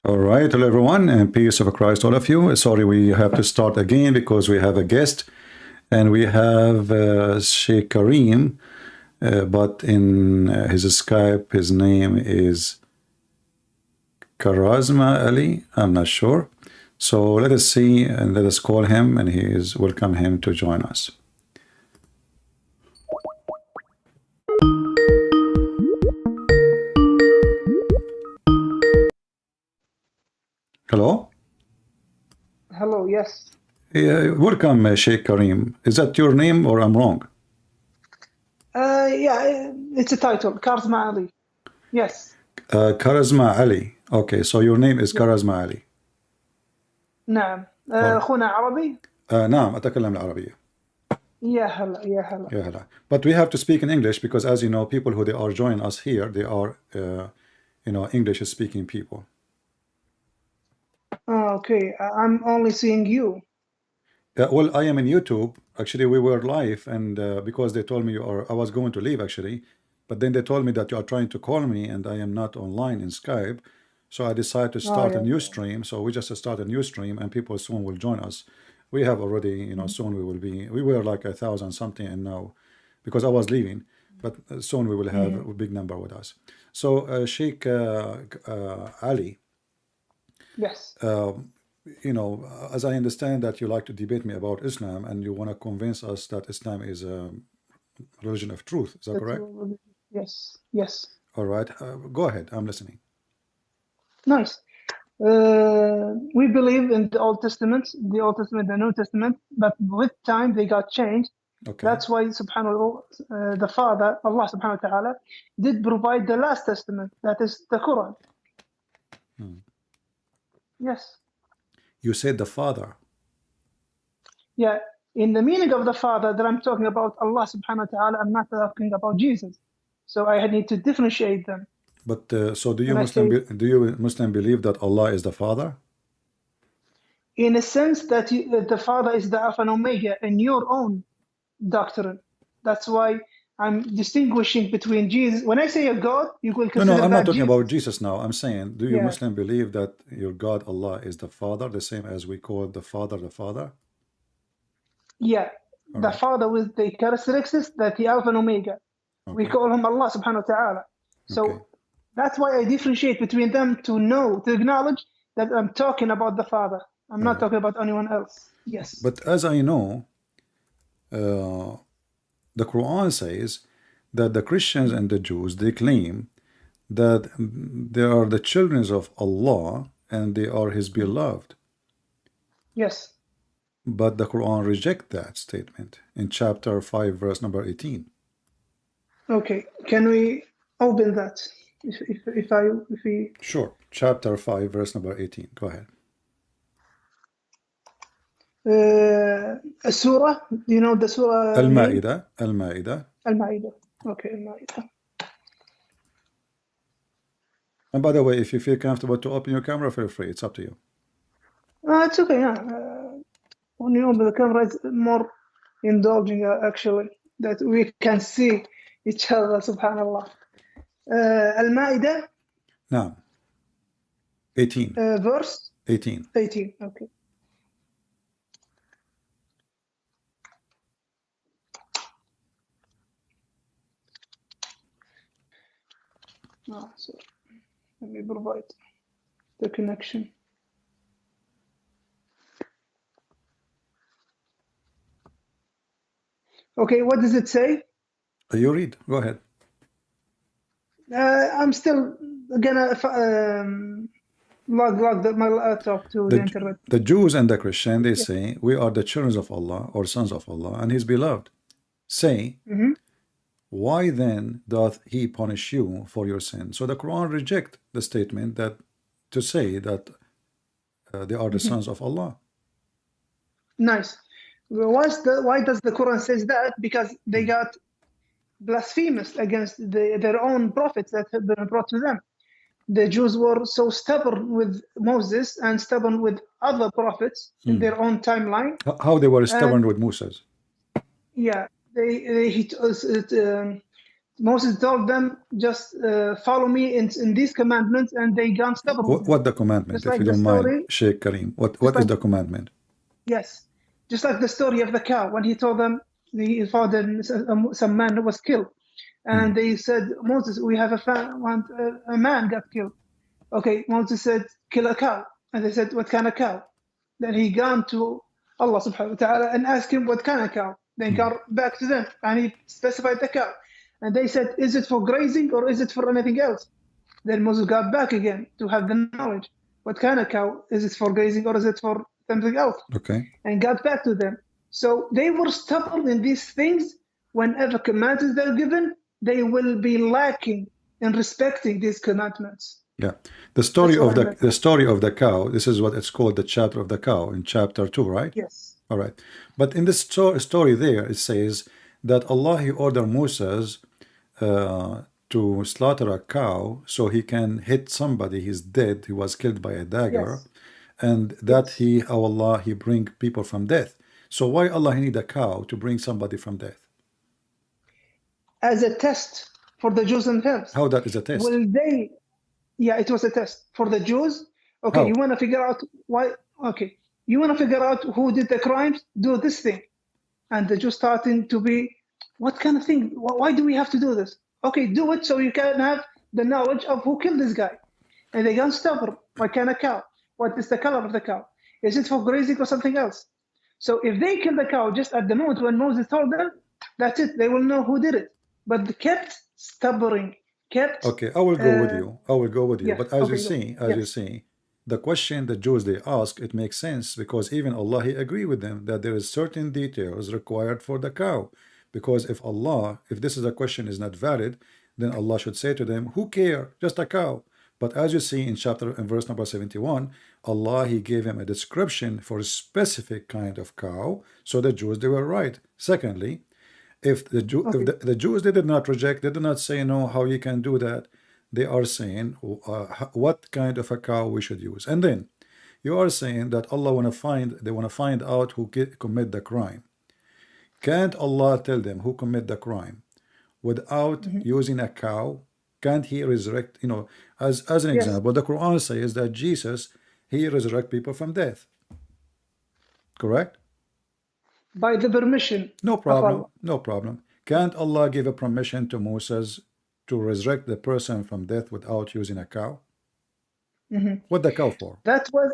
All right, hello everyone, and peace of Christ, all of you. Sorry, we have to start again because we have a guest, and we have Sheikh Kareem, but in his Skype, his name is Karazma Ali. I'm not sure. So let us see and let us call him, and he is welcome him to join us. Hello. Hello, yes. Welcome, Sheikh Kareem. Is that your name or I'm wrong? Yeah, it's a title, Karzma Ali. Yes. Karazma Ali. Okay, so your name is Yeah. Karazma Ali. نعم. Or, أخونا عربي؟ نعم أتكلم العربية. يا هلا يا هلا. Yeah, hello. But we have to speak in English because, as you know, people who they are joining us here, they are, English-speaking people. Okay, I'm only seeing you. Well, I am in YouTube. Actually, we were live, and because they told me I was going to leave actually, but then they told me that you are trying to call me, and I am not online in Skype. So I decided to start a yeah. new stream. So we just start a new stream, and people soon will join us. We have already, soon we will be. We were like 1,000 something, and now, because I was leaving, but soon we will have a big number with us. So Sheikh Ali, Yes. as I understand that you like to debate me about Islam, and you want to convince us that Islam is a religion of truth. Is that correct? Yes, yes. All right. Go ahead. I'm listening. Nice. We believe in the Old Testament, the New Testament, but with time they got changed. Okay. That's why, subhanAllah, the Father, Allah subhanahu wa ta'ala, did provide the last testament, that is the Quran. Yes. You said the Father. Yeah. In the meaning of the Father that I'm talking about Allah subhanahu wa ta'ala, I'm not talking about Jesus. So I need to differentiate them. But so do you Muslim believe that Allah is the Father? In a sense that the Father is the Alpha and Omega in your own doctrine. That's why I'm distinguishing between Jesus. When I say a God, you will consider No, I'm not that talking Jesus. about Jesus now. I'm saying, do you Yeah. Muslim believe that your God Allah is the Father, the same as we call the Father the Father? Yeah. All The right. Father with the characteristics that the Alpha and Omega. We Okay. call him Allah subhanahu wa ta'ala. So Okay. that's why I differentiate between them to acknowledge that I'm talking about the Father. I'm not talking about anyone else. Yes. But as I know, the Quran says that the Christians and the Jews, they claim that they are the children of Allah and they are His beloved. Yes. But the Quran rejects that statement in chapter 5, verse number 18. Okay. Can we open that? If we Sure. Chapter 5, verse number 18. Go ahead. Surah, do you know the Surah Al-Ma'idah. Al-Ma'idah. Al-Ma'idah. Okay, Al-Ma'idah. And by the way, if you feel comfortable to open your camera, feel free. It's up to you. It's okay, yeah. When you open the camera, it's more indulging, actually, that we can see each other, subhanallah. Al-Ma'idah, Now, 18. verse 18. 18, okay. So let me provide the connection. Okay, what does it say? You read. Go ahead. I'm still gonna log my laptop to the internet. The Jews and the Christian, they say, we are the children of Allah or sons of Allah and His beloved. Say, why then doth He punish you for your sin? So the Quran reject the statement that to say that they are the sons of Allah. Nice. Why does the Quran says that? Because they got blasphemous against their own prophets that have been brought to them. The Jews were so stubborn with Moses and stubborn with other prophets in their own timeline. How they were stubborn with Moses? Yeah, Moses told them, just follow me in these commandments, and they got stubborn with him. What the commandment, Just if like you the don't mind, story, Sheikh Kareem? What just is like, the commandment? yes, just like the story of the cow, when he told them, he found some man who was killed, and they said, Moses, we have a man got killed. Okay, Moses said, kill a cow. And they said, what kind of cow? Then he gone to Allah subhanahu wa ta'ala and asked him what kind of cow. Then got back to them and he specified the cow. And they said, is it for grazing or is it for anything else? Then Moses got back again to have the knowledge. What kind of cow? Is it for grazing or is it for something else? Okay. And got back to them. So they were stubborn in these things. Whenever commandments they're given, they will be lacking in respecting these commandments. Yeah, the story of the cow. This is what it's called, the chapter of the cow in chapter 2, right? Yes. All right. But in this story there, it says that Allah, he ordered Moses to slaughter a cow so he can hit somebody. He's dead. He was killed by a dagger, and that Allah, he bring people from death. So why Allah he need a cow to bring somebody from death? As a test for the Jews themselves. How that is a test? Will they? Yeah, it was a test for the Jews. Okay, you want to figure out why? Okay, you want to figure out who did the crimes? Do this thing, and the Jews starting to be, what kind of thing? Why do we have to do this? Okay, do it so you can have the knowledge of who killed this guy. And they got stubborn. What kind of cow? What is the color of the cow? Is it for grazing or something else? So if they kill the cow just at the moment when Moses told them, that's it. They will know who did it. But they kept stubborn. Okay, I will go with you. I will go with you. Yeah, but as you see, the question the Jews they ask, it makes sense because even Allah he agree with them that there is certain details required for the cow. Because if this is a question is not valid, then Allah should say to them, who care? Just a cow. But as you see in verse number 71, Allah he gave him a description for a specific kind of cow. So the Jews they were right. Secondly, if the Jews they did not reject, they did not say no, how you can do that. They are saying what kind of a cow we should use. And then you are saying that Allah want to find out who commit the crime. Can't Allah tell them who commit the crime without using a cow? Can't he resurrect, as an example, the Quran says that Jesus, he resurrect people from death. Correct? By the permission. No problem. No problem. Can't Allah give a permission to Moses to resurrect the person from death without using a cow? What the cow for? That was,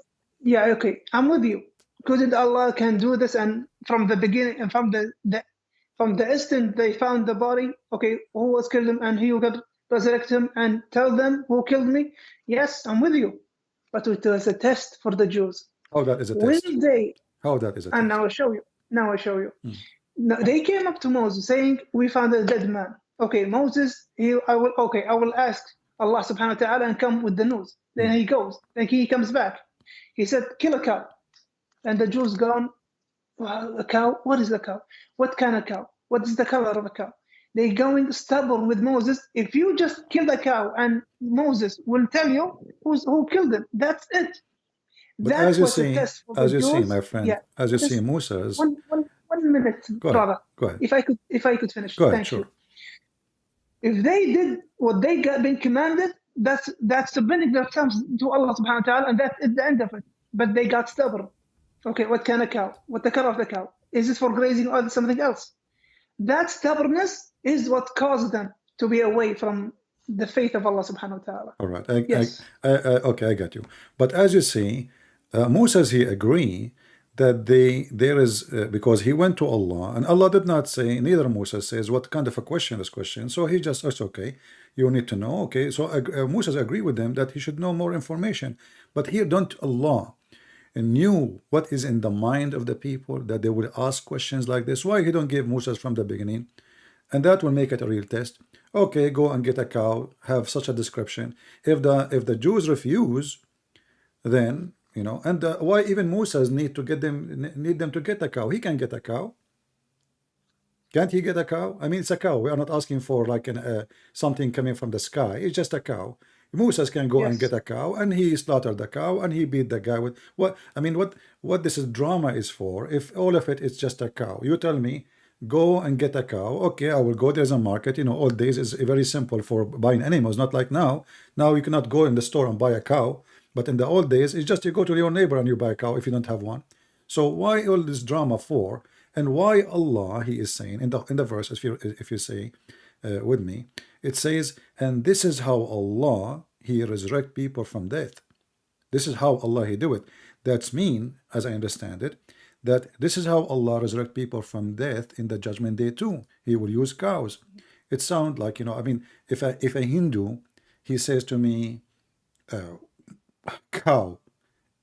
okay. I'm with you. Couldn't Allah can do this? And from the beginning, and from the instant they found the body, okay, who was killed him, and he would resurrect him and tell them who killed me. Yes, I'm with you. But it was a test for the Jews. How that is a test? How that is a test? And now I show you. Now, they came up to Moses saying, we found a dead man. Okay, Moses, I will ask Allah subhanahu wa ta'ala and come with the news. Then he goes. Then he comes back. He said, kill a cow. And the Jews gone, well, a cow? What is a cow? What kind of cow? What is the color of a cow? They going stubborn with Moses. If you just kill the cow and Moses will tell you who killed him, that's it. But as you see, my friend, as you see, Moses. One minute, brother. Go ahead. If I could finish. Go ahead, Thank sure. you. If they did what they got been commanded, that's submitting themselves to Allah subhanahu wa ta'ala, and that's at the end of it. But they got stubborn. Okay, what kind of cow? What the color of the cow? Is it for grazing or something else? That stubbornness is what caused them to be away from the faith of Allah subhanahu wa ta'ala. All right. Okay, I got you. But as you see, Moses, he agree that there is, because he went to Allah, and Allah did not say, neither Moses says, what kind of a question is question. So he just says, okay, you need to know. Okay, so Moses agree with them that he should know more information. But here, don't Allah knew what is in the mind of the people, that they would ask questions like this. Why he don't give Moses from the beginning? And that will make it a real test. Okay, go and get a cow, have such a description. If the Jews refuse, then and why even Moses need them to get a cow? He can get a cow. Can't he get a cow? I mean, it's a cow. We are not asking for like something coming from the sky. It's just a cow. Moses can go and get a cow, and he slaughtered the cow, and he beat the guy with what? I mean, what this is drama is for? If all of it is just a cow, you tell me go and get a cow. Okay, I will go. There's a market. You know, old days is very simple for buying animals, not like now. Now you cannot go in the store and buy a cow. But in the old days, it's just you go to your neighbor and you buy a cow if you don't have one. So why all this drama for? And why Allah, he is saying in the verse, if you say with me, it says, and this is how Allah, he resurrect people from death. This is how Allah he do it. That's mean, as I understand it, that this is how Allah resurrect people from death in the judgment day too. He will use cows. It sounds like, you know, I mean, if a Hindu, he says to me, cow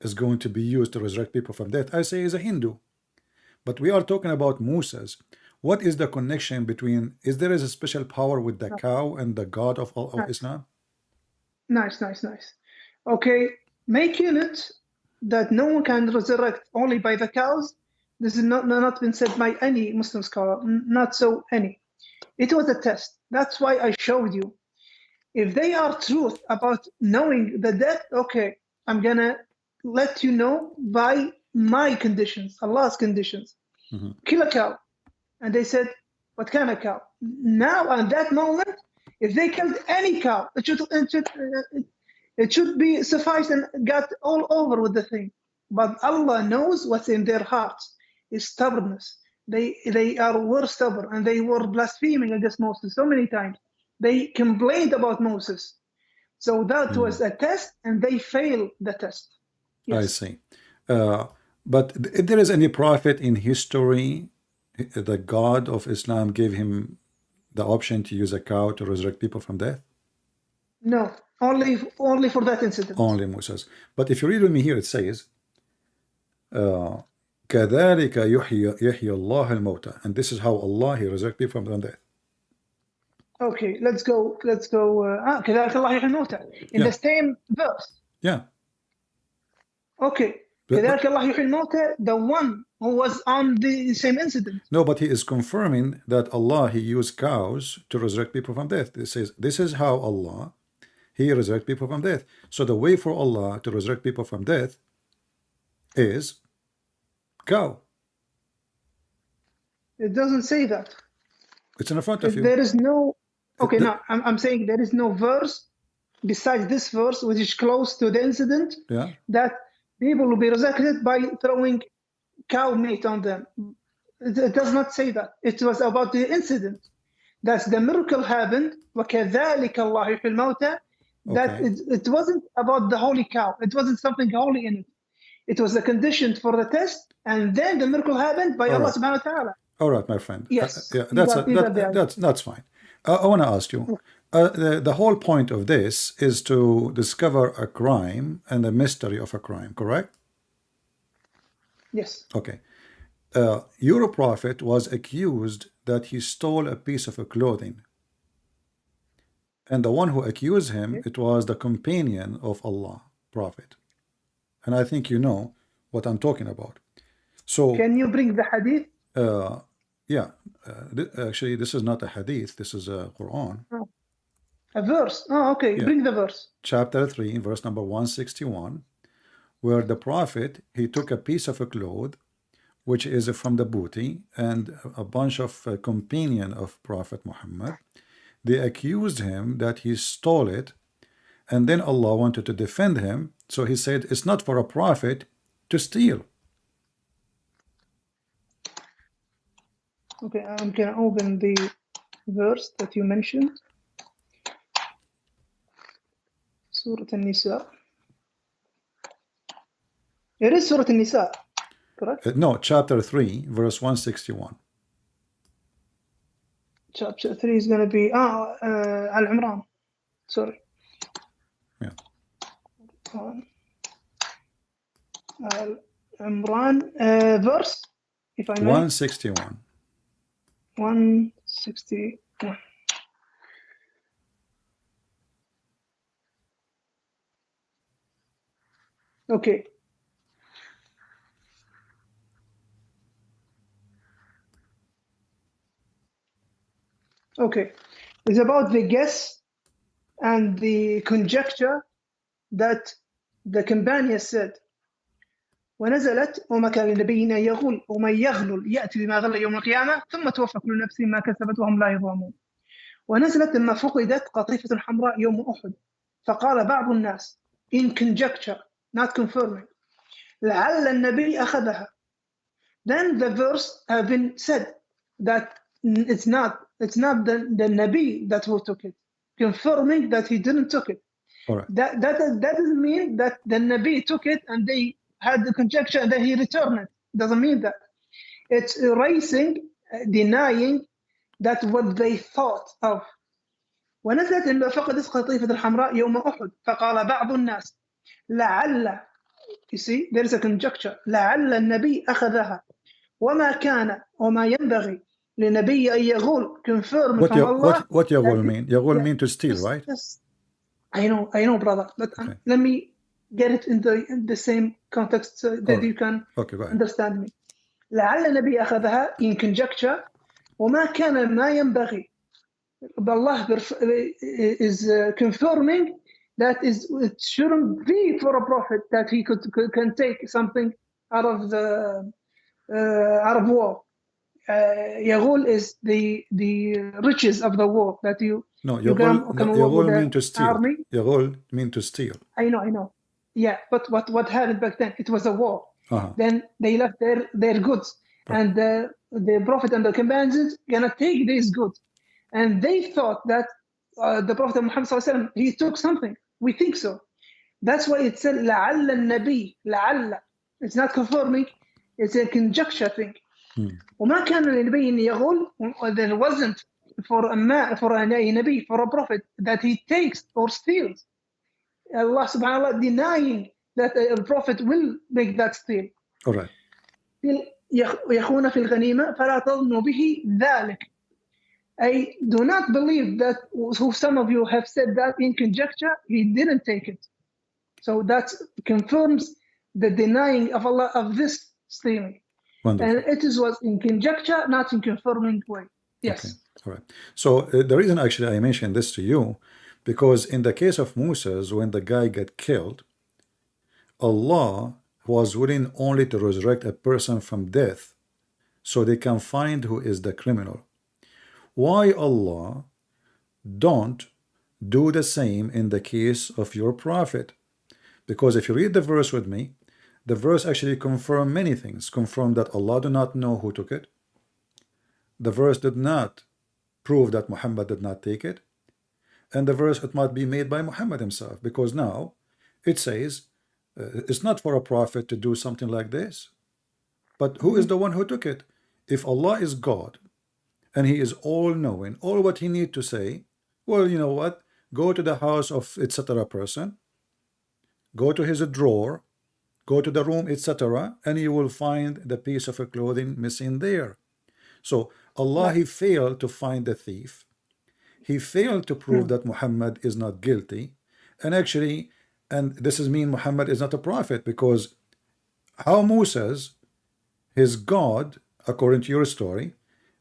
is going to be used to resurrect people from death, I say is a Hindu. But we are talking about Moses. What is the connection between, is there is a special power with the cow and the God of Islam? Nice. Okay, making it that no one can resurrect only by the cows, this is not been said by any Muslim scholar, not so any. It was a test. That's why I showed you. If they are truth about knowing the death, okay, I'm gonna let you know by my conditions, Allah's conditions. Kill a cow. And they said, what kind of cow? Now, at that moment, if they killed any cow, it should be suffice and got all over with the thing. But Allah knows what's in their hearts, is stubbornness. They were stubborn and they were blaspheming against Moses so many times. They complained about Moses. So that was a test and they failed the test. Yes. I see. But if there is any prophet in history, the God of Islam gave him the option to use a cow to resurrect people from death? No, only for that incident. Only Moses. But if you read with me here, it says, كَذَلِكَ يُحْيِي اللَّهُ الْمَوْتَى. And this is how Allah, he resurrects people from death. Okay, let's go. كَذَلِكَ اللَّهُ يُحْيِي الْمَوْتَى. In the same verse. Yeah. Okay. كَذَلِكَ اللَّهُ يُحْيِي الْمَوْتَى, the one who was on the same incident. No, but he is confirming that Allah, he used cows to resurrect people from death. It says, this is how Allah, he resurrect people from death. So the way for Allah to resurrect people from death is cow. It doesn't say that. It's in front of you. There is no, okay, no, I'm saying there is no verse besides this verse, which is close to the incident, that people will be resurrected by throwing cow meat on them. It does not say that. It was about the incident. That's the miracle happened. وَكَذَلِكَ اللَّهُ يُحْيِي الْمَوْتَى. That it wasn't about the holy cow. It wasn't something holy in it. It was a condition for the test, and then the miracle happened by Allah subhanahu wa ta'ala. All right, my friend. Yes. That's fine. I want to ask you, the whole point of this is to discover a crime and the mystery of a crime, correct? Yes. Okay. Your prophet was accused that he stole a piece of clothing. And the one who accused him, it was the companion of Allah, prophet. And I think you know what I'm talking about. So can you bring the hadith? Actually, this is not a hadith. This is a Quran. Oh. A verse. Oh, okay. Yeah. Bring the verse. Chapter 3, verse number 161, where the prophet, he took a piece of a cloth, which is from the booty, and a bunch of companion of Prophet Muhammad. They accused him that he stole it, and then Allah wanted to defend him. So he said, it's not for a prophet to steal. Okay, I'm going to open the verse that you mentioned. Surah An-Nisa. It is Surah An-Nisa, correct? No, chapter 3, verse 161. Chapter 3 is going to be Al-Imran. Sorry. Yeah. Al-Imran verse, if I may. 161. 161. Okay. Okay. It's about the guess and the conjecture that the companion said. ونزلت وما كان لنبي أن يغل ومن يغلل يأتي بما غل يوم القيامة ثم توفى كل نفس ما كسبت وهم لا يظلمون. ونزلت لما فقدت قطيفة حمراء يوم أحد فقال بعض الناس in conjecture not confirming لعل النبي أخذها. Then the verse have been said that it's not the Nabi that who took it, confirming that he didn't took it. All right. That doesn't mean that the Nabi took it and they had the conjecture and then he returned it. Doesn't mean that. It's erasing, denying that what they thought of. ونزلت لما فقدت قطيفة الحمراء يوم أحد فقال بعض الناس لعل, you see there is a conjecture, لعل النبي أخذها وما كان وما ينبغي لنبي أن يغول confirm What from Allah. what يغول mean? يغول mean to steal, right? Yes. I know, brother, but Okay. let me get it in the same context so that right. you can Okay, go ahead. understand me. لعل النبي أخذها in conjecture وما كان ما ينبغي. Allah is confirming that it shouldn't be for a prophet that he can take something out of war. Yaghul is the riches of the war that you Yaghul mean to steal. Army. Yaghul mean to steal. I know. Yeah, but what happened back then? It was a war. Then they left their goods, and the Prophet and the companions gonna take these goods. And they thought that the Prophet Muhammad ﷺ, he took something. We think so. That's why it said لعل النبي. لعل. It's not confirming. It's a conjecture thing. وما كان لنبي أن يغل. There wasn't for a Nabi, for a prophet, that he takes or steals. Allah subhanahu wa ta'ala denying that a prophet will make that steal. All right. يخون في الغنيمة فلا تظنوا به ذلك. I do not believe that some of you have said that in conjecture, he didn't take it. So that confirms the denying of Allah of this stealing. Wonderful. And it was in conjecture, not in confirming way. Yes. Okay. All right. So the reason actually I mentioned this to you, because in the case of Moses, when the guy got killed, Allah was willing only to resurrect a person from death so they can find who is the criminal. Why Allah don't do the same in the case of your prophet? Because if you read the verse with me, the verse actually confirms many things. Confirm that Allah do not know who took it. The verse did not prove that Muhammad did not take it. And the verse, it might be made by Muhammad himself, because now it says it's not for a prophet to do something like this. But who is the one who took it? If Allah is God, and he is all-knowing, all what he need to say, well, you know what? Go to the house of etc. person, go to his drawer, go to the room, etc., and you will find the piece of clothing missing there. So Allah, he failed to find the thief. He failed to prove that Muhammad is not guilty. And actually, and this is mean Muhammad is not a prophet, because how Moses, his God, according to your story,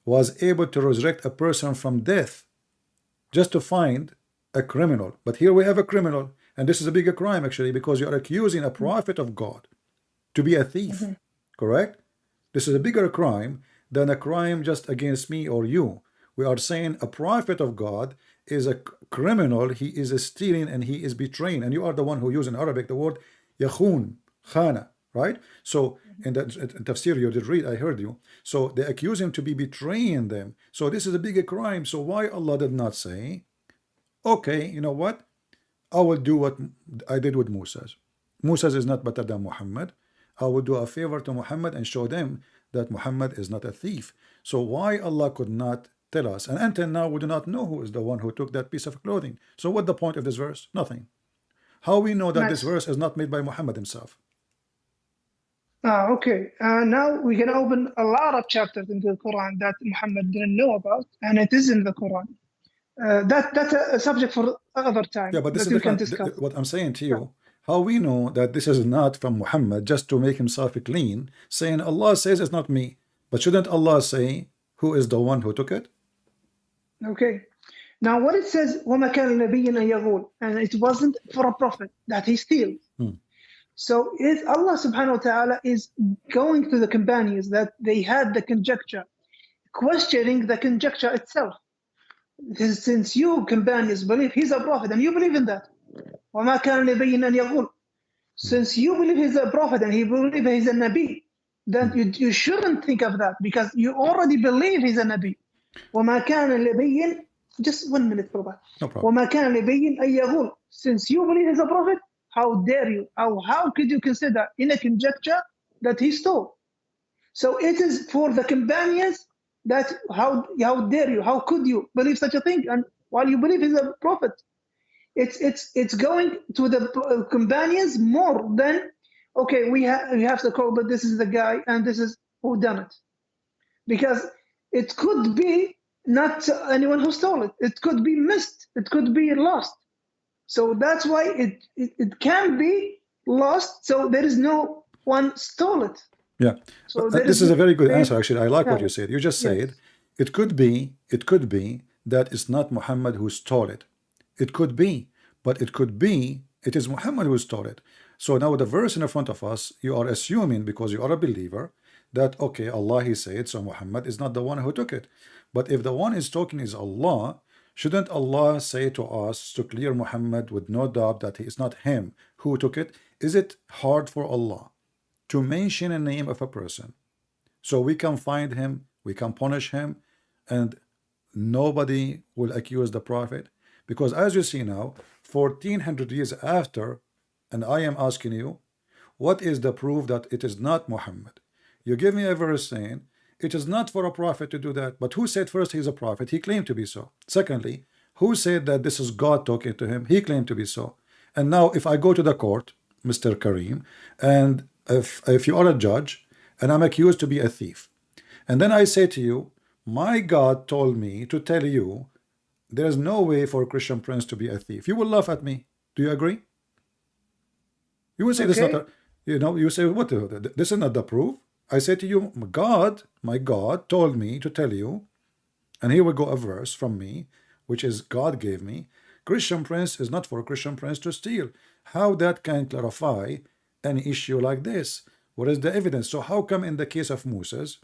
was able to resurrect a person from death just to find a criminal. But here we have a criminal, and this is a bigger crime actually, because you are accusing a prophet of God to be a thief. Correct? This is a bigger crime than a crime just against me or you. We are saying a prophet of God is a criminal, he is stealing and he is betraying, and you are the one who used in Arabic the word yakhun, khana, right? So in the tafsir you did read, I heard you. So they accuse him to be betraying them. So this is a bigger crime. So why Allah did not say, okay, you know what, I will do what I did with Moses. Moses is not better than Muhammad. I will do a favor to Muhammad and show them that Muhammad is not a thief. So why Allah could not tell us? And until now we do not know who is the one who took that piece of clothing. So what the point of this verse? Nothing. How we know that this verse is not made by Muhammad himself? Okay. Now we can open a lot of chapters in the Quran that Muhammad didn't know about, and it is in the Quran. That's a subject for other time. Yeah, but this is different. What I'm saying to you, how we know that this is not from Muhammad just to make himself clean, saying Allah says it's not me. But shouldn't Allah say who is the one who took it? Okay. Now what it says, وَمَا كَانَ لِنَبِيٍّ أَن يَغُولَ, and it wasn't for a prophet that he steals. So if Allah subhanahu wa ta'ala is going to the companions that they had the conjecture, questioning the conjecture itself. Since you companions believe he's a prophet and you believe in that, وَمَا كَانَ لِنَبِيٍّ أَنْ يَغُلَّ. Since you believe he's a prophet and he believes he's a Nabi, then you shouldn't think of that because you already believe he's a Nabi. وَمَا كَانَ لِنَبِيٍّ. Just 1 minute for that. No problem. وَمَا كَانَ لِنَبِيٍّ أَنْ يَغُلَّ. Since you believe he's a prophet, how dare you? How could you consider in a conjecture that he stole? So it is for the companions that how dare you? How could you believe such a thing? And while you believe he's a prophet, it's going to the companions more than okay. We have to call, but this is the guy and this is who done it, because it could be not anyone who stole it. It could be missed. It could be lost. So that's why it can be lost. So there is no one stole it. Yeah, So but this is a very good answer. Actually, I like what Yeah. you said. You just Yes. said it could be that it's not Muhammad who stole it. It could be, but it could be it is Muhammad who stole it. So now the verse in front of us, you are assuming because you are a believer that okay, Allah he said, so Muhammad is not the one who took it. But if the one is talking is Allah, shouldn't Allah say to us to clear Muhammad with no doubt that he is not him who took it? Is it hard for Allah to mention a name of a person so we can find him, we can punish him, and nobody will accuse the prophet? Because as you see now, 1400 years after, and I am asking you, what is the proof that it is not Muhammad? You give me a verse saying it is not for a prophet to do that. But who said first he's a prophet? He claimed to be so. Secondly, who said that this is God talking to him? He claimed to be so. And now if I go to the court, Mr. Kareem, and if you are a judge and I'm accused to be a thief, and then I say to you, my God told me to tell you there is no way for a Christian prince to be a thief, you will laugh at me. Do you agree? You will say this is not a, you say, what, this is not the proof. I say to you, my God told me to tell you, and here will go a verse from me, which is God gave me, Christian prince is not for a Christian prince to steal. How that can clarify an issue like this? What is the evidence? So how come in the case of Moses,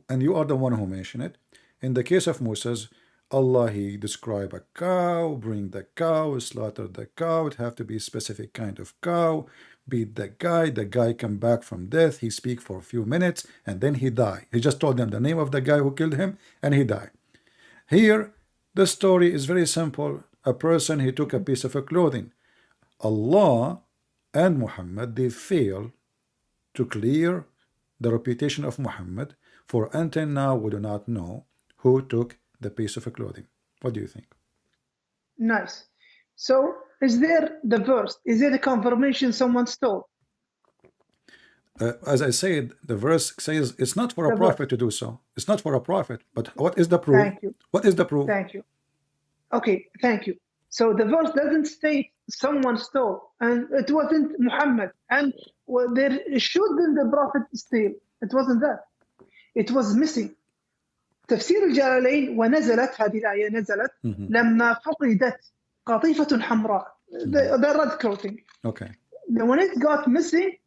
and you are the one who mentioned it, in the case of Moses, Allah he describe a cow, bring the cow, slaughter the cow, it have to be a specific kind of cow, beat the guy come back from death, he speak for a few minutes, and then he die. He just told them the name of the guy who killed him, and he died. Here, the story is very simple. A person, he took a piece of a clothing. Allah and Muhammad, they fail to clear the reputation of Muhammad, for until now we do not know who took the piece of a clothing. What do you think? Nice. So is there the verse? Is there a confirmation someone stole? As I said, the verse says it's not for a prophet to do so. It's not for a prophet. But what is the proof? Thank you. What is the proof? Thank you. Okay, thank you. So the verse doesn't state someone stole, and it wasn't Muhammad, and there shouldn't the prophet steal. It wasn't that. It was missing. تفسير الجلالين ونزلت هذه الآية نزلت لما فقدت قطيفة حمراء. The red clothing. Okay. When it got missing,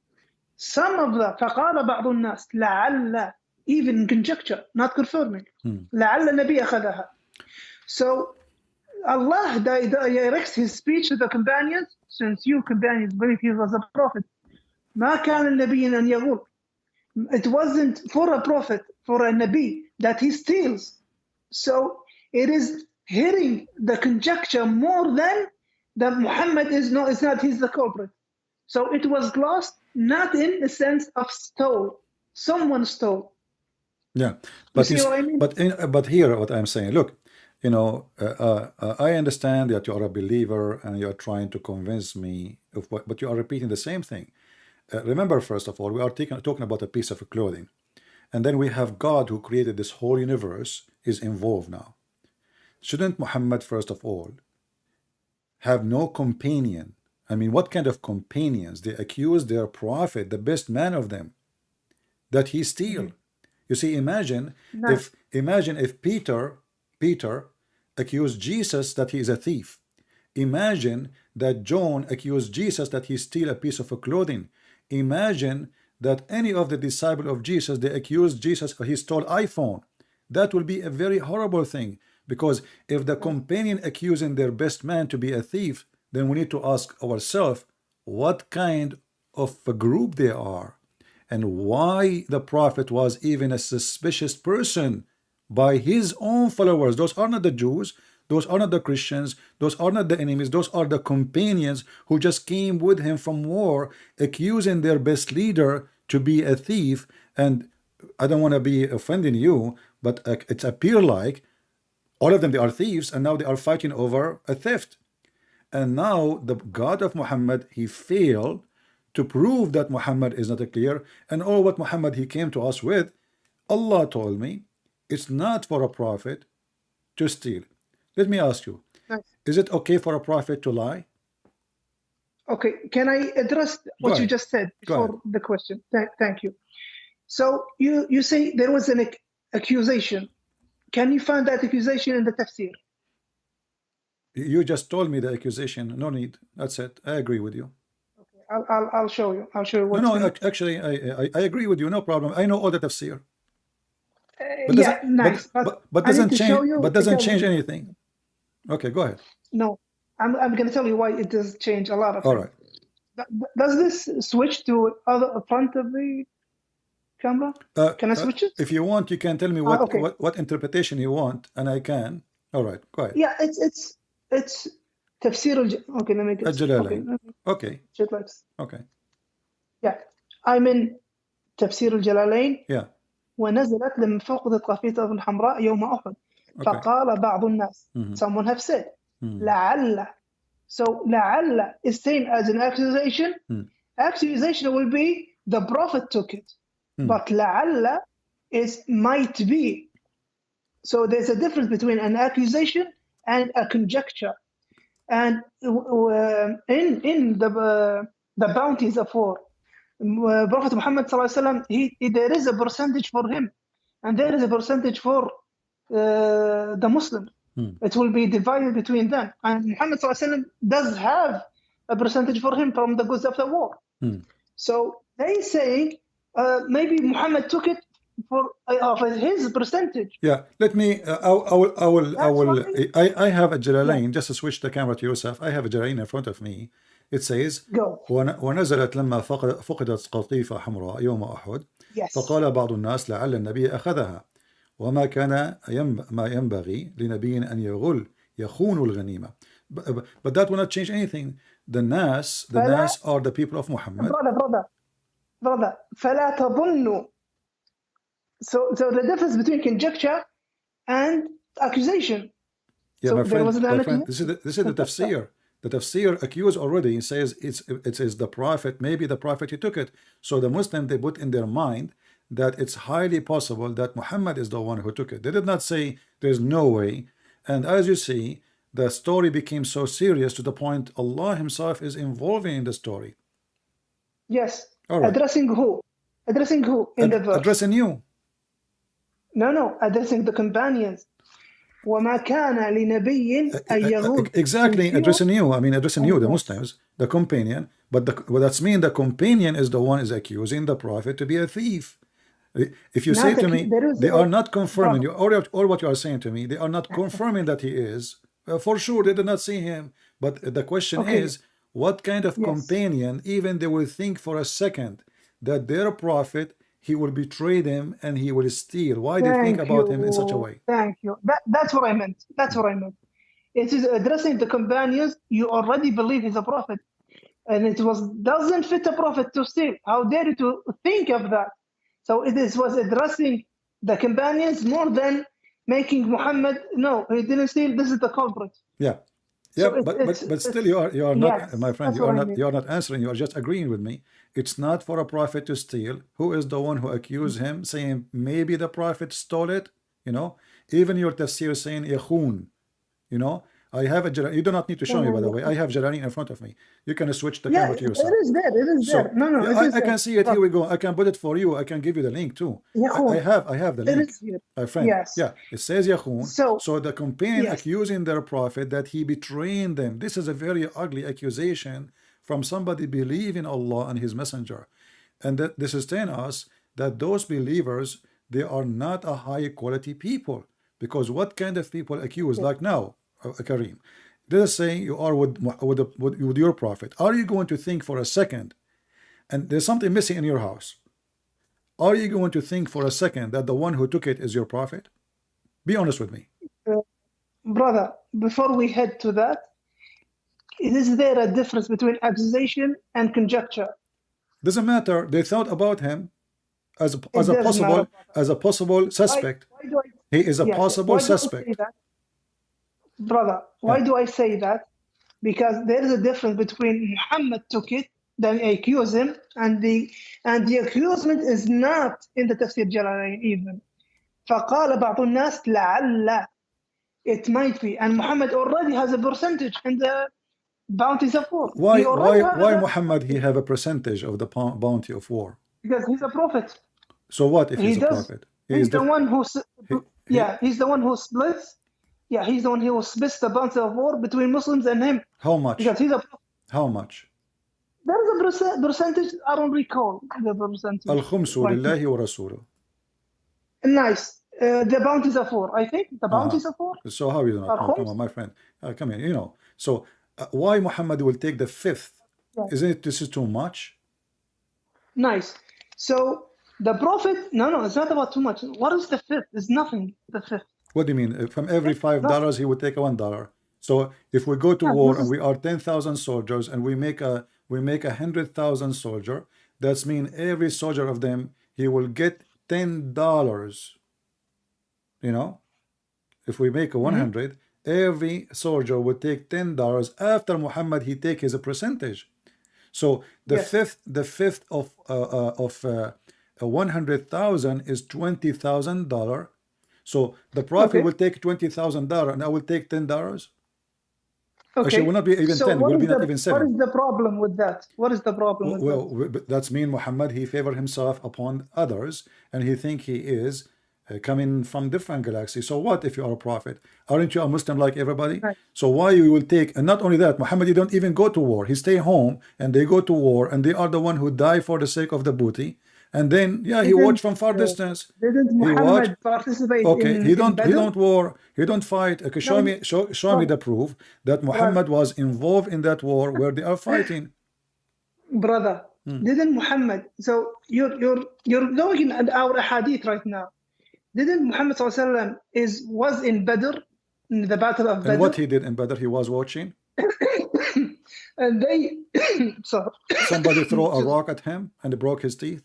some of the فقال بعض الناس لعل, even conjecture, not confirming, لعل النبي أخذها. So Allah directs his speech to the companions, since you companions believe he was a prophet. ما كان النبي أن يغول. It wasn't for a prophet, for a Nabi, that he steals. So it is hitting the conjecture more than that Muhammad is not he's the culprit. So it was lost, not in the sense of stole. Someone stole. Yeah, but you see what I mean? But here, what I'm saying, look, I understand that you are a believer and you are trying to convince me of what, but you are repeating the same thing. Remember, first of all, we are talking about a piece of clothing, and then we have God who created this whole universe is involved now. Shouldn't Muhammad, first of all, have no companion? I mean, what kind of companions? They accuse their prophet, the best man of them, that he steal. You see, imagine if Peter accused Jesus that he is a thief, Imagine that John accused Jesus that he steal a piece of a clothing. Imagine that any of the disciples of Jesus, they accused Jesus he stole iPhone. That will be a very horrible thing, because if the companion accusing their best man to be a thief, then we need to ask ourselves what kind of a group they are, and why the prophet was even a suspicious person by his own followers. Those are not the Jews, those are not the Christians, those are not the enemies, those are the companions who just came with him from war, accusing their best leader to be a thief. And I don't want to be offending you, but it appears like all of them, they are thieves, and now they are fighting over a theft. And now the God of Muhammad, he failed to prove that Muhammad is not a clear, and all what Muhammad he came to us with, Allah told me, it's not for a prophet to steal. Let me ask you, is it okay for a prophet to lie? Okay, can I address what you just said before the question? Thank you. So you say there was an accusation. Can you find that accusation in the tafsir? You just told me the accusation. No need. That's it. I agree with you. Okay, I'll show you. I'll show you. No, actually, I agree with you. No problem. I know all the tafsir. But yeah, nice. But doesn't change. But doesn't change anything. Okay, go ahead. No, I'm going to tell you why it does change a lot of all things. Right. Does this switch to other front of the camera? Can I switch it? If you want, you can tell me what interpretation you want, and I can. All right, go ahead. Yeah, it's tafsir. Okay, let me get الجلالين. Okay. Okay. Yeah, I'm in تفسير الجلالين. Yeah. ونزلت لما فقدت قافية الحمراء يوم أحد. فقال بعض الناس. Someone have said. لعل. So لعل is seen as an accusation. Accusation will be the prophet took it. But لعل is might be. So there's a difference between an accusation and a conjecture. And in the bounties of war, Prophet Muhammad ﷺ, there is a percentage for him, and there is a percentage for the Muslims. It will be divided between them. And Muhammad ﷺ does have a percentage for him from the goods of the war. So they saying maybe Muhammad took it for his percentage. Yeah, let me. I have a Jalalain. Just to switch the camera to yourself. I have a Jalalain in front of me. It says, ونزلت لما فقدت قطيفة حمراء يوم أحد فقال بعض الناس لعل النبي أخذها وما كان ما ينبغي لنبي أن يخون الغنيمة. But that will not change anything. The Nas are the people of Muhammad. Brother, فلا تظنوا. So the difference between conjecture and accusation. Yeah, so my friend, this is the tafsir. The tafsir accused already says it is the prophet, maybe the prophet he took it. So the Muslim, they put in their mind that it's highly possible that Muhammad is the one who took it. They did not say there's no way. And as you see, the story became so serious to the point Allah himself is involving in the story. Yes. Right. Addressing who? Addressing who in the verse? Addressing you. No, addressing the companions. وما كان لنبي أن يغول. Exactly, addressing you. I mean, addressing you, the Muslims, the companion. But that's mean the companion is the one is accusing the prophet to be a thief. If you say to me, they are not confirming, or what you are saying to me, they are not confirming that he is. For sure, they did not see him. But the question is, what kind of companion, even they will think for a second that their prophet, he will betray them and he will steal. Why do you think about him in such a way? Thank you. That's what I meant. That's what I meant. It is addressing the companions. You already believe he's a prophet. And it doesn't fit a prophet to steal. How dare you to think of that? So it was addressing the companions more than making Muhammad, no, he didn't steal, this is the culprit. Yeah. Yeah, so but still you are not, my friend, you are not answering, you are just agreeing with me. It's not for a prophet to steal. Who is the one who accused him, saying maybe the prophet stole it? You know, even your tafsir saying yakhun, you know, I have a you do not need to show me, by the way. I have Jalalain in front of me. You can switch the Yeah, camera to it yourself. is there. It is there. So No, yeah, it is I there. can see it. Here we go. I can put it for you. I can give you the link too. Yahoon. I have the It link. is here. My friend. Yes. Yeah, it says Yahoon. So, So the companion yes. accusing their prophet that he betrayed them. This is a very ugly accusation from somebody believing Allah and His Messenger, and that this is telling us that those believers, they are not a high quality people. Because what kind of people accuse, like now, Kareem, let us say you are with your prophet. Are you going to think for a second, and there's something missing in your house, are you going to think for a second that the one who took it is your prophet? Be honest with me. Brother, before we head to that, is there a difference between accusation and conjecture? Doesn't matter. They thought about him as It does matter. as a possible suspect. Why do I, He is a yes, possible why do I say suspect. that? Brother, why Yeah. do I say that? Because there is a difference between Muhammad took it, then accuse him, and the accusement is not in the Tafsir Jalalain even. فقال بعض الناس لعل, it might be, and Muhammad already has a percentage in the bounties of war. Why Muhammad he have a percentage of the bounty of war? Because he's a prophet. So what if he's a does. prophet? He's the one who he's the one who splits. Yeah, he's the one who splits the bounty of war between Muslims and him. How much? Because he's a prophet. How much? There is a percentage. I don't recall the percentage. Al-khumsu lillahi wa rasuluh. Nice. The bounties of war. I think the bounties of war. So how you do not know? Come on, my friend. Come here. You know. So why Muhammad will take the fifth? Yeah. Isn't it this is too much? Nice. So the prophet. No, it's not about too much. What is the fifth? It's nothing. The fifth. What do you mean? From every $5, he would take $1. So if we go to war and we are 10,000 soldiers and we make a 100,000 soldier, that's mean every soldier of them he will get $10. You know, if we make a 100, every soldier would take $10. After Muhammad, he take his percentage. So the fifth of 100,000 is $20,000. So the prophet will take $20,000 and I will take $10. Okay. Actually, it will not be even 10. It will be not even 7. What is the problem with that? What is the problem with that? Well, that's mean Muhammad, he favored himself upon others and he think he is coming from different galaxies. So what if you are a prophet? Aren't you a Muslim like everybody? Right. So why you will take, and not only that, Muhammad, he don't even go to war. He stay home and they go to war and they are the one who die for the sake of the booty. And then, yeah, he watched from far distance. Didn't Muhammad participate in he don't war, he don't fight. Okay, show me the proof that Muhammad was involved in that war where they are fighting. Brother, didn't Muhammad? So you're looking at our hadith right now. Didn't Muhammad was in Badr, in the battle of Badr? And what he did in Badr, he was watching. And they, somebody throw a rock at him and broke his teeth.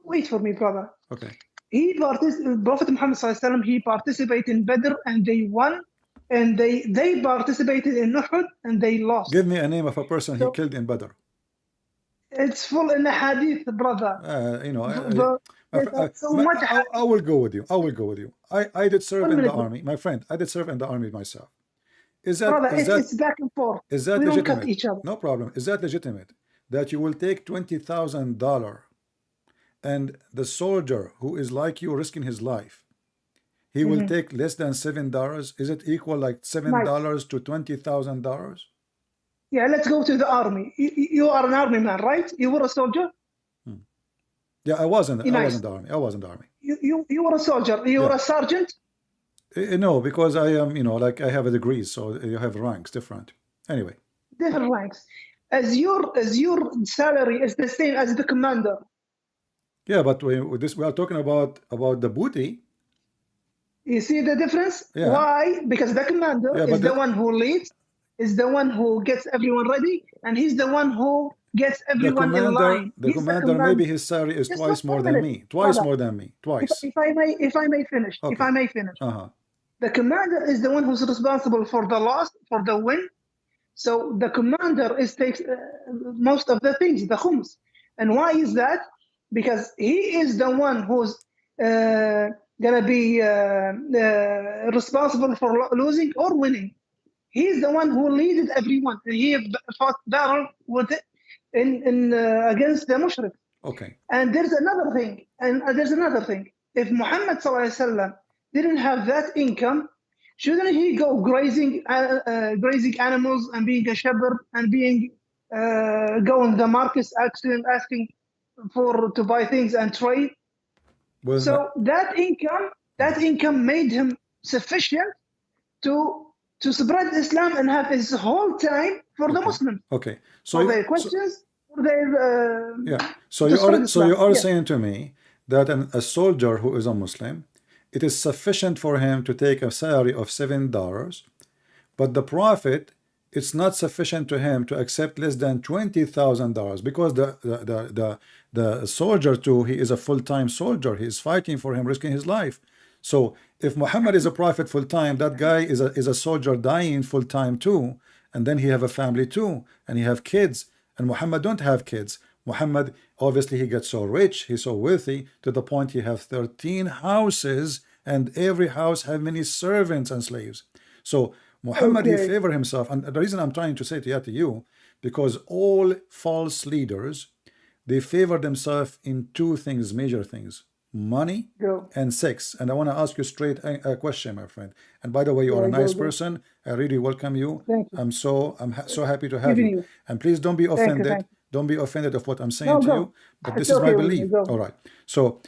Wait for me, brother. Okay. Prophet Muhammad he participated in Badr and they won, and they participated in Uhud and they lost. Give me a name of a person he killed in Badr. It's full in the hadith, brother. You know, I will go with you. I did serve in the army, my friend. I did serve in the army myself. Is that, brother, it's back and forth. Is that we legitimate? Don't cut each other. No problem. Is that legitimate? That you will take $20,000 and the soldier who is like you risking his life, he will take less than $7. Is it equal like $7 to $20,000? Yeah, let's go to the army. You are an army man, right? You were a soldier? Yeah, I wasn't the army. I wasn't the army. You were a soldier. You were a sergeant? No, because I am, like I have a degree, so you have ranks different. Anyway. Different ranks. As your salary is the same as the commander. Yeah, but we are talking about the booty. You see the difference? Yeah. Why? Because the commander is the one who leads, is the one who gets everyone ready, and he's the one who gets everyone in line. The commander, maybe his salary is twice more than me. Twice more than me. Twice. If I may finish. Okay. If I may finish. The commander is the one who's responsible for the loss, for the win. So the commander takes most of the things, the khums. And why is that? Because he is the one who's gonna be responsible for losing or winning. He's the one who leaded everyone. He fought battle with in against the mushrik. Okay. And there's another thing. If Muhammad SAW didn't have that income, shouldn't he go grazing animals and being a shepherd and being going the markets asking to buy things and trade? Well, So that income made him sufficient to spread Islam and have his whole time for the Muslims. Okay. So for their questions, for their yeah. So to you are Yes. saying to me that a soldier who is a Muslim, it is sufficient for him to take a salary of $7, but the Prophet, it's not sufficient to him to accept less than $20,000 because the soldier too, he is a full-time soldier. He is fighting for him, risking his life. So if Muhammad is a prophet full-time, that guy is a soldier dying full-time too, and then he have a family too, and he have kids, and Muhammad don't have kids. Muhammad, obviously, he gets so rich, he's so wealthy, to the point he have 13 houses, and every house have many servants and slaves. So Muhammad, he favor himself, and the reason I'm trying to say to you, because all false leaders, they favor themselves in two things, major things: money and sex. And I want to ask you straight a question, my friend. And by the way, you are a nice person. I really welcome you. Thank you. I'm so happy to have you. And please don't be offended. Don't be offended of what I'm saying to you. But this is my belief. All right. So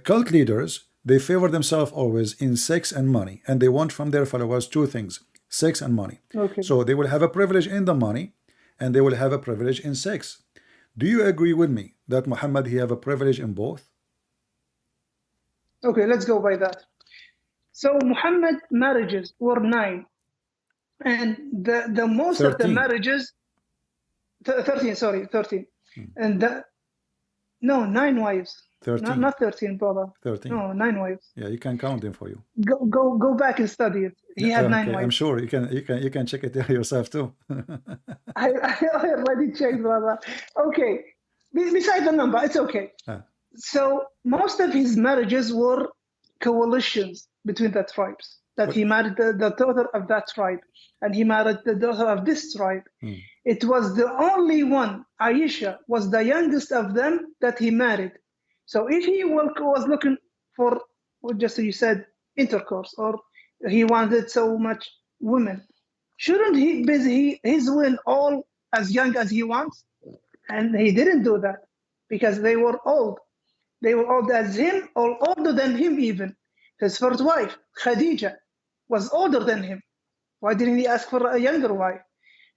cult leaders, they favor themselves always in sex and money, and they want from their followers two things: sex and money. So they will have a privilege in the money, and they will have a privilege in sex. Do you agree with me that Muhammad, he have a privilege in both? Okay, let's go by that. So Muhammad marriages were 9, and the most 13. Of the marriages 13, sorry, 13. And no, 9 wives. 13. Not 13, brother. 13. No, 9 wives. Yeah, you can count them for you. Go back and study it. He had 9 wives. I'm sure you can check it yourself too. I already checked, brother. Okay. Besides the number, it's okay. So most of his marriages were coalitions between the tribes. That he married the daughter of that tribe, and he married the daughter of this tribe. It was the only one, Aisha, was the youngest of them that he married. So if he was looking for, just as you said, intercourse, or he wanted so much women, shouldn't he busy his women all as young as he wants? And he didn't do that because they were old. They were old as him, or older than him even. His first wife, Khadija, was older than him. Why didn't he ask for a younger wife?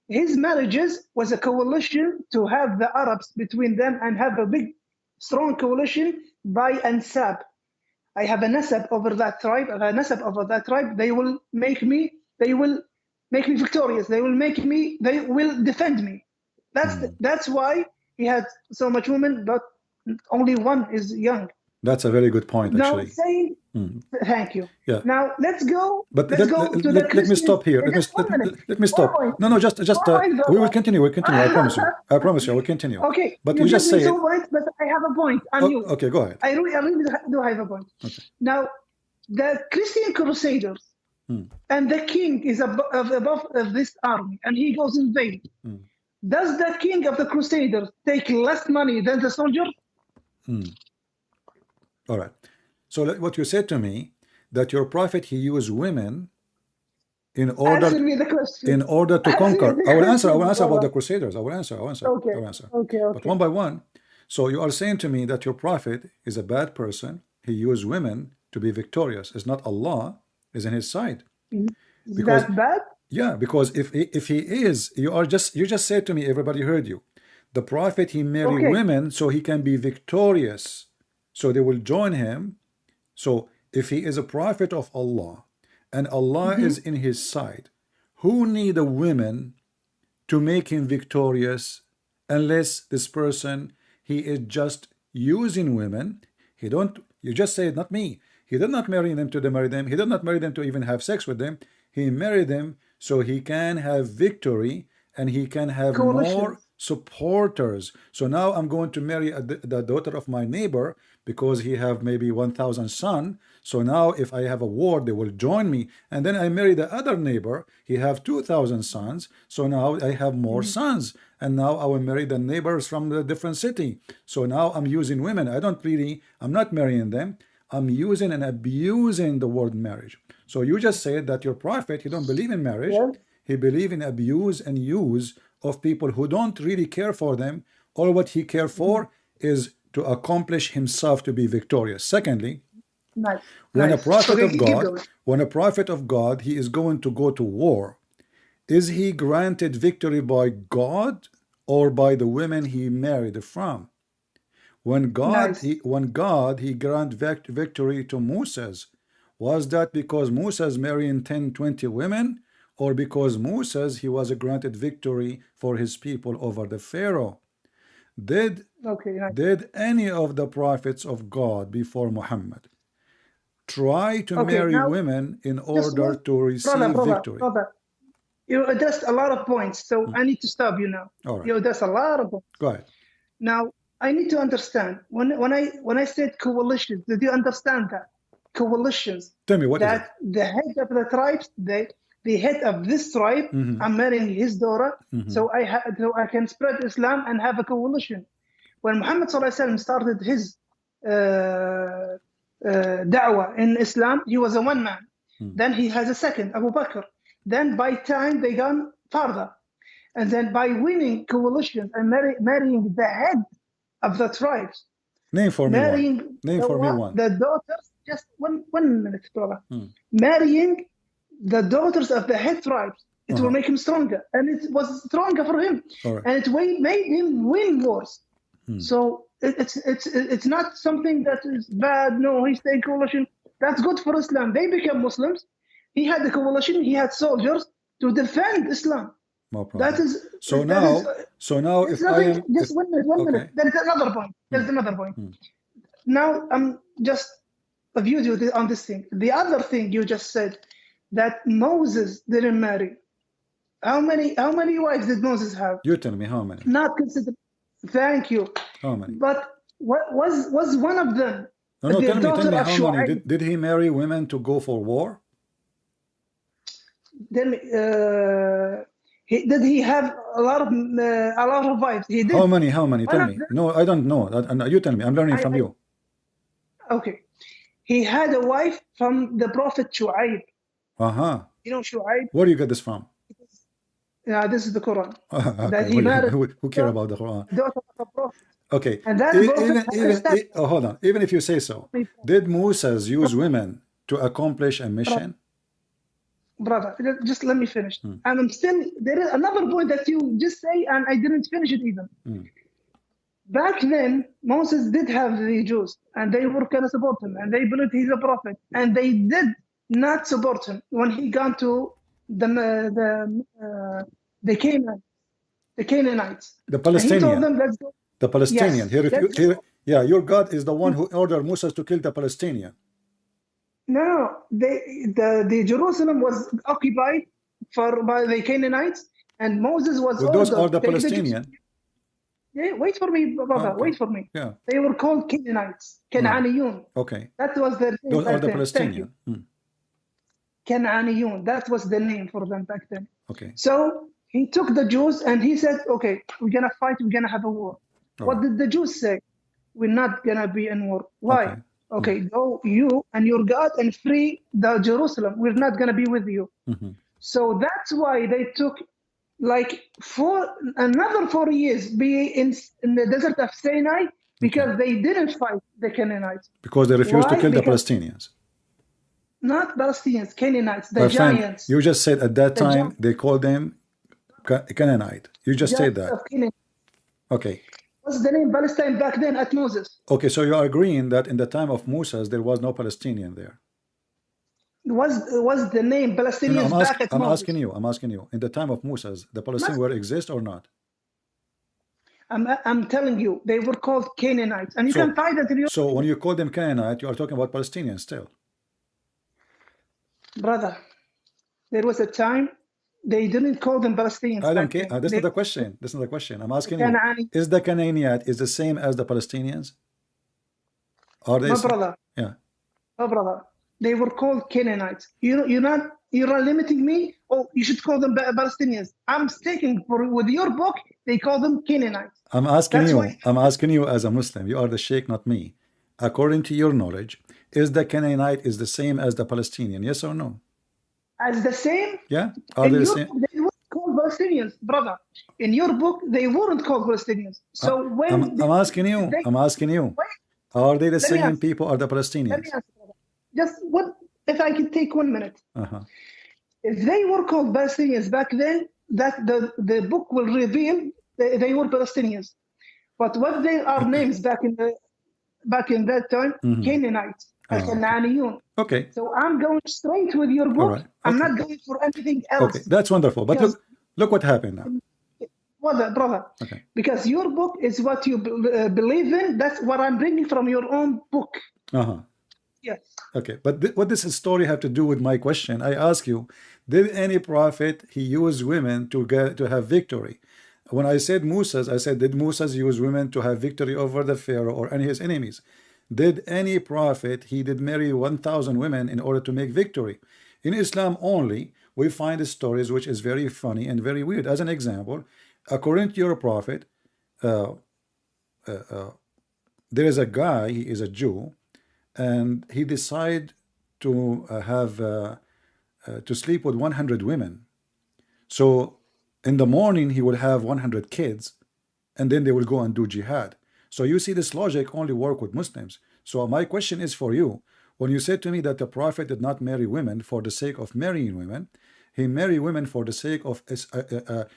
His marriages was a coalition to have the Arabs between them and have a big, strong coalition by ansab. I have a nasab over that tribe. I have a nasab over that tribe. They will make me victorious. They will defend me. That's why he had so much women, but only one is young. That's a very good point, actually. Now saying, thank you. Yeah. Now let's go. But let me stop here. Let me stop. No, just we will continue. We'll continue. I promise you. I promise you. We'll continue. Okay. But you just say it. But I have a point on you. Okay, go ahead. I really do have a point. Okay. Now, the Christian Crusaders and the king is above this army, and he goes in vain. Does the king of the Crusaders take less money than the soldier? All right. So what you said to me, that your prophet, he used women in order to conquer. I will answer about the Crusaders. I will answer. Okay. But one by one. So you are saying to me that your prophet is a bad person. He used women to be victorious. It's not Allah is in his side. Is that bad? Yeah, because if he is, you just said to me, everybody heard you. The prophet, he married women so he can be victorious. So they will join him. So if he is a prophet of Allah and Allah is in his side, who need a woman to make him victorious unless this person, he is just using women? You just said, not me. He did not marry them to marry them. He did not marry them to even have sex with them. He married them so he can have victory and he can have more supporters. So now I'm going to marry the daughter of my neighbor because he have maybe 1,000 son. So now if I have a war, they will join me. And then I marry the other neighbor. He have 2,000 sons. So now I have more sons. And now I will marry the neighbors from the different city. So now I'm using women. I'm not marrying them. I'm using and abusing the word marriage. So you just said that your prophet, he don't believe in marriage. Yeah. He believe in abuse and use of people who don't really care for them. All what he care for is to accomplish himself to be victorious. Secondly, Nice. when a Nice. prophet Okay, of keep God, going. when a prophet of God, he is going to go to war, is he granted victory by God or by the women he married from? When God, Nice. he grant victory to Moses, was that because Moses marrying 10, 20 women, or because Moses he was granted victory for his people over the Pharaoh? Did Okay, nice. did any of the prophets of God before Muhammad try to Okay, marry now women in just order one, to receive victory? brother. You addressed a lot of points, so I need to stop you now. All right, You addressed a lot of points. go ahead. Now I need to understand when I said coalitions, did you understand that coalitions Tell me, what is it? that the head of the tribes, the head of this tribe, I'm marrying his daughter, so I can spread Islam and have a coalition. When Muhammad sallallahu alaihi wasallam started his da'wah in Islam, he was a one man. Then he has a second, Abu Bakr. Then by time they gone further. And then by winning coalitions and marrying the head of the tribes, Name for me one. marrying Name for me one. the daughters, just one minute, brother. Marrying the daughters of the head tribes, it will make him stronger. And it was stronger for him. All right. And it made him win wars. So it's not something that is bad. No, he's taking coalition. That's good for Islam. They became Muslims. He had the coalition. He had soldiers to defend Islam. No problem. That is so now if I am just one minute. There is another point. There's another point. Now I'm just a view on this thing. The other thing you just said that Moses didn't marry. How many wives did Moses have? You tell me how many. Not considered. Thank you. How many? But what was one of them? No, tell me how many. Did he marry women to go for war? Then did he have a lot of wives? He did. How many? Tell me. No, I don't know. You tell me. I'm learning from you. Okay. He had a wife from the Prophet Shu'aib. You know Shu'aib? Where do you get this from? Yeah, this is the Quran. Okay. That he married. Who care about the Quran? Daughter of the Prophet. Okay. And that hold on. Even if you say so, did Moses use women to accomplish a mission? Brother, just let me finish. And I'm still, there is another point that you just say, and I didn't finish it even. Back then, Moses did have the Jews, and they were going to support him, and they believed he's a prophet, and they did not support him when he got to the Canaanites. The Palestinian. And he told them, let's go. The Palestinian. Yes, your God is the one who ordered Moses to kill the Palestinian. No, the Jerusalem was occupied by the Canaanites, and Moses was Well, those are the Palestinian. Wait for me, brother. Okay. Wait for me. Yeah. They were called Canaanites, Cananiyun. Okay. That was their name. Those are the then. Palestinian. Cananiyun. That was the name for them back then. Okay. So he took the Jews and he said, "Okay, we're gonna fight. We're gonna have a war." What did the Jews say? We're not gonna be in war. Why? Okay, go you and your God and free the Jerusalem. We're not gonna be with you. So that's why they took like another 4 years be in the desert of Sinai because they didn't fight the Canaanites. Because they refused to kill the Palestinians. Not Palestinians, Canaanites, the giants. You just said at that time they called them Canaanite. You just said that. Okay. What's the name Palestine back then at Moses? Okay, so you are agreeing that in the time of Moses there was no Palestinian there. Was the name Palestinians back at Moses? I'm asking you. In the time of Moses, the Palestinians were exist or not? I'm telling you, they were called Canaanites, and you can find that in your. So when you call them Canaanite, you are talking about Palestinians still. Brother, there was a time They didn't call them Palestinians I don't back care. then. That's They not the were question. That's not the question. I'm asking you, Canaani. is the Canaanite is the same as the Palestinians? Are they My same? brother, Yeah. my brother. They were called Canaanites. You're not limiting me. Oh, you should call them Palestinians. I'm sticking with your book. They call them Canaanites. That's why I'm asking you as a Muslim. You are the Sheikh, not me. According to your knowledge, is the Canaanite is the same as the Palestinian? Yes or no? as the same Yeah. Are in they the your same? book they weren't called Palestinians, brother. In your book they weren't called Palestinians. Uh, So when I'm asking you. they I'm asking you. wait, Are they the let me same answer. people? Are the Let me Palestinians? answer, brother. Just what if I could take 1 minute? Uh-huh. If they were called Palestinians back then, that the book will reveal they were Palestinians. But what they are names back in that time, Mhm. Canaanites, Okay. Al-Canaaniyun. Okay. So I'm going straight with your All book. right. I'm Okay. not going for anything Okay. else That's wonderful. But because look what happened now. brother, Okay. because your book is what you believe in. That's what I'm bringing from your own book. Uh-huh. Yes. Okay, but what does his story have to do with my question? I ask you, did any prophet he use women to have victory? When I said Moses, I said, did Moses use women to have victory over the Pharaoh or any of his enemies? Did any prophet he did marry 1,000 women in order to make victory? In Islam only, we find stories which is very funny and very weird. As an example, according to your prophet, uh, there is a guy, he is a Jew, and he decided to to sleep with 100 women. So in the morning he will have 100 kids, and then they will go and do jihad. So you see, this logic only work with Muslims. So my question is for you: when you said to me that the prophet did not marry women for the sake of marrying women, he married women for the sake of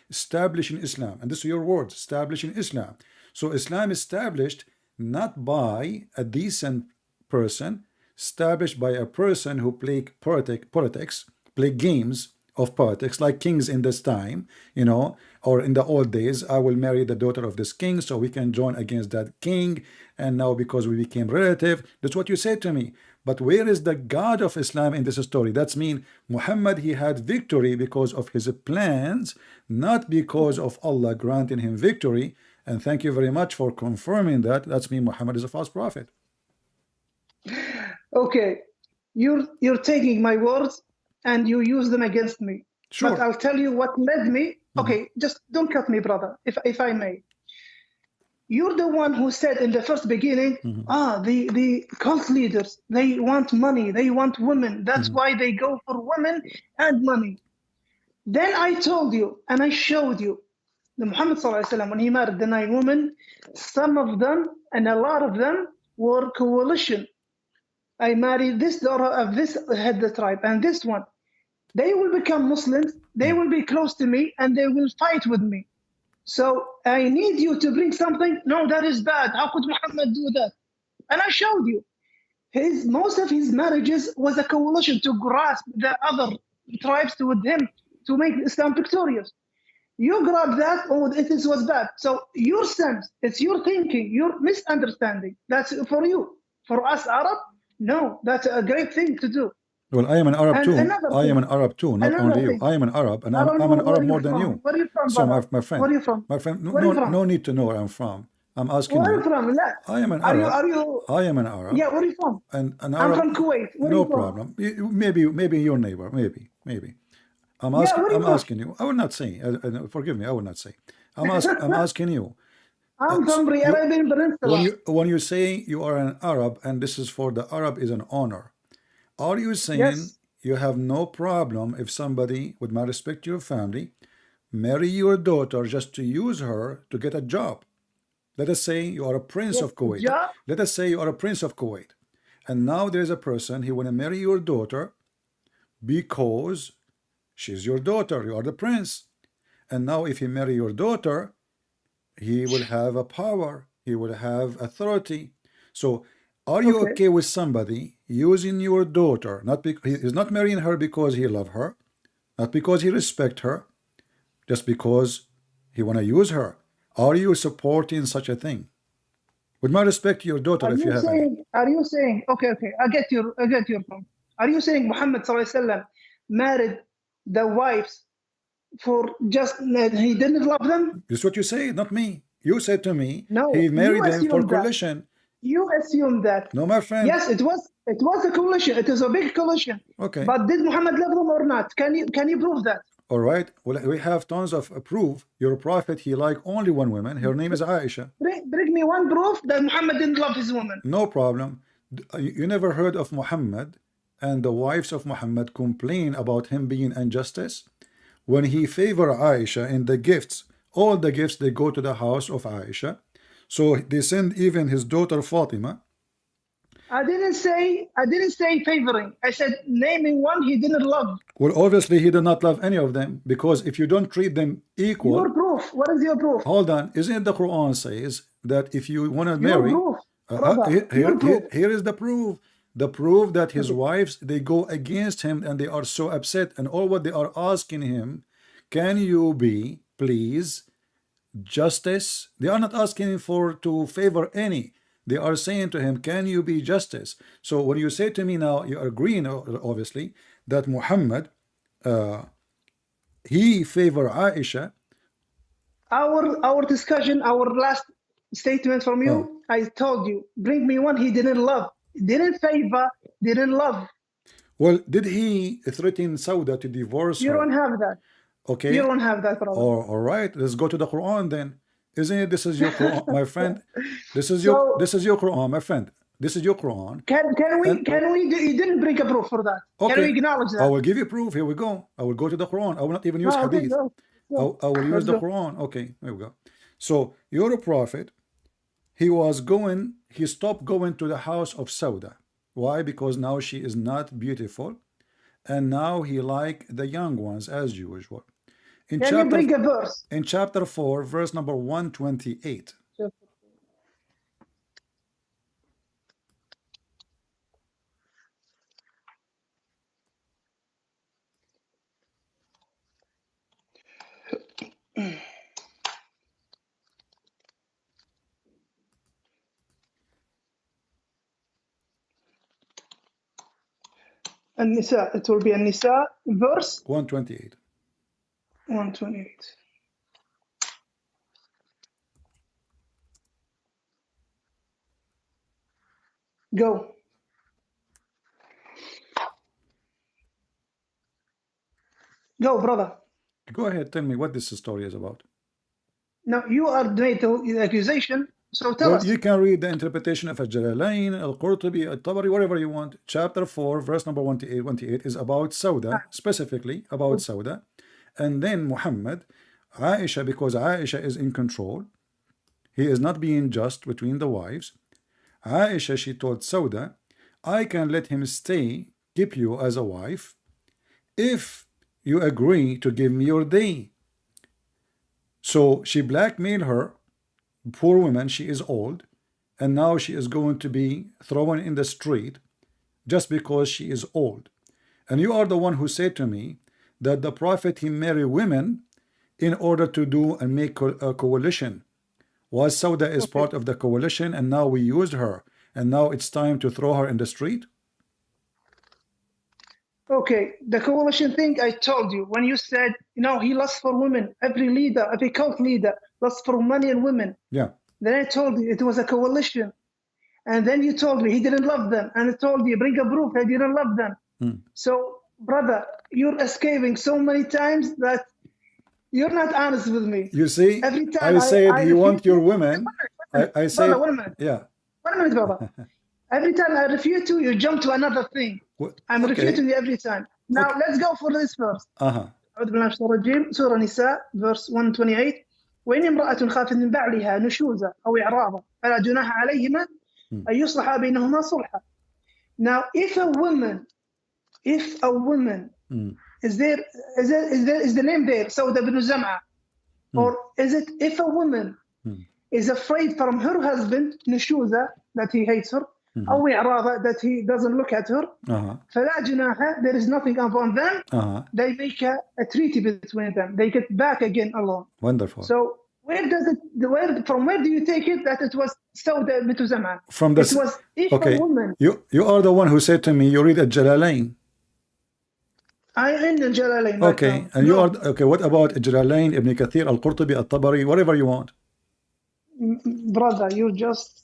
establishing Islam, and this is your words, establishing Islam. So Islam established not by a decent person, established by a person who played politics, play games of politics, like kings in this time, or in the old days. I will marry the daughter of this king so we can join against that king, and now because we became relative. That's what you said to me. But where is the God of Islam in this story? That's mean Muhammad, he had victory because of his plans, not because of Allah granting him victory. And thank you very much for confirming that. That's mean Muhammad is a false prophet. Okay. You're taking my words and you use them against me. But Sure. I'll tell you what led me. Okay, just don't cut me, brother, if I may. You're the one who said in the first beginning, the cult leaders, they want money, they want women. That's why they go for women and money. Then I told you and I showed you the Muhammad Sallallahu Alaihi Wasallam, when he married the 9 women, some of them and a lot of them were coalition. I married this daughter of this head the tribe and this one. They will become Muslims, they will be close to me, and they will fight with me. So I need you to bring something. No, that is bad. How could Muhammad do that? And I showed you. Most of his marriages was a coalition to grasp the other tribes with him to make Islam victorious. You grab that, oh, it was bad. So your sense, it's your thinking, your misunderstanding. That's for you. For us Arab, no, that's a great thing to do. Well, I am an Arab And too. another I am thing, an Arab too, not only another you. thing. I am an Arab, and I don't I'm know an where Arab you're more than from. you. Where are you from, So brother? my Where friend, are you from? no, Where are you from? no need to know where I'm from. I'm asking Where are you you. from? La. I am an Are Arab. you? I am an Arab, Yeah, where are you from? and an I'm Arab. from Kuwait. Where are No you from? problem. Maybe your neighbor. Maybe. Yeah, where are you I'm from? asking you. I will not say. Forgive me. I will not say. I'm asking you. I'm from the You Arabian Peninsula. when you say you are an Arab, and this is for the Arab is an honor. Are you saying Yes. you have no problem if somebody, with my respect to your family, marry your daughter just to use her to get a job? Let us say you are a prince Yes. of Kuwait. Job. Let us say you are a prince of Kuwait. And now there's a person, he want to marry your daughter because she's your daughter. You are the prince. And now if he marry your daughter, he will have a power. He will have authority. So are you Okay. okay with somebody using your daughter? Not because he's not marrying her because he love her, not because he respect her, just because he want to use her. Are you supporting such a thing? With my respect to your daughter, Are if you you have any. saying? Are you saying? Okay. Okay. I get your point. Are you saying Muhammad Sallallahu Alaihi Wasallam married the wives for just he didn't love them? This is what you say, not me. You said to me he No, married you them for assume that. coalition. You assume that. No, my friend. Yes, it was a coalition. It is a big coalition. Okay. But did Muhammad love them or not? Can you prove that? All right. Well, we have tons of proof. Your prophet, he liked only one woman. Her name is Aisha. Bring me one proof that Muhammad didn't love his woman. No problem. You never heard of Muhammad and the wives of Muhammad complain about him being injustice? When he favor Aisha in the gifts, all the gifts, they go to the house of Aisha. So they send even his daughter Fatima. I didn't say favoring. I said naming one he didn't love. Well, obviously he did not love any of them, because if you don't treat them equal. Your proof. What is your proof? Hold on. Isn't it the Quran says that if you want to Your marry, proof, brother, here is the proof. The proof that his wives, they go against him and they are so upset, and all what they are asking him, can you be, please, justice? They are not asking him to favor any. They are saying to him, can you be justice? So when you say to me now, you are agreeing, obviously, that Muhammad, he favor Aisha. Our discussion, our last statement from you, I told you, bring me one he didn't love. Didn't favor, didn't love. Well, did he threaten Sauda to divorce her? You don't have that. Okay. You don't have that, brother. All right, let's go to the Quran then. Isn't it? This is your Quran, my friend. This is your Quran, my friend. This is your Quran. Can we? You didn't bring a proof for that. Okay. Can we acknowledge that? I will give you proof. Here we go. I will go to the Quran. I will not even use hadith. Okay, go. I will use the Quran. Okay, here we go. So your prophet, he stopped going to the house of Sauda. Why? Because now she is not beautiful, and now he like the young ones as usual. Can you bring a verse? In chapter 4, verse number 128. An-Nisa, it will be An-Nisa, verse 128. 128. Go. Go, brother. Go ahead, tell me what this story is about. Now, you are made the accusation, so tell us. You can read the interpretation of Al-Jalalain, Al-Qurtubi, Al-Tabari, whatever you want. Chapter 4, verse number 128 is about Sauda, specifically about Sauda. And then Muhammad, Aisha, because Aisha is in control, he is not being just between the wives. Aisha, she told Sauda, I can let him stay, keep you as a wife, if you agree to give me your day. So she blackmailed her. Poor woman, she is old, and now she is going to be thrown in the street just because she is old. And you are the one who said to me that the prophet, he married women in order to do and make a coalition. Was Sauda is part of the coalition, and now we used her, and now it's time to throw her in the street? Okay, the coalition thing, I told you, when you said, he lusts for women, every leader, every cult leader lusts for money and women. Yeah. Then I told you it was a coalition. And then you told me he didn't love them. And I told you, bring a proof that he didn't love them. So, brother, you're escaping so many times that you're not honest with me. You see, every time I said you want your women. I said, brother, 1 minute. Yeah. 1 minute, brother. Every time I refute you, you jump to another thing. I'm refuting you every time. Now, let's go for this verse. أعوذ بالله من الشيطان الرجيم سورة النساء verse 128 وإن امرأة خافت من بعلها نشوزا أو إعراضا فلا جناح عليهما أن يصلحا بينهما صلحا. Now, if a woman is the name there Sauda bin Zam'a, or is it if a woman is afraid from her husband نشوزا, that he hates her, أو إعراضا, that he doesn't look at her, فلا جناح, there is nothing upon them. They make a treaty between them. They get back again alone. Wonderful. So from where do you take it that it was Sauda bint Zam'a? From the, it was if a woman. You are the one who said to me, you read Al-Jalalain. I'm in the Jalalain right Okay, now. and you No, are okay. What about Jalalain, Ibn Kathir, Al-Qurtubi, Al-Tabari, whatever you want? brother, you just.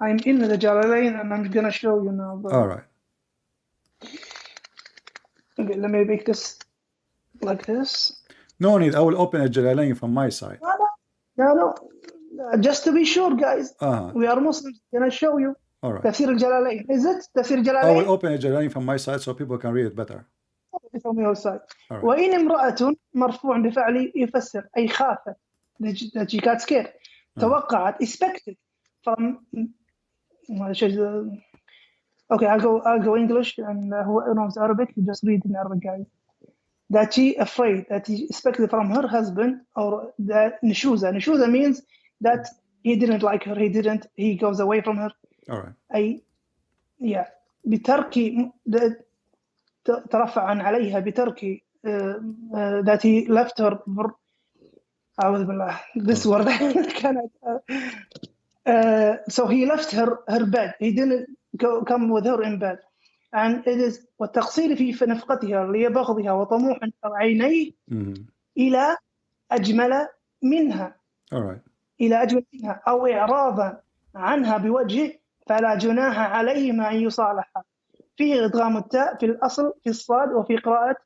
I'm in the Jalalain and I'm gonna show you now, brother. All right. Okay, let me make this like this. No need. I will open a Jalalain from my side. No. Just to be sure, guys, Uh-huh. we are Muslims. Gonna show you. All right. Tafsir al-Jalalain. Is it Tafsir I will al-Jalalain? open a Jalalain from my side so people can read it better. From your side. All right. وإن امرأة مرفوع بفعل يفسر أي خافت that she got scared. توقعت expected from. Okay, I'll go English and who knows Arabic, you just read in Arabic, guys. That she afraid, that he expected from her husband, or that Nushuza means that he didn't like her, he goes away from her. All right. بترك ترفع عليها بترك that he left her. أعوذ بالله. This word cannot. So he left her bed. He didn't come with her in bed. And it is والتقصير في نفقتها لبغضها وطموح عينيه إلى أجمل منها. All right. إلى أجمل منها أو إعراضا عنها بوجه فلا جناح عليهما أن يصالحا. فيه إدغام التاء في الأصل في الصاد وفي قراءة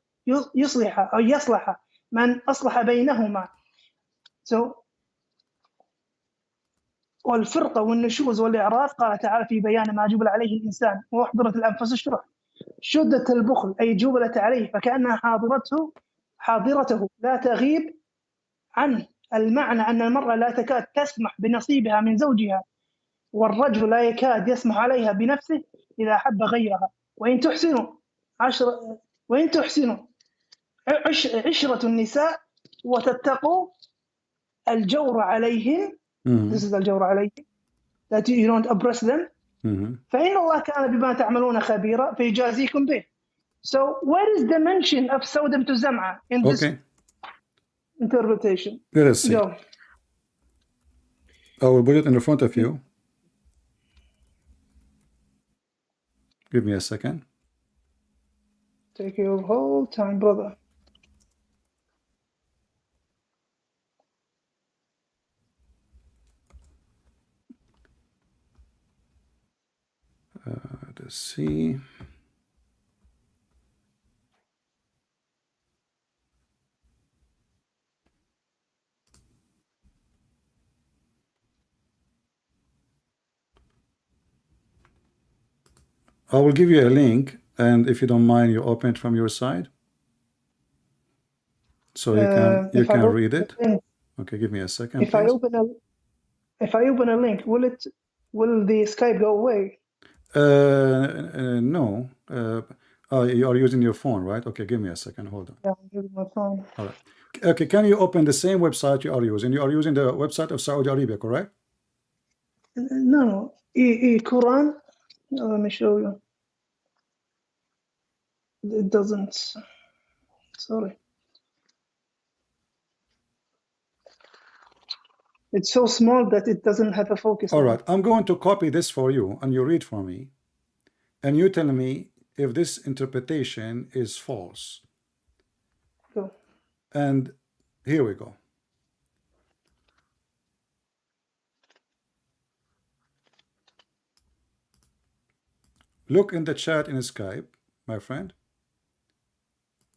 يصلح أو يصلح من أصلح بينهما. So والفرقة والنشوز والإعراض قال تعالى في بيان ما جبل عليه الإنسان وأحضرت الأنفس الشح. شدة البخل أي جبلت عليه فكأنها حاضرته لا تغيب عنه. المعنى أن المرأة لا تكاد تسمح بنصيبها من زوجها والرجل لا يكاد يسمح عليها بنفسه إذا حب غيرها. وإن تحسنوا عشرة النساء وتتقوا الجور عليهن. This is الجور عليهن, that you don't oppress them. فإن الله كان بما تعملون خبيرا فيجازيكم به. So where is the mention of Sawda to Zam'a in this interpretation? Let us see. Go. I will put it in front of you. Give me a second. Take your whole time, brother. Let's see. I will give you a link, and if you don't mind, you open it from your side, so you can read it. Okay, give me a second. If I open a link, will the Skype go away? No. You are using your phone, right? Okay, give me a second. Hold on. Yeah, I'm using my phone. All right. Okay, can you open the same website you are using? You are using the website of Saudi Arabia, correct? No. Quran. Let me show you. It doesn't. Sorry. It's so small that it doesn't have a focus. All right. I'm going to copy this for you, and you read for me, and you tell me if this interpretation is false. Go. And here we go. Look in the chat in Skype, my friend.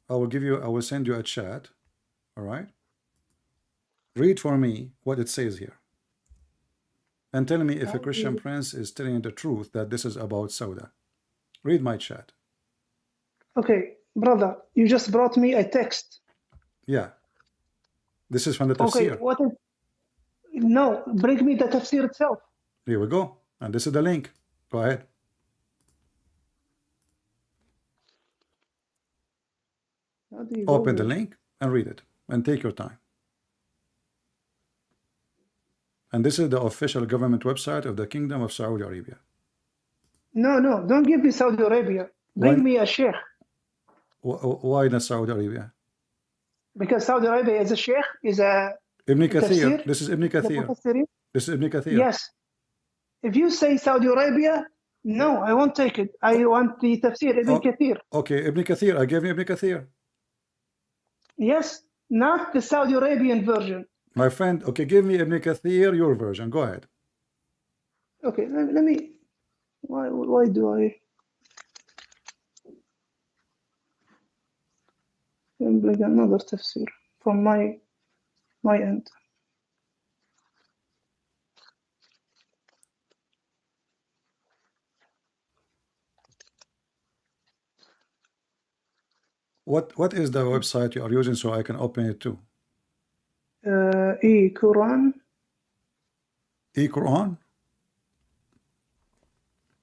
I will send you a chat. All right. Read for me what it says here. And tell me if a Christian prince is telling the truth that this is about Sauda. Read my chat. Okay, brother, you just brought me a text. Yeah. This is from the tafsir. Okay, what is... No, bring me the tafsir itself. Here we go. And this is the link. Go ahead. Open the link and read it. And take your time. And this is the official government website of the Kingdom of Saudi Arabia. No, don't give me Saudi Arabia. Bring me a sheikh. Why not Saudi Arabia? Because Saudi Arabia is a sheikh, is a... Ibn Kathir. This is Ibn Kathir. This is Ibn Kathir. Yes. If you say Saudi Arabia, No, I won't take it. I want the tafsir Ibn Kathir. Okay, Ibn Kathir. I gave you Ibn Kathir. Yes, not the Saudi Arabian version. My friend, okay, give me Ibn Kathir, your version. Go ahead. Okay, let me. Why do I? Like another tafsir from my end. What is the website you are using so I can open it too? E-Quran. E-Quran?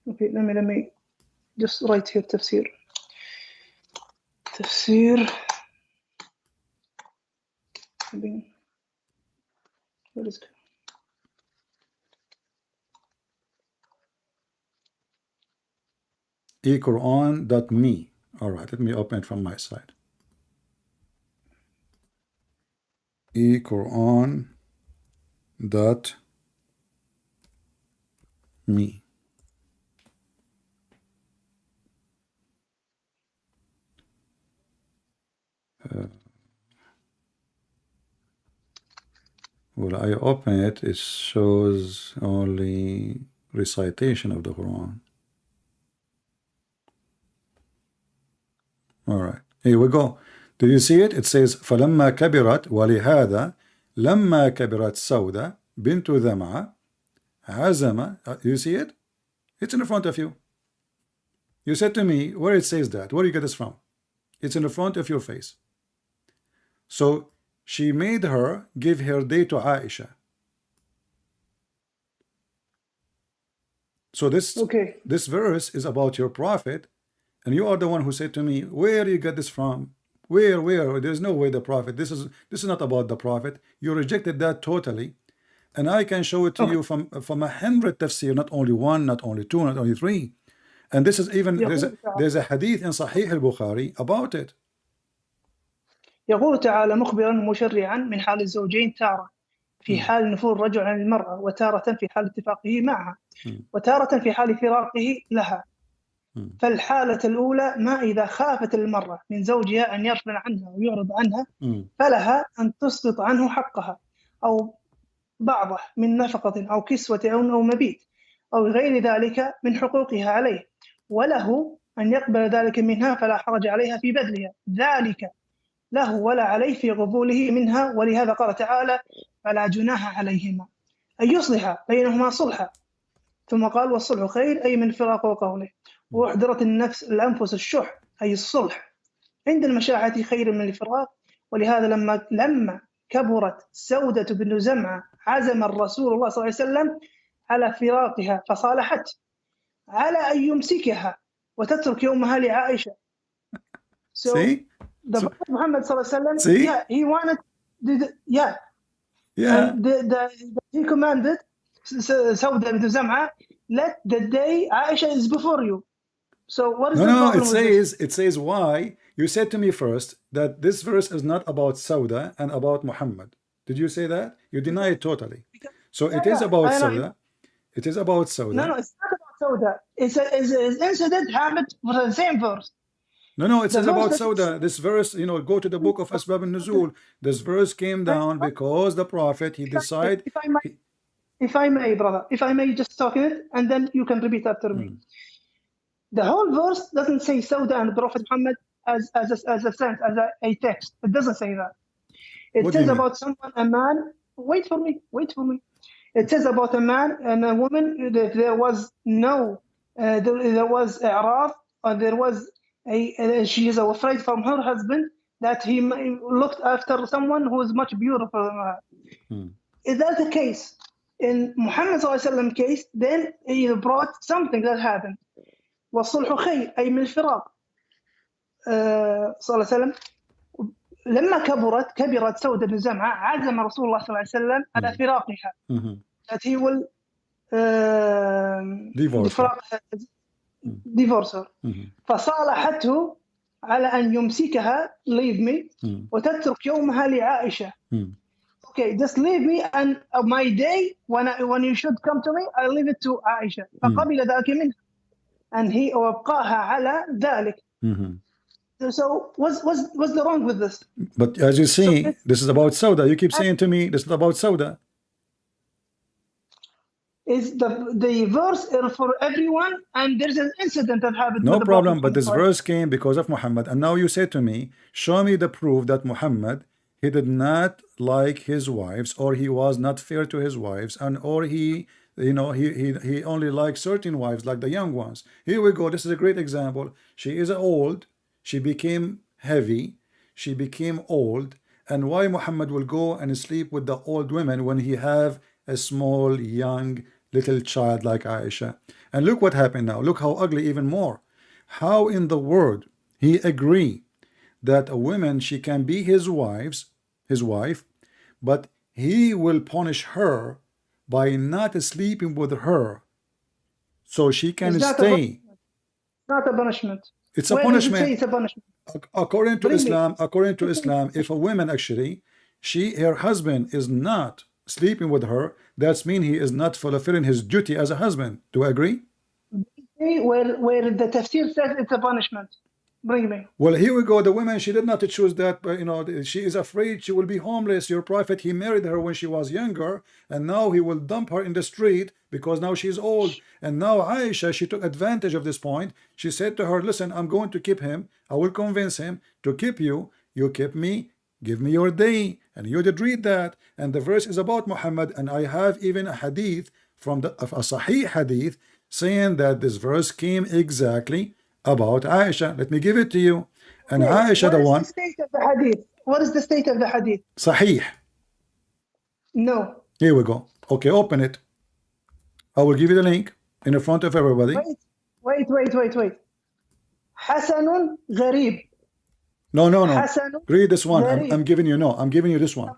Okay, let me just write here tafsir. Tafsir. Where is it? eQuran.me. All right, let me open it from my side. eQuran.me. When I open it, it shows only recitation of the Quran. All right, here we go. Do you see it? It says فلما كبرت ولهذا لما كبرت سودة بنت ذمعة عزم. You see it? It's in front of you. You said to me, where it says that? Where do you get this from? It's in the front of your face. So she made her give her day to Aisha. So this verse is about your prophet, and you are the one who said to me, where do you get this from? Where? There's no way the prophet. This is not about the prophet. You rejected that totally, and I can show it to you from 100 tafsir, not only one, not only two, not only three. And this is even there's a hadith in Sahih al-Bukhari about it. يقول تعالى مخبرا مشرعا من حال الزوجين تارة في حال نفور الرجل عن المرأة وتارة في حال اتفاقه معها وتارة في حال فراقه لها. فالحالة الأولى ما إذا خافت المرأة من زوجها أن يرفع عنها ويعرض عنها فلها أن تسقط عنه حقها أو بعضه من نفقة أو كسوة أو مبيت أو غير ذلك من حقوقها عليه، وله أن يقبل ذلك منها فلا حرج عليها في بذلها، ذلك له ولا عليه في قبوله منها. ولهذا قال تعالى فلا جناح عليهما أن يصلح بينهما صلحا، ثم قال والصلح خير أي من الفراق وقوله. وأحضرت الأنفس الشح أي الصلح عند المشاحة خير من الفراق. ولهذا لما كبرت سودة بن زمعة عزم الرسول الله صلى الله عليه وسلم على فراقها فصالحت على أن يمسكها وتترك يومها لعائشة. So the Prophet Muhammad sallallahu alaihi wasallam, he wanted, and he commanded Sauda bint Zam'a, let the day Aisha is before you. So what is the problem with this? It says why you said to me first that this verse is not about Sauda and about Muhammad. Did you say that? You deny it totally. So it is about Sauda. It is about Sauda. No, it's not about Sauda. It's an incident happened with the same verse. No, it says about Sauda. This verse, go to the book of Asbab al-Nuzul. This verse came down because the Prophet, he decided. If I may, brother, if I may just talk it, and then you can repeat after me. The whole verse doesn't say Sauda and Prophet Muhammad as a text. It doesn't say that. It says about someone, a man. Wait for me. It says about a man and a woman. That there was no, there was i'rad, or there was she is afraid from her husband that he looked after someone who is much beautiful than her. Is that the case? In Muhammad sallallahu alaihi wasallam case, then he brought something that happened. والصلح خير أي من الفراق. صلى الله عليه وسلم لما كبرت سودة بن زمعة عزم رسول الله صلى الله عليه وسلم على فراقها. That he will divorce her. فصالحته على أن يمسكها, leave me, وتترك يومها لعائشة. Okay, just leave me, and my day when you should come to me, I leave it to Aisha. فقبل ذلك منها. and he وابقاها على ذلك. So what's the wrong with this? But as you see, So this is about Sauda. You keep saying to me, this is about Sauda. Is the verse for everyone, and there's an incident that happened. No with the problem, Prophet but this verse came because of Muhammad, and now you say to me, show me the proof that Muhammad, he did not like his wives, or he was not fair to his wives, and or he, you know, he only liked certain wives, like the young ones. Here we go. This is a great example. She is old. She became heavy. She became old. And why Muhammad will go and sleep with the old women when he have a small, young, little child like Aisha? And look what happened now. Look how ugly even more. How in the world he agree that a woman, she can be his wife, but he will punish her by not sleeping with her so she can stay. Not a punishment. It's a punishment. Does it say it's a punishment? According to Islam, if a woman actually, her husband is not sleeping with her, that's mean he is not fulfilling his duty as a husband. Do I agree? Where the tafsir says it's a punishment. Bring me. Well, here we go. The woman, she did not choose that, but you know, she is afraid she will be homeless. Your prophet, he married her when she was younger, and now he will dump her in the street because now she's old. And now Aisha, she took advantage of this point. She said to her, listen, I'm going to keep him. I will convince him to keep you. You keep me. Give me your day. And you did read that. And the verse is about Muhammad. And I have even a hadith from a Sahih hadith saying that this verse came exactly about Aisha. Let me give it to you. And Aisha, the one. What is the state of the hadith? What is the state of the hadith? Sahih. No. Here we go. Okay, open it. I will give you the link in front of everybody. Wait. Hasanun Gharib. No. Read this one. I'm giving you this one.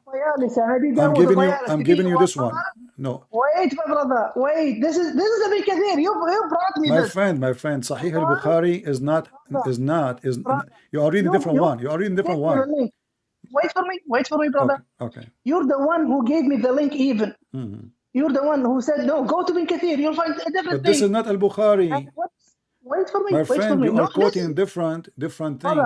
I'm giving you this one. No. Wait, my brother. Wait. This is Ibn Kathir. You brought me this. My friend. Sahih al-Bukhari is not. You are reading different one. You are reading different one. Wait for me, brother. Okay. You're the one who gave me the link even. You're the one who said, no, go to Ibn Kathir. You'll find a different thing. But this is not al-Bukhari. Wait for me. My friend, you are quoting different thing.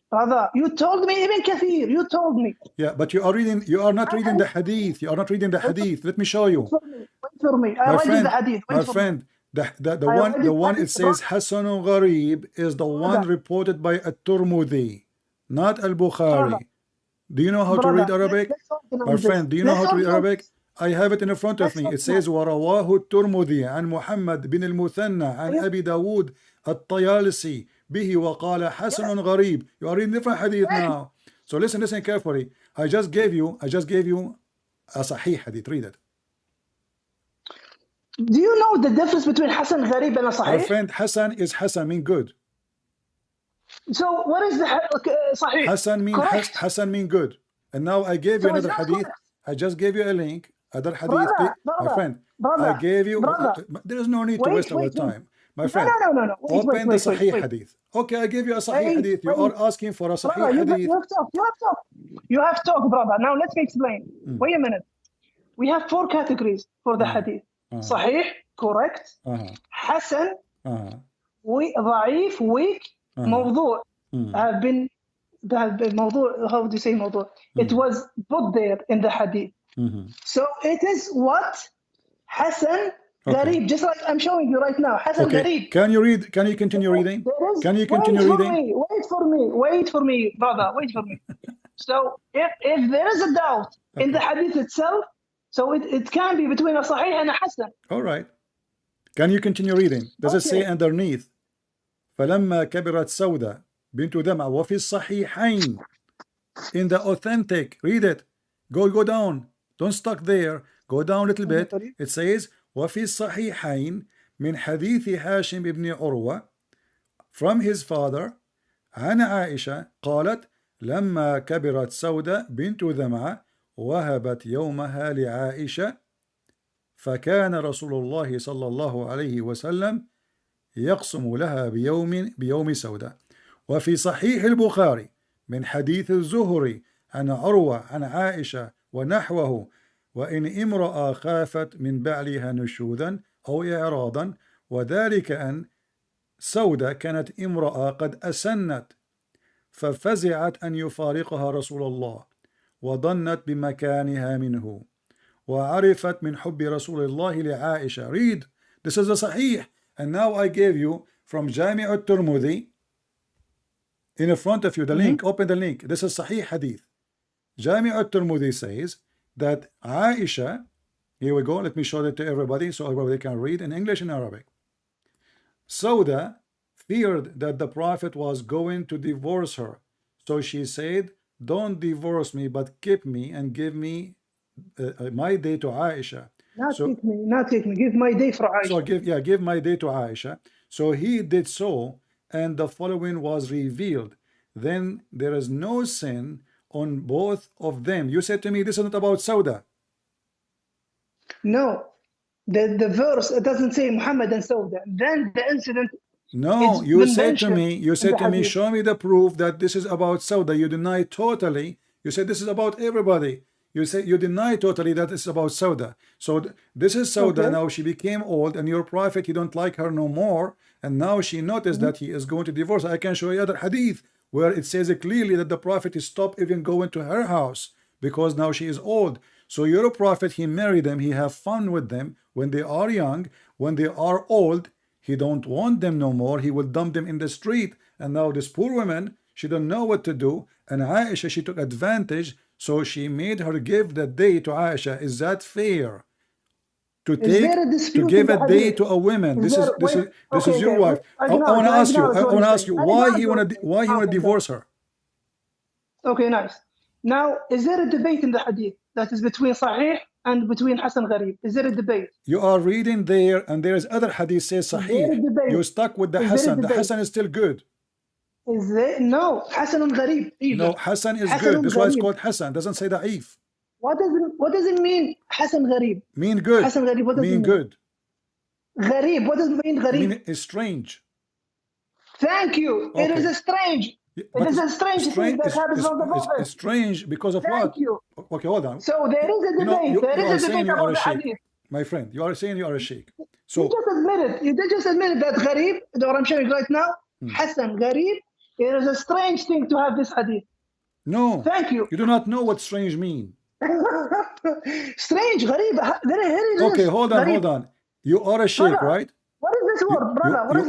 Brother, you told me Ibn Kathir. You told me. Yeah, but you are not reading the hadith. You are not reading the hadith. Let me show you. Wait for me. I read the hadith. My friend, the one it says Hasanun Gharib is the one reported by at-Tirmidhi, not al-Bukhari. Do you know how to read Arabic? My friend, do you know how to read Arabic? I have it in front of me. It says ورواه الترمذي عن محمد بن المثنى عن أبي داود الطيالسي به وقال حسن غريب. You are reading different hadith now. So listen carefully. I just gave you a sahih hadith. Read it. Do you know the difference between Hasan Gharib and a sahih? My friend, Hasan mean good. So what is the sahih? Hasan mean good. And now I gave you another hadith. I just gave you a link. Other hadith, my friend. I gave you. There is no need to waste our time, my friend. No. Open the Sahih hadith. Okay, I gave you a Sahih hadith. You are asking for a Sahih hadith. You have talk, brother. Now let me explain. Wait a minute. We have 4 categories for the hadith. Sahih, correct. Hasan, ضعيف, weak. موضوع have been موضوع. How do you say موضوع? It was put there in the hadith. So it is what Hasan Gharib, just like I'm showing you right now. Hasan Gharib. Can you continue reading? Can you continue reading? Wait for me, brother. Wait for me. So if there is a doubt in the hadith itself, so it can be between a Sahih and a Hasan. All right. Can you continue reading? Does it say underneath? فلما كبرت سودة بنت دمعة وفي الصحيحين, in the authentic, read it. Go down. Don't stuck there. Go down a little bit. It says وفي الصحيحين من حديث هاشم بن عروة, from his father عن عائشة قالت لما كبرت سودة بنت دمعة وهبت يومها لعائشة فكان رسول الله صلى الله عليه وسلم يقسم لها بيوم سودة. وفي صحيح البخاري من حديث الزهري عن عروة عن عائشة ونحوه وإن امرأة خافت من بعلها نشوذا أو إعراضا وذلك أن سودة كانت امرأة قد أسنت ففزعت أن يفارقها رسول الله وظنت بمكانها منه وعرفت من حب رسول الله لعائشة. Read, this is the Sahih, and now I gave you from Jami' al-Tirmidhi in front of you the link. Open the link. This is Sahih Hadith. Jami' al-Tirmidhi says that Aisha, here we go, let me show it to everybody so everybody can read in English and Arabic. Sauda feared that the Prophet was going to divorce her, so she said, don't divorce me, but keep me and give me my day to Aisha. Not take me, give my day for Aisha. So give my day to Aisha. So he did so, and the following was revealed. Then there is no sin on both of them. You said to me, this is not about Sauda. No, the verse, it doesn't say Muhammad and Sauda. Then the incident. No, you said to me, show me the proof that this is about Sauda. You deny totally. You said this is about everybody. You say you deny totally that it's about Sauda. So this is Sauda. Okay. Now she became old, and your prophet, you don't like her no more, and now she noticed that he is going to divorce. I can show you other hadith where it says clearly that the prophet stopped even going to her house because now she is old. So your prophet, he married them, he have fun with them when they are young. When they are old, he don't want them no more. He will dump them in the street. And now this poor woman, she don't know what to do. And Aisha, she took advantage. So she made her give the day to Aisha. Is that fair? To give a day to a woman. This is your wife. I want to ask you why he want to divorce her. Okay, nice. Now, is there a debate in the hadith that is between Sahih and between Hasan Gharib? Is there a debate? You are reading there, and there is other hadith says Sahih. You're stuck with the Hasan. The Hasan is still good. Is there? No, Hasan and Gharib. No, Hasan is good. That's why it's called Hasan. Doesn't say da'if. What does it mean, Hasan Gharib? Mean good. Hasan Gharib, what does it mean? Good. Gharib, what does it mean, Gharib? Mean it's strange. Thank you. Okay. It is a strange. It is a strange thing that happens on the Prophet. It's strange because of what? Thank you. Okay, hold on. So there is a debate. There is a debate about the hadith. My friend, you are saying you are a sheikh. So you did just admit that Gharib, what I'm showing right now, Hasan Gharib, it is a strange thing to have this hadith. No. Thank you. You do not know what strange mean. Strange, Gharib. Okay, hold on. You are a sheikh, right? What is this word, brother?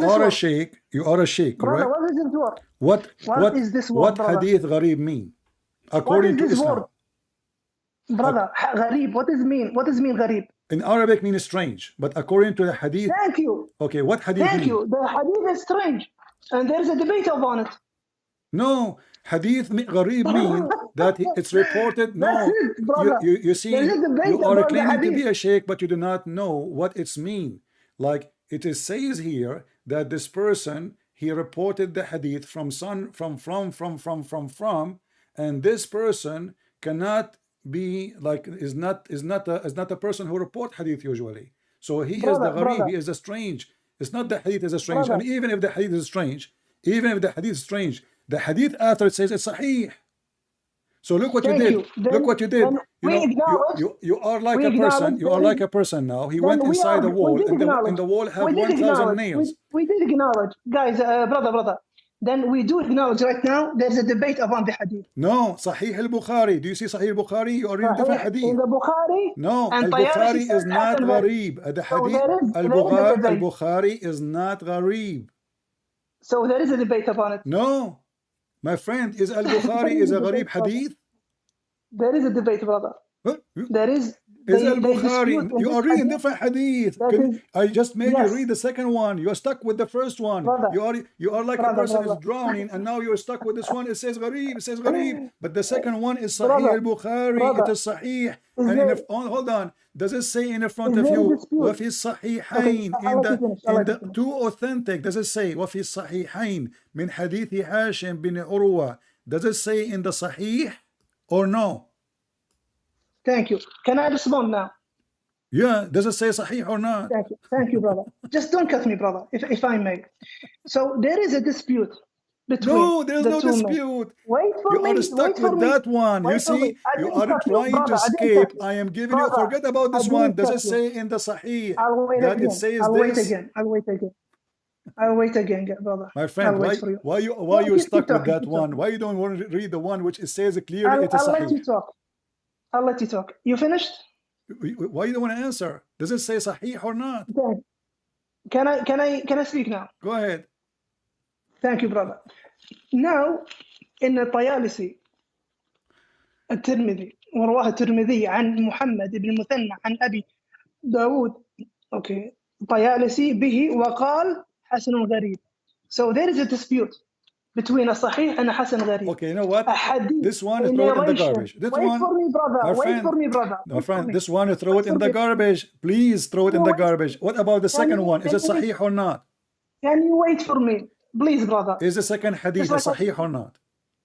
You are a sheikh, brother, correct? What is this word? What is this word, what brother? hadith Gharib mean? According to Islam. Word? Brother, Gharib, what does it mean? What does it mean, Gharib? In Arabic means strange, but according to the hadith. Thank you. Okay, what hadith Thank mean? you. The hadith is strange, and there is a debate upon it. No, hadith Gharib mean that it's reported. No, you see, you are claiming to be a sheikh, but you do not know what it's mean. Like it says here that this person, he reported the hadith from, and this person cannot be like is not a person who report hadith usually. So he is the gharib, he is the strange. It's not the hadith is a strange, and even if the hadith is strange, the hadith after it says it's sahih. So look what you did. Look what you did. You are like a person. You are like a person now. He went inside the wall, and the wall have 1,000 nails. We did acknowledge, guys, brother. Then we do acknowledge right now there's a debate upon the hadith. No, Sahih al-Bukhari. Do you see Sahih al-Bukhari? You are reading different hadith. In the Bukhari. No, al-Bukhari is not gharib. The hadith al-Bukhari is not gharib. So there is a debate upon it. No. My friend, is al-Bukhari is a gharib hadith? There is a debate, brother. There is. Is al-Bukhari? You are reading different hadith. I just made you read the second one. You are stuck with the first one. You are like a person is drowning, and now you are stuck with this one. It says gharib. It says gharib. But the second one is Sahih al-Bukhari. It is Sahih. And hold on. Does it say in the front of you, وَفِي الصَّحِيحَيْن, in the two authentic, does it say, وَفِي الصَّحِيحَيْن, min hadithi Hashim bin Urwa, does it say in the Sahih or no? Thank you. Can I respond now? Yeah, does it say Sahih or not? Thank you, brother. Just don't cut me, brother, if I may. So there is a dispute between No, there's the no two men. dispute. Wait for You me. are stuck Wait for with me. that one. You Wait for me. see, I you didn't are cut you, trying to brother. I didn't cut escape. you. I am giving you, Brother, forget about I this one. didn't Does cut it you. say in the Sahih I'll wait that it again. says I'll wait this? again. I'll wait again. I'll wait again, brother. My friend, I'll wait for you. why No, you stuck with talking, that keep one? talking. Why you don't want to read the one which it says clearly it is I'll let Sahih? you talk. I'll let you talk. You finished? Why you don't want to answer? Does it say Sahih or not? Okay. Can I speak now? Go ahead. Thank you, brother. Now, in الطيالسي الترمذي ورواه الترمذي عن محمد بن المثنى عن أبي داود okay طيالسي به وقال حسن غريب. So there is a dispute between a Sahih and a Hasan Gharib. Okay, you know what? A hadith, This one a is throw it in the narration. garbage. This Wait one, for me, brother. my Wait friend, for me, brother. my Wait for friend, me. this one you throw Wait it in for the me. garbage. Please throw it Can in you the wait? garbage. What about the second you- one? Is can it you wait? Sahih or not? Can you wait for me, please, brother? Is the second hadith Just like Sahih or not?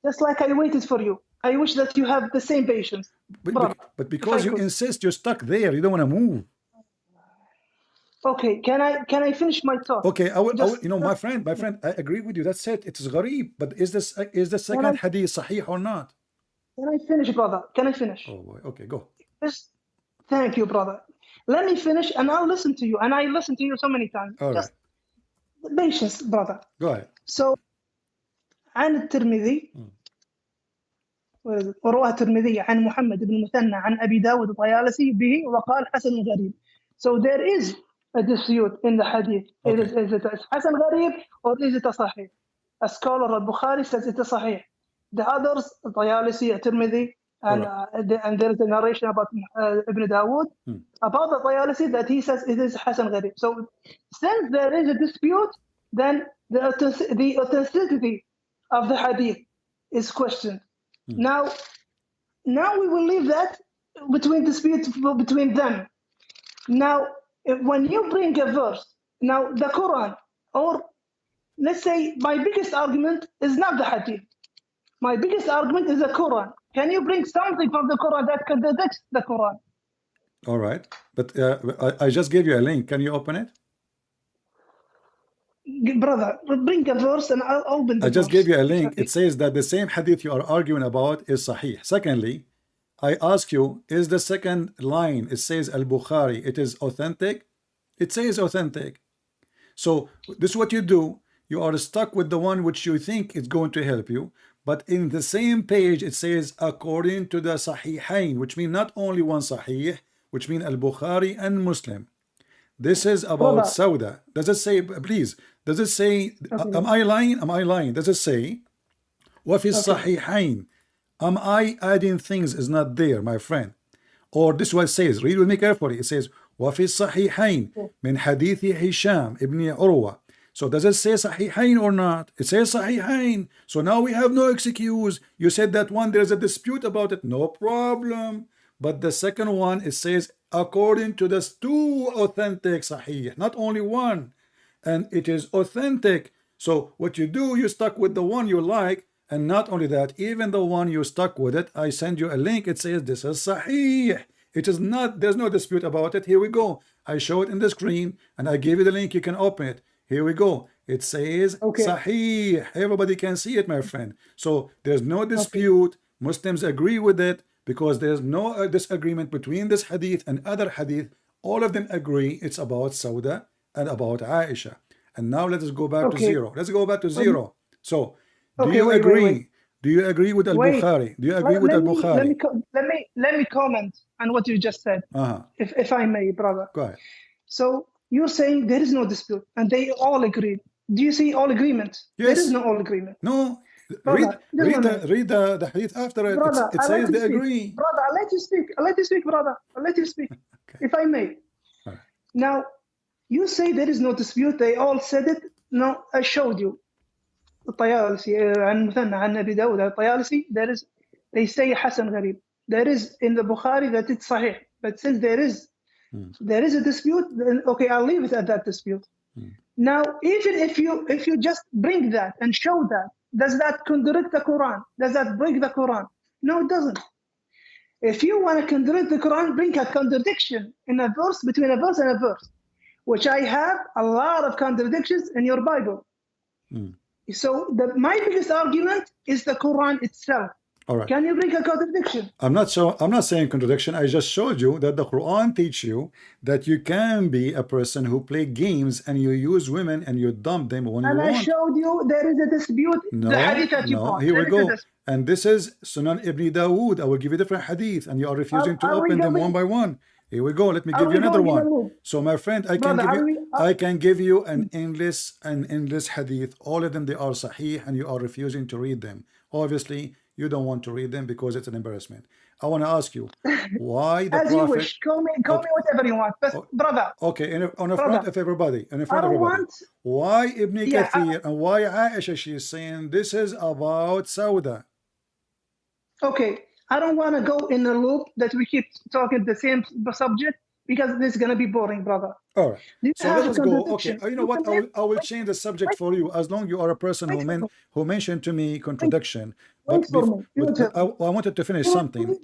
Just like I waited for you. I wish that you have the same patience, brother. But because you could. insist, you're stuck there. You don't want to move. Okay, can I finish my talk? Okay, I will, Just- you know, my friend, I agree with you. That's it. It is gharib. But is the second hadith Sahih or not? Can I finish, brother? Can I finish? Oh boy. Okay, go. Just, thank you, brother. Let me finish and I'll listen to you. And I listen to you so many times. All Just right. patience, brother. Go ahead. So, عن الترمذي ورواه الترمذي عن محمد بن المثنى عن أبي داود الطيالسي به وقال حسن غريب. So there is a dispute in the hadith. Okay. Is it Hasan Gharib or is it a Sahih? A scholar al-Bukhari says it's a Sahih. The others, Tayalisi, Tirmidhi, and there is a narration about Ibn Dawood, about the Tayalisi that he says it is Hasan Gharib. So since there is a dispute, then the authenticity of the hadith is questioned. Now we will leave that dispute between them. Now, when you bring a verse, now the Quran, or let's say my biggest argument is not the hadith. My biggest argument is the Quran. Can you bring something from the Quran that contradicts the Quran? All right. But I just gave you a link. Can you open it? Brother, bring a verse and I'll open the I just verse. gave you a link. It says that the same hadith you are arguing about is Sahih. Secondly, I ask you, is the second line, it says Al-Bukhari, it is authentic? It says authentic. So this is what you do. You are stuck with the one which you think is going to help you. But in the same page, it says according to the Sahihain, which means not only one Sahih, which means Al-Bukhari and Muslim. This is about Sauda. Does it say, please, does it say, am I lying? Am I lying? Does it say, وَفِي الصَّحِيحَيْن? Am I adding things is not there, my friend? Or this is what it says. Read with me carefully. It says, وَفِي الصَّحِيحَيْن مِنْ حَدِيثِ هِشَام ibn Urwa. So does it say Sahihain or not? It says Sahihain. So now we have no excuse. You said that one, there's a dispute about it. No problem. But the second one, it says according to the two authentic Sahih, not only one. And it is authentic. So what you do, you stuck with the one you like. And not only that, even the one you stuck with it, I send you a link. It says this is Sahih. It is not, there's no dispute about it. Here we go. I show it in the screen and I give you the link. You can open it. Here we go. It says Sahih. Everybody can see it, my friend. So there's no dispute. Muslims agree with it because there's no disagreement between this hadith and other hadith. All of them agree it's about Sauda and about Aisha. And now let us go back to zero. Let's go back to zero. So do you agree? Wait. Do you agree with Al-Bukhari? Do you agree with Al-Bukhari? Let me comment on what you just said, if I may, brother. Go ahead. So you're saying there is no dispute, and they all agreed. Do you see all agreement? Yes. There is no all agreement. No. Brother, read the hadith after it. Brother, it says they agree. Brother, I'll let you speak. I'll let you speak, brother. I'll let you speak, if I may. Right. Now, you say there is no dispute. They all said it. No, I showed you. الطيالسي عن مثنى عن أبي داود الطيالسي, there is, they say Hasan Gharib. There is in the Bukhari that it's Sahih. But since there is a dispute, then okay, I'll leave it at that dispute. Now, even if you just bring that and show that, does that contradict the Quran? Does that break the Quran? No, it doesn't. If you want to contradict the Quran, bring a contradiction in a verse, between a verse and a verse, which I have a lot of contradictions in your Bible. So my biggest argument is the Quran itself. All right. Can you bring a contradiction? I'm not saying contradiction. I just showed you that the Quran teach you that you can be a person who play games and you use women and you dump them when you And I want. showed you there is a dispute. The hadith that you brought. Here we There is a go. dispute. And this is Sunan Ibn Dawood. I will give you different hadith, and you are refusing to Are we open them going? one by one. Here we go. Let me Are give we you another going in a one. loop? So, my friend, I Brother, can give you an endless hadith. All of them, they are sahih, and you are refusing to read them. Obviously, you don't want to read them because it's an embarrassment. I want to ask you, why the as you Prophet? wish. Call me Okay. whatever you want. But brother, Okay, on the front brother, of everybody, in the I front of don't everybody. want. Why Ibn Yeah, Kathir and why Aisha, she is saying this is about Sauda? okay. I don't want to go in a loop that we keep talking the same subject because this is gonna be boring, brother. All right. Do you So have let a us go. Okay. contradiction? You know You what? can name. I will Wait, change the subject wait, for you as long you are a person wait for me. who mentioned to me Wait, contradiction. wait But for before, me. You tell but me. I wanted to finish You will something. read,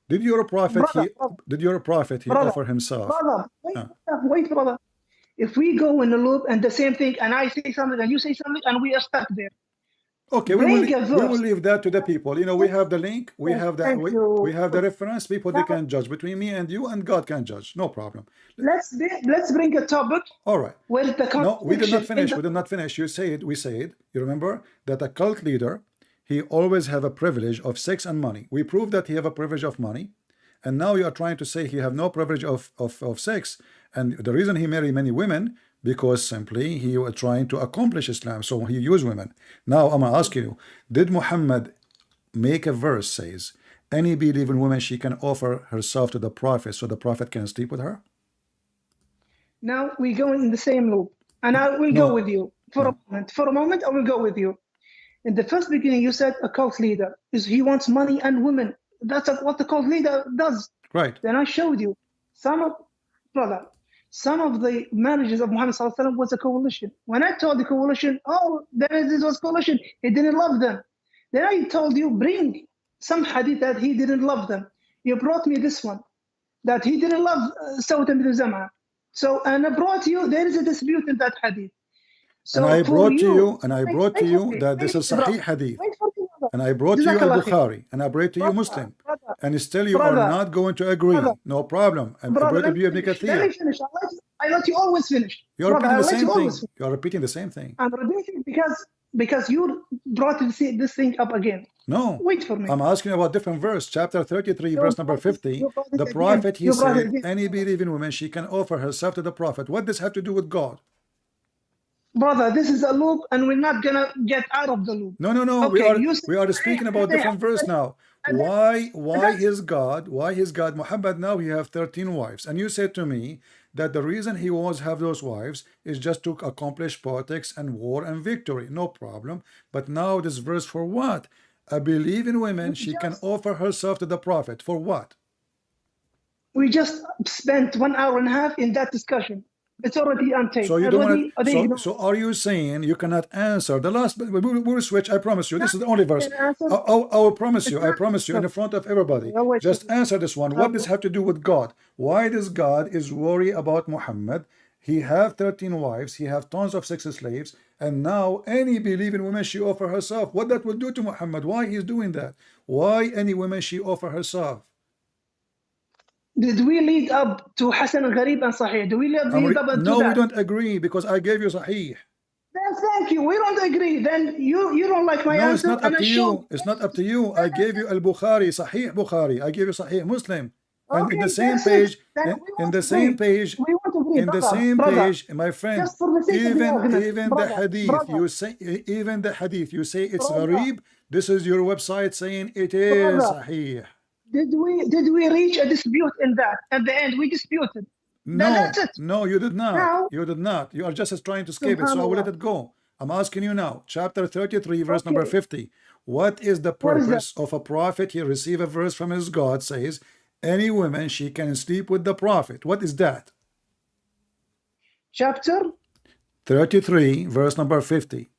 Did your prophet brother, brother, offer himself? brother. Wait, Uh, wait, brother. If we go in a loop and the same thing, and I say something and you say something, and we are stuck there. Okay, Bring a we will verse. leave that to the people. You know, we have the link, we have the Thank you. we have the reference. People, they Now, can judge between me and you, and God can judge. No problem. let's bring a topic All right. where the No, we did not contradiction in finish. the. We did not finish. We said, you remember that a cult leader, he always have a privilege of sex and money. We proved that he have a privilege of money, and now you are trying to say he have no privilege of sex. And the reason he married many women, because simply he was trying to accomplish Islam, so he used women. Now I'm gonna ask you, did Muhammad make a verse says any believing woman she can offer herself to the prophet so the prophet can sleep with her? Now we go in the same loop, and I will go No, with you for a no. moment. For a moment, I will go with you. In the first beginning, you said a cult leader is he wants money and women. That's what the cult leader does. Right. Then I showed you some of the marriages of Muhammad Sallallahu Alaihi Wasallam was a coalition. When I told the coalition, oh, then this was coalition, he didn't love them. Then I told you, bring some hadith that he didn't love them. You brought me this one, that he didn't love Sawt ibn Zam'a. So, and I brought you, there is a dispute in that hadith. And So I for brought to you, you, that this is brother. Sahih hadith. Wait for me, brother. And I brought to you Jazakallah khair. Al-Bukhari, and I brought to you Muslim. Brother, And still you are brother, not going to agree. brother, No problem. I brother, brought to let you me Ibn finish. Let me Kathir. finish. I let you always finish. You are Brother, repeating I the let you same always thing. finish. You are repeating the same thing. I'm repeating because you brought this thing up again. No. Wait for me. I'm asking you about different verse. Chapter 33, You verse number brought this- 50. you brought this The again. prophet, he You brought it said, again. any believing woman, she can offer herself to the prophet. What does have to do with God? Brother, this is a loop, and we're not gonna get out of the loop. No. Okay, you We are speaking about different verse now. Why his God, Muhammad now he have 13 wives. And you said to me that the reason he was have those wives is just to accomplish politics and war and victory. No problem. But now this verse for what? A believing woman, she can offer herself to the prophet. For what? We just spent 1 hour and a half in that discussion. It's already untaped. So you don't want to. So are you saying you cannot answer the last? We'll switch. I promise you. This is the only verse. I will promise you. I promise you in the front of everybody. Just answer this one. What does have to do with God? Why does God is worried about Muhammad? He have 13 wives. He have tons of sex slaves. And now any believing woman she offer herself. What that will do to Muhammad? Why he's doing that? Why any woman she offer herself? Did we lead up to Hassan al-Gharib and Sahih? Do we lead up into that? No, we don't agree because I gave you Sahih. Then thank you. We don't agree. Then you don't like my answer. No, it's not up to you. It's not up to you. I gave you Al-Bukhari, Sahih Bukhari. I gave you Sahih Muslim. And in the same page, in the same page, my friend, even the hadith, you say, even the hadith, you say it's gharib. This is your website saying it is Sahih. Did we reach a dispute in that? At the end, we disputed. No, you did not. Now, you did not. You are just trying to escape it, so I will let it go. I'm asking you now, chapter 33, verse number 50. What is the purpose of a prophet? He receive a verse from his God, says, any woman, she can sleep with the prophet. What is that? Chapter 33, verse number 50.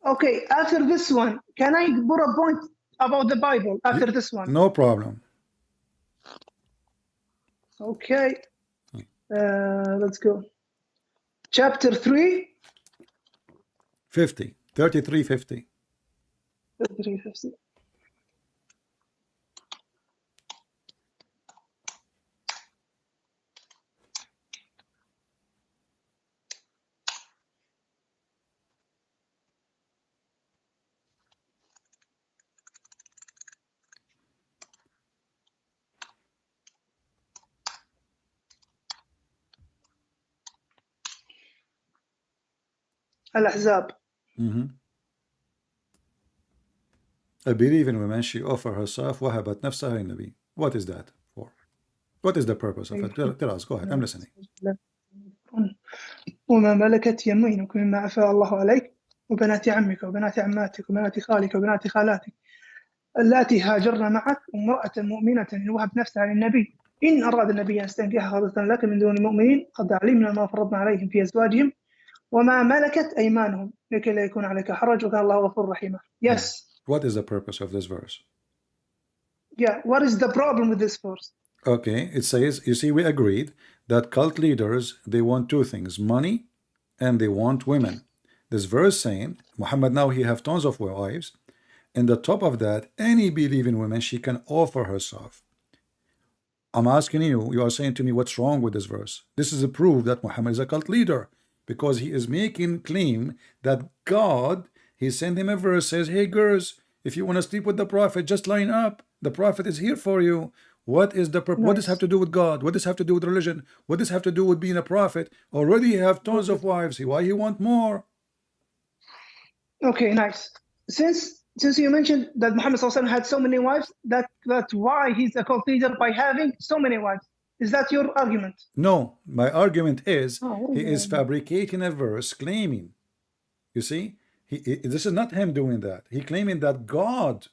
Okay, after this one, can I put a point about the Bible after this one? No problem. Okay. Let's go. Chapter 3. 50. 3350. 3350. الأحزاب. A believing woman, she offer herself وهبت نفسها للنبي. What is that for? What is the purpose of it? Tell us. Go ahead. I'm listening. وما ملكت يمينك مما أفاء الله عليك وبنات عمك وبنات عماتك وبنات خالك وبنات خالاتك اللاتي هاجرن معك وامرأة مؤمنة إن وهب نفسها للنبي إن أراد النبي أن يستنكحها خالصة لك من دون المؤمنين قد علمنا ما فرضنا عليهم في أزواجهم وما ملكت أيمانهم لكي لا يكون عليك حرج وكان الله غفور رحيما. Yes. What is the purpose of this verse? Yeah. What is the problem with this verse? Okay, it says, you see, we agreed that cult leaders, they want two things, money and they want women. This verse saying, Muhammad now he have tons of wives, and the top of that, any believing woman, she can offer herself. I'm asking you, you are saying to me, what's wrong with this verse? This is a proof that Muhammad is a cult leader, because he is making claim that God, he sent him a verse, says, hey girls, if you want to sleep with the prophet, just line up. The prophet is here for you. What is the purpose? What does this have to do with God? What does this have to do with religion? What does this have to do with being a prophet? Already you have tons of wives. Why he want more? Okay, nice. Since you mentioned that Muhammad had so many wives, that's why he's a cult leader by having so many wives. Is that your argument? No, my argument is he is fabricating a verse claiming. You see, this is not him doing that. He claiming that God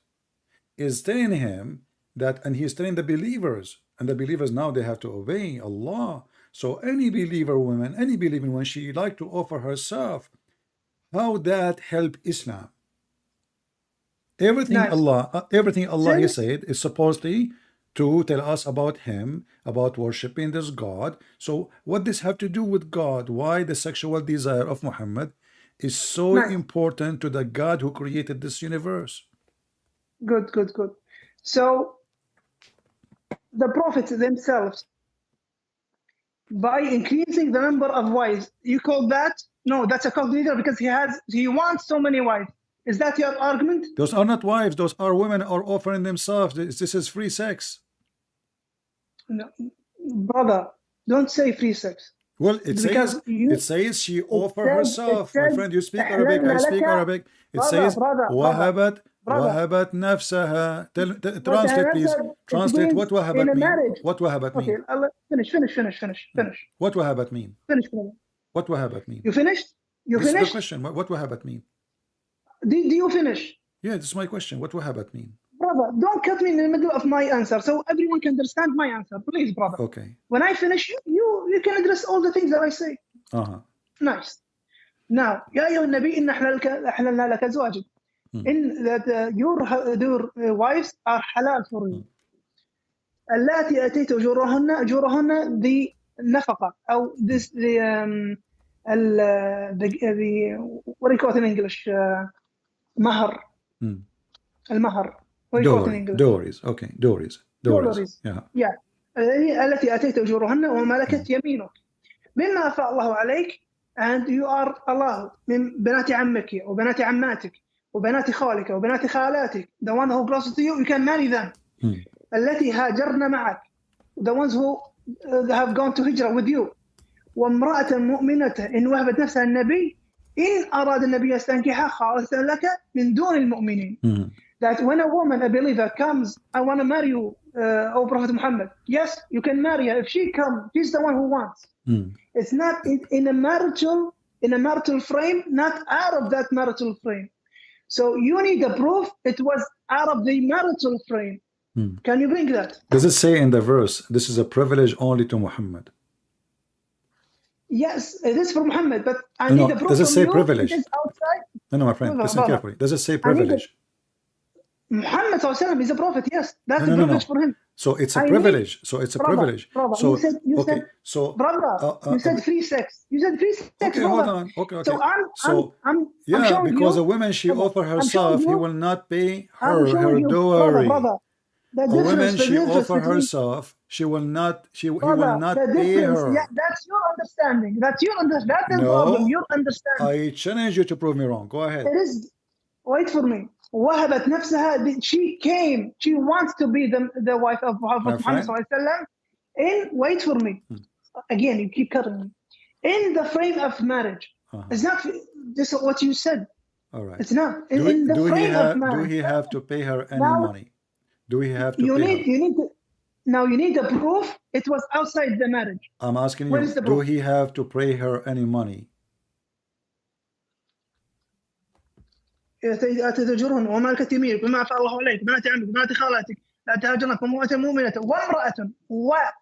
is telling him that, and he's telling the believers, and the believers now they have to obey Allah. So any believer woman, any believing woman, she like to offer herself. How that help Islam? Everything Allah he said is supposedly to tell us about him, about worshiping this God. So what does have to do with God? Why the sexual desire of Muhammad is so important to the God who created this universe? Good. So the prophets themselves, by increasing the number of wives, you call that? No, that's a cult leader because he wants so many wives. Is that your argument? Those are not wives. Those are women are offering themselves. This is free sex. No, brother, don't say free sex. Well, it says she offer herself. My friend, you speak Arabic. I speak Arabic. It says وهبت نفسها. Translate, please. Translate what وهبت mean. What وهبت mean? Finish. What وهبت mean? Finish, brother. What وهبت mean? You finished? You this finished? Is the question. What وهبت mean? Do you finish? Yeah, this is my question. What وهبت mean? Brother, don't cut me in the middle of my answer so everyone can understand my answer. Please, brother. Okay. When I finish, you can address all the things that I say. Nice. Now, يا أيها النبي إن أحللنا لك أزواجك. In that your wives are halal for you. اللاتي أتيت أجورهن the نفقة أو this the what do you call it in English? مهر. المهر. Dowries. Okay. Dowries. Yeah. التي أتيت أجورهن وملكت يمينك مما أفاء الله عليك, and you are allowed من بنات عمك وبنات عماتك وبنات خالك وبنات خالاتك, the one who close to you can marry them. التي هاجرن معك, the ones who have gone to hijrah with you. وامرأة مؤمنة إن وهبت نفسها النبي إن أراد النبي يستنكحها خالصة لك من دون المؤمنين. That when a woman, a believer, comes, I want to marry you, O Prophet Muhammad. Yes, you can marry her. If she comes, she's the one who wants. It's not in a marital frame, not out of that marital frame. So you need a proof it was out of the marital frame. Can you bring that? Does it say in the verse, this is a privilege only to Muhammad? Yes, it is for Muhammad, but I need a proof. Does it say privilege? It is outside. No, my friend, listen carefully. Does it say privilege? Muhammad is a prophet, yes. That's the privilege for him. So it's a I need, privilege. So it's a privilege. brother, So you okay. said, So brother, you said free sex. You said free sex, okay, hold brother. on. Okay, So okay. So I'm yeah, showing because a you, woman she brother, offer I'm showing herself, he you, will not pay I'm showing her you, dowry. brother, A woman the she difference offer between, herself, he will brother, the not pay difference, yeah, her. that's your understanding. That's your that is the problem, No, your understanding. I challenge you to prove me wrong. Go ahead. It is, wait for me. وهبت نفسها, she came, she wants to be the wife of My Prophet Muhammad friend. sallallahu alaihi wasallam. In, wait for me. Again, you keep cutting me. In the frame of marriage. It's not this is what you said. All right. It's not in the frame of Do marriage. he have to pay her any Now money? Do he have to pay her? you need to, now you need the proof it was outside the marriage. I'm asking Where is you, the do proof? he have to pay her any money? أتزوجهن وما ملكت يمينك بما أفاء الله عليك بنات عمك بنات خالاتك لا تهاجرن وامرأة مؤمنة وامرأة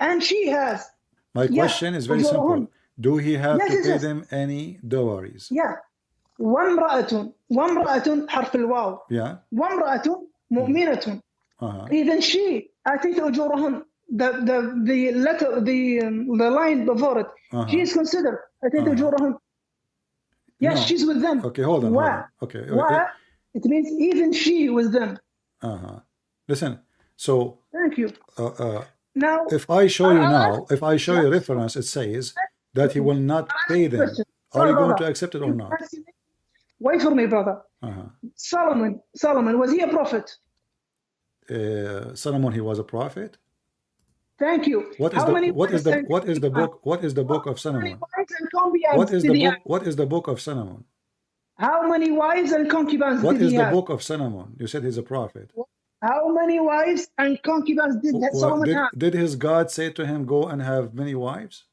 and she has. My Yeah. question is very أجورهن. simple. Do he have Yes, to yes, pay yes. them any dowries? Yeah. وامرأة حرف الواو. Yeah. وامرأة مؤمنة. Even she. أتيت أجورهن. The letter, the line before it. She is considered. أتيت أجورهن. Yes, No. she's with them. Okay, hold on. Okay. It means even she with them. Listen. So. Thank you. Now, if I show you now, if I show you reference, it says that he will not pay them. Are you going to accept it or not? Wait for me, brother. Solomon, was he a prophet? Solomon, he was a prophet. Thank you. What is the book of Solomon? What is the book of Solomon? How many wives and concubines did he have? What is the book of Solomon? You said he's a prophet. How many wives and concubines did Solomon have? Did his God say to him, go and have many wives?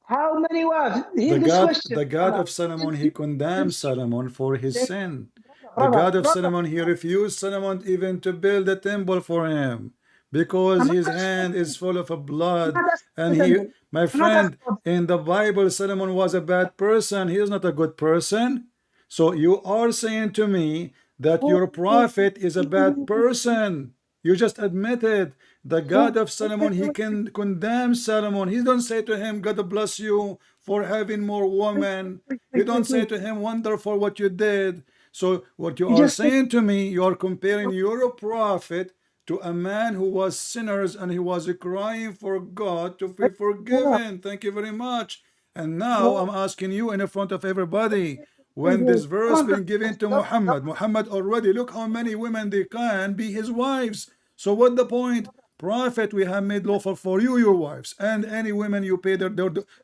How many wives? The God of Solomon, he condemned Solomon for his sin. The God of Solomon, he refused Solomon even to build a temple for him because his hand is full of blood. And he, my friend, in the Bible, Solomon was a bad person. He is not a good person. So you are saying to me that your prophet is a bad person. You just admitted the God of Solomon, he can condemn Solomon. He don't say to him, God bless you for having more women. He don't say to him, wonderful what you did. So what you are saying to me, you are comparing your prophet to a man who was sinners and he was crying for God to be forgiven. Thank you very much. And now I'm asking you in front of everybody, when this verse been given to Muhammad already, look how many women they can be his wives. So what the point? Prophet, we have made lawful for you your wives, and any women you pay their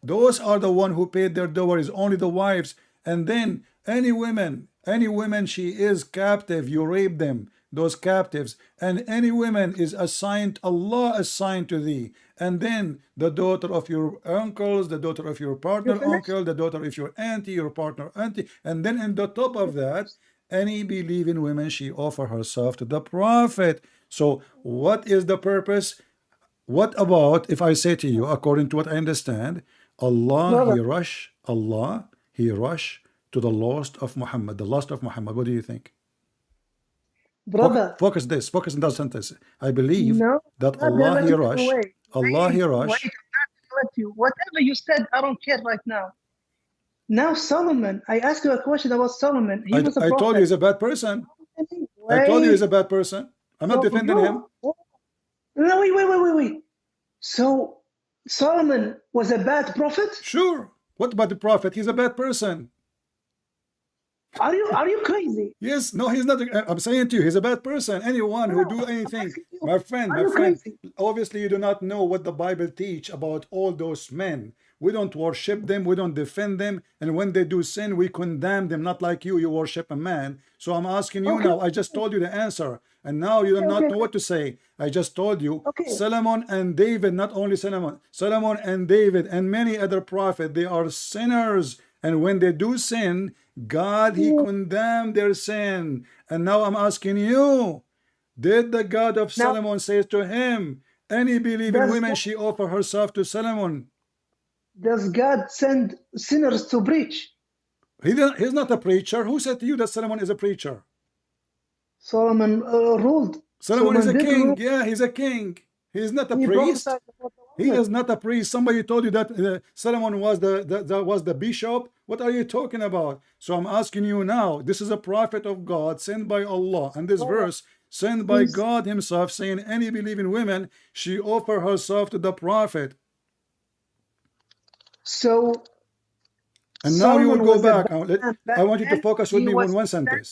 those are the one who paid their dowries, only the wives. And then any women she is captive, you rape them, those captives. And any woman is assigned, Allah assigned to thee. And then the daughter of your uncles, the daughter of your partner uncle, the daughter of your auntie, your partner auntie. And then in the top of that, any believing woman, she offer herself to the prophet. So what is the purpose? What about if I say to you, according to what I understand, Allah, he rush to the lost of Muhammad, the lost of Muhammad. What do you think? Brother, focus in that sentence. I believe that Allah, he rush. Allah, he rush. Wait, I'm not you. Whatever you said, I don't care right now. Now Solomon, I asked you a question about Solomon. He was a prophet. I told you he's a bad person. I told you he's a bad person. I'm not defending him. No, wait. So Solomon was a bad prophet? Sure. What about the prophet? He's a bad person. Are you crazy? Yes, no, he's not. I'm saying to you, he's a bad person. Anyone who do anything, my friend, obviously you do not know what the Bible teach about all those men. We don't worship them, we don't defend them, and when they do sin, we condemn them, not like you worship a man. So I'm asking you now, I just told you the answer, and now you do not know what to say. I just told you, Solomon and David, not only Solomon and David and many other prophets, they are sinners, and when they do sin, God, he condemned their sin. And now I'm asking you, did the God of Solomon say to him, any believing woman, she offer herself to Solomon? Does God send sinners to preach? He's not a preacher. Who said to you that Solomon is a preacher? Solomon ruled. Solomon is a did king. rule. Yeah, he's a king. He is not a He priest. prophesied about the He Muhammad. is not a priest. Somebody told you that Solomon was the bishop. What are you talking about? So I'm asking you now. This is a prophet of God sent by Allah, and this Brother, verse sent by he's God Himself, saying, "Any believing woman, she offer herself to the prophet." so And now you will Solomon go was a back. bad man I back want you to then. focus with He me with was one sent. sentence.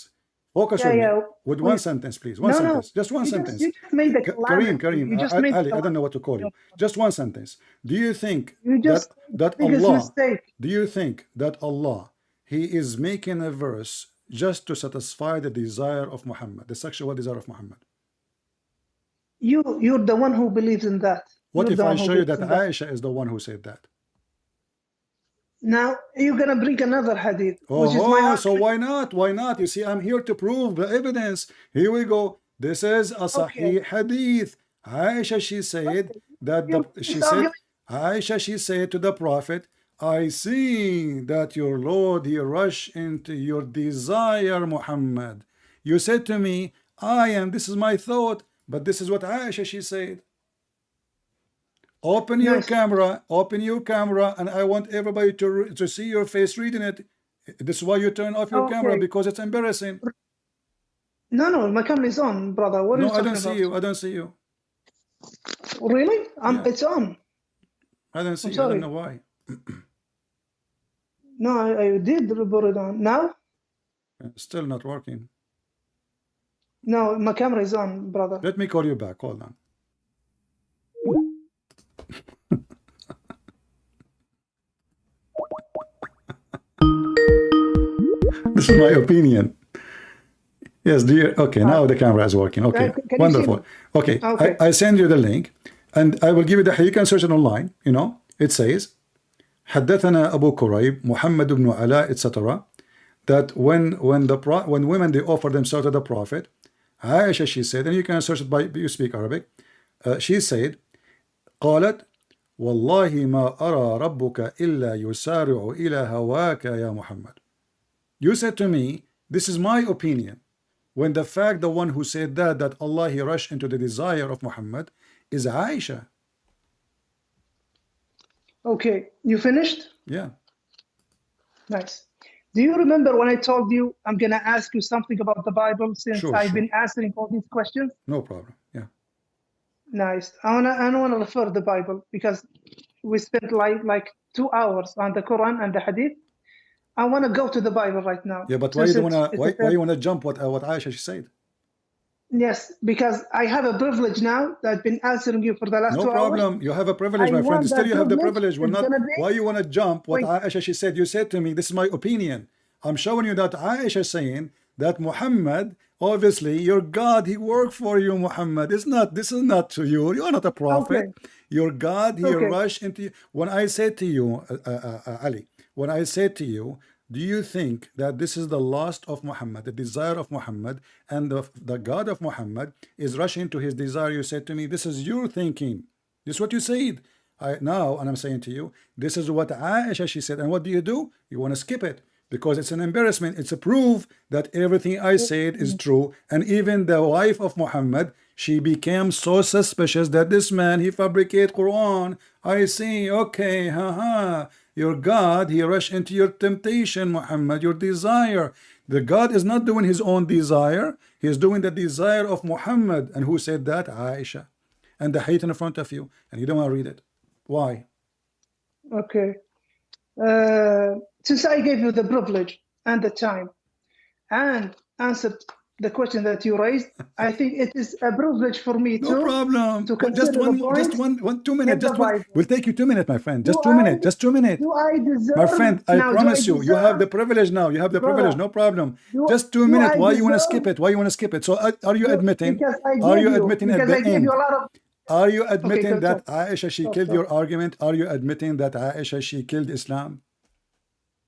Focus Yeah, with me yeah. with one Please. sentence, please. One No, no. sentence. Just one sentence. You just made a Kareem, calamity. Kareem, You just made a Ali, I don't know what to call you. calamity. Just one sentence. Do you think You that just made the biggest Allah, mistake. do you think that Allah, He is making a verse just to satisfy the desire of Muhammad, the sexual desire of Muhammad? You're the one who believes in that. What You're if the I one who show you believes that in that. Aisha is the one who said that? Now you're gonna bring another hadith, which is my Oh, so argument. why not? Why not? You see, I'm here to prove the evidence. Here we go. This is a Okay. Sahih hadith. Aisha, she said Okay. that This argument. Aisha, she said to the Prophet, I see that your Lord, he rushed into your desire, Muhammad. You said to me, this is my thought, but this is what Aisha, she said. Open your Nice. camera, and I want everybody to see your face reading it. This is why you turn off your camera, Okay. because it's embarrassing. No, my camera is on, brother. What are No, you I talking don't see about? you. I don't see you. Really? Yeah. It's on. I don't see I'm you. I sorry. don't know why. No, I did put it on. Now? Still not working. No, my camera is on, brother. Let me call you back. Hold on. This is my opinion. Yes, dear. Okay, now the camera is working. Okay, Can you see wonderful. me? Okay, Okay. I send you the link, and I will give you you can search it online. You know, it says, حدثنا أبو كريب محمد بن علاء, etc. That when women they offer themselves to the Prophet, Aisha, she said, and you can search it by you speak Arabic. She said, قالت والله ما أرى ربك إلا يسارع إلى هواك يا محمد. You said to me, this is my opinion, when the fact the one who said that Allah he rushed into the desire of Muhammad is Aisha. Okay, you finished? Yeah. Nice. Do you remember when I told you I'm gonna ask you something about the Bible, since Sure, I've sure. been answering all these questions? No problem. Yeah. Nice. I wanna refer the Bible, because we spent like 2 hours on the Quran and the Hadith. I wanna go to the Bible right now. Yeah, but why since you wanna it's why you wanna jump what Aisha she said? Yes, because I have a privilege now that I've been answering you for the last No 2 hours. problem. You have a privilege, I my friend. want Still that you have the privilege. privilege. We're It's not. gonna be. Why you wanna jump what Wait. Aisha she said? You said to me, this is my opinion. I'm showing you that Aisha saying that Muhammad, obviously your God, he worked for you, Muhammad. This is not to you. You are not a prophet. Okay. Your God, he Okay. rushed into you. When I said to you, Ali, when I said to you, do you think that this is the lust of Muhammad, the desire of Muhammad, and the God of Muhammad is rushing to his desire? You said to me, this is your thinking. This is what you said. And I'm saying to you, this is what Aisha she said. And what do? You want to skip it, because it's an embarrassment. It's a proof that everything I said is true. And even the wife of Muhammad, she became so suspicious that this man, he fabricate Quran. I see, okay, haha. Your God, he rushed into your temptation, Muhammad, your desire. The God is not doing his own desire. He is doing the desire of Muhammad. And who said that? Aisha. And the hadith in front of you. And you don't want to read it. Why? Okay. Since I gave you the privilege and the time and answered the question that you raised, I think it is a privilege for me No problem. to Just consider the points. just one, 2 minutes. in the Just one. Bible. We'll take you 2 minutes, my friend. Just Do 2 minutes. I- Just 2 minutes. Do I deserve? My friend, I now, do promise you, you have the deserve- privilege now. You have the Brother, privilege. No problem. do- Just 2 do minutes. I Why you want to deserve- skip it? Why you want to skip it? So are you admitting? Because I Are gave you you, admitting at because the I gave end? you a lot of. Are you admitting Okay, that so- Aisha she killed your argument? Are you admitting that Aisha she killed Islam?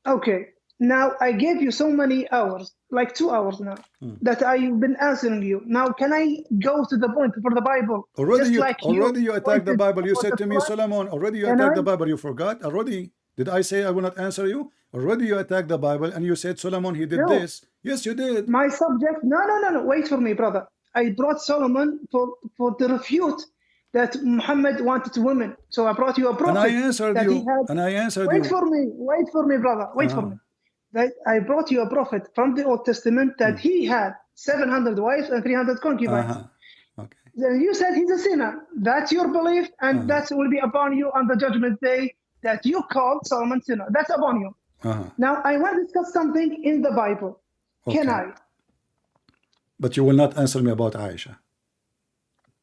Okay. Now I gave you so many hours, like 2 hours now, that I've been answering you. Now can I go to the point for the Bible? Already Just you attacked the pointed Bible. You for said the to me, Quran. Solomon, already you Can attacked I? the Bible. You forgot? Already. Did I say I will not answer you? Already you attacked the Bible and you said Solomon he did No. this. Yes, you did. My subject. No. Wait for me, brother. I brought Solomon for the refute that Muhammad wanted women. So I brought you a prophet. And I answered that he you. had. And I answered Wait you. for me, brother. Wait for me. That I brought you a prophet from the Old Testament that he had 700 wives and 300 concubines. Okay. Then you said he's a sinner. That's your belief, and that will be upon you on the judgment day that you called Solomon sinner. That's upon you. Now, I want to discuss something in the Bible. Okay. Can I? But you will not answer me about Aisha.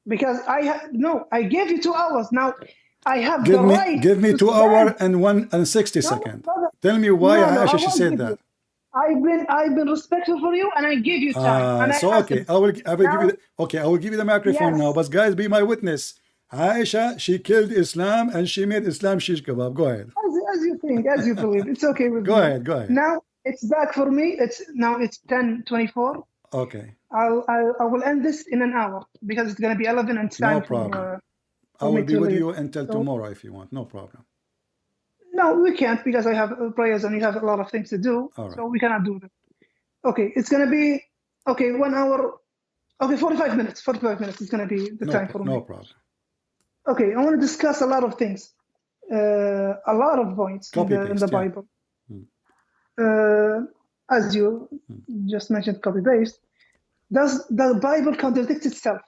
Because I gave you 2 hours. Now, I have the right. Give me 2 hours and 60 seconds. Tell me why Aisha she said that. I've been respectful for you, and I give you time. And so okay, I will give you the microphone now. But guys, be my witness. Aisha, she killed Islam and she made Islam shish kebab. Go ahead. As you think, as you believe, it's okay with me. Go ahead. Now it's back for me. It's 10:24. Okay. I will end this in an hour because it's gonna be 11 and it's time. No problem. I will be with you until tomorrow if you want. No problem. No, we can't because I have prayers and you have a lot of things to do. Right. So we cannot do that. Okay, it's going to be, 1 hour. Okay, 45 minutes. 45 minutes is going to be the time for me. No problem. Okay, I want to discuss a lot of things. A lot of points in the Bible. As you just mentioned, copy-paste. Does the Bible contradict itself?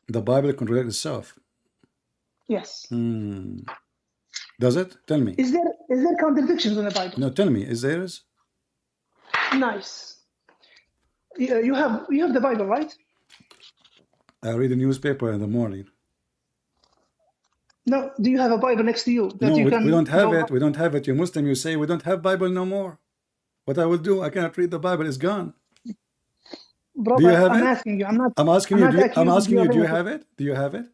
The Bible contradicts itself? Yes. Does it? Tell me. Is there contradictions in the Bible? No, tell me. Is there? Nice. You have the Bible, right? I read the newspaper in the morning. No, do you have a Bible next to you? No, we don't have it. We don't have it. You're Muslim. You say we don't have Bible no more. What I will do? I cannot read the Bible. It's gone. Brother, do you have I'm it? asking you. I'm not. I'm asking you. I'm asking you. Do you have it? Do you have it?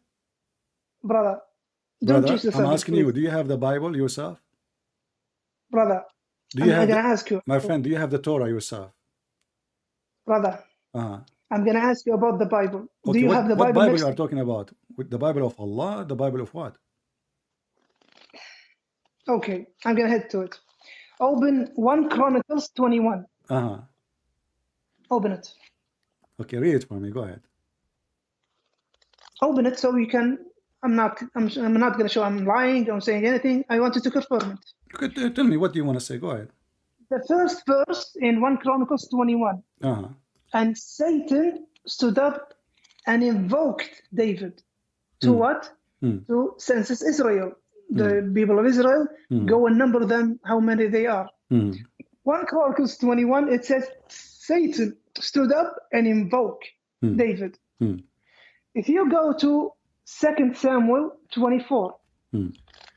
Brother, I'm asking you. Do you have the Bible yourself? Brother, I'm gonna ask you. My friend, do you have the Torah yourself? Brother, I'm gonna ask you about the Bible. Okay, do you have the Bible? What Bible you are talking about? The Bible of Allah? The Bible of what? Okay, I'm gonna head to it. Open 1 Chronicles 21. Open it. Okay, read it for me. Go ahead. Open it so you can. I'm not going to show I'm lying. I'm saying anything. I wanted to confirm it. You could tell me what do you want to say. Go ahead. The first verse in 1 Chronicles 21. And Satan stood up and invoked David. To what? To census Israel. The people of Israel, go and number them, how many they are. 1 Chronicles 21, it says, Satan stood up and invoked David. If you go to 2 Samuel 24,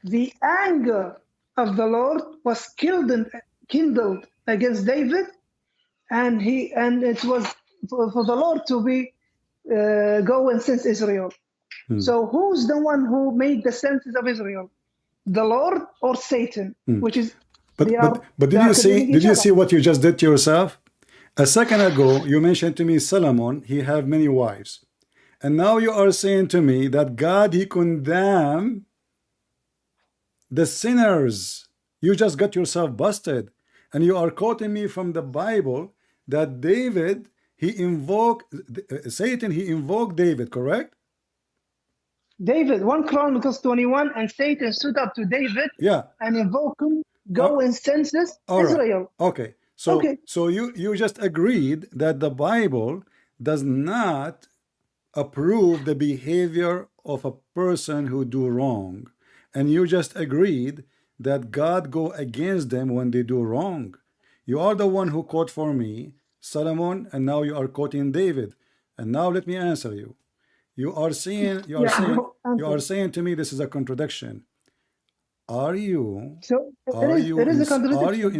the anger of the Lord was kindled against David, and it was for the Lord to be go and cense Israel. So who's the one who made the census of Israel? The Lord or Satan? Which is but did you see what you just did to yourself? A second ago you mentioned to me Solomon, he have many wives. And now you are saying to me that God, he condemned the sinners. You just got yourself busted. And you are quoting me from the Bible that David, Satan, he invoked David, correct? David, 1 Chronicles 21, and Satan stood up to David and invoked him, go and census Israel. Right. Okay. So you just agreed that the Bible does not approve the behavior of a person who do wrong, and you just agreed that God go against them when they do wrong. You are the one who quote for me Solomon, and now you are quoting David. And now let me answer you. You are saying to me this is a contradiction. Are you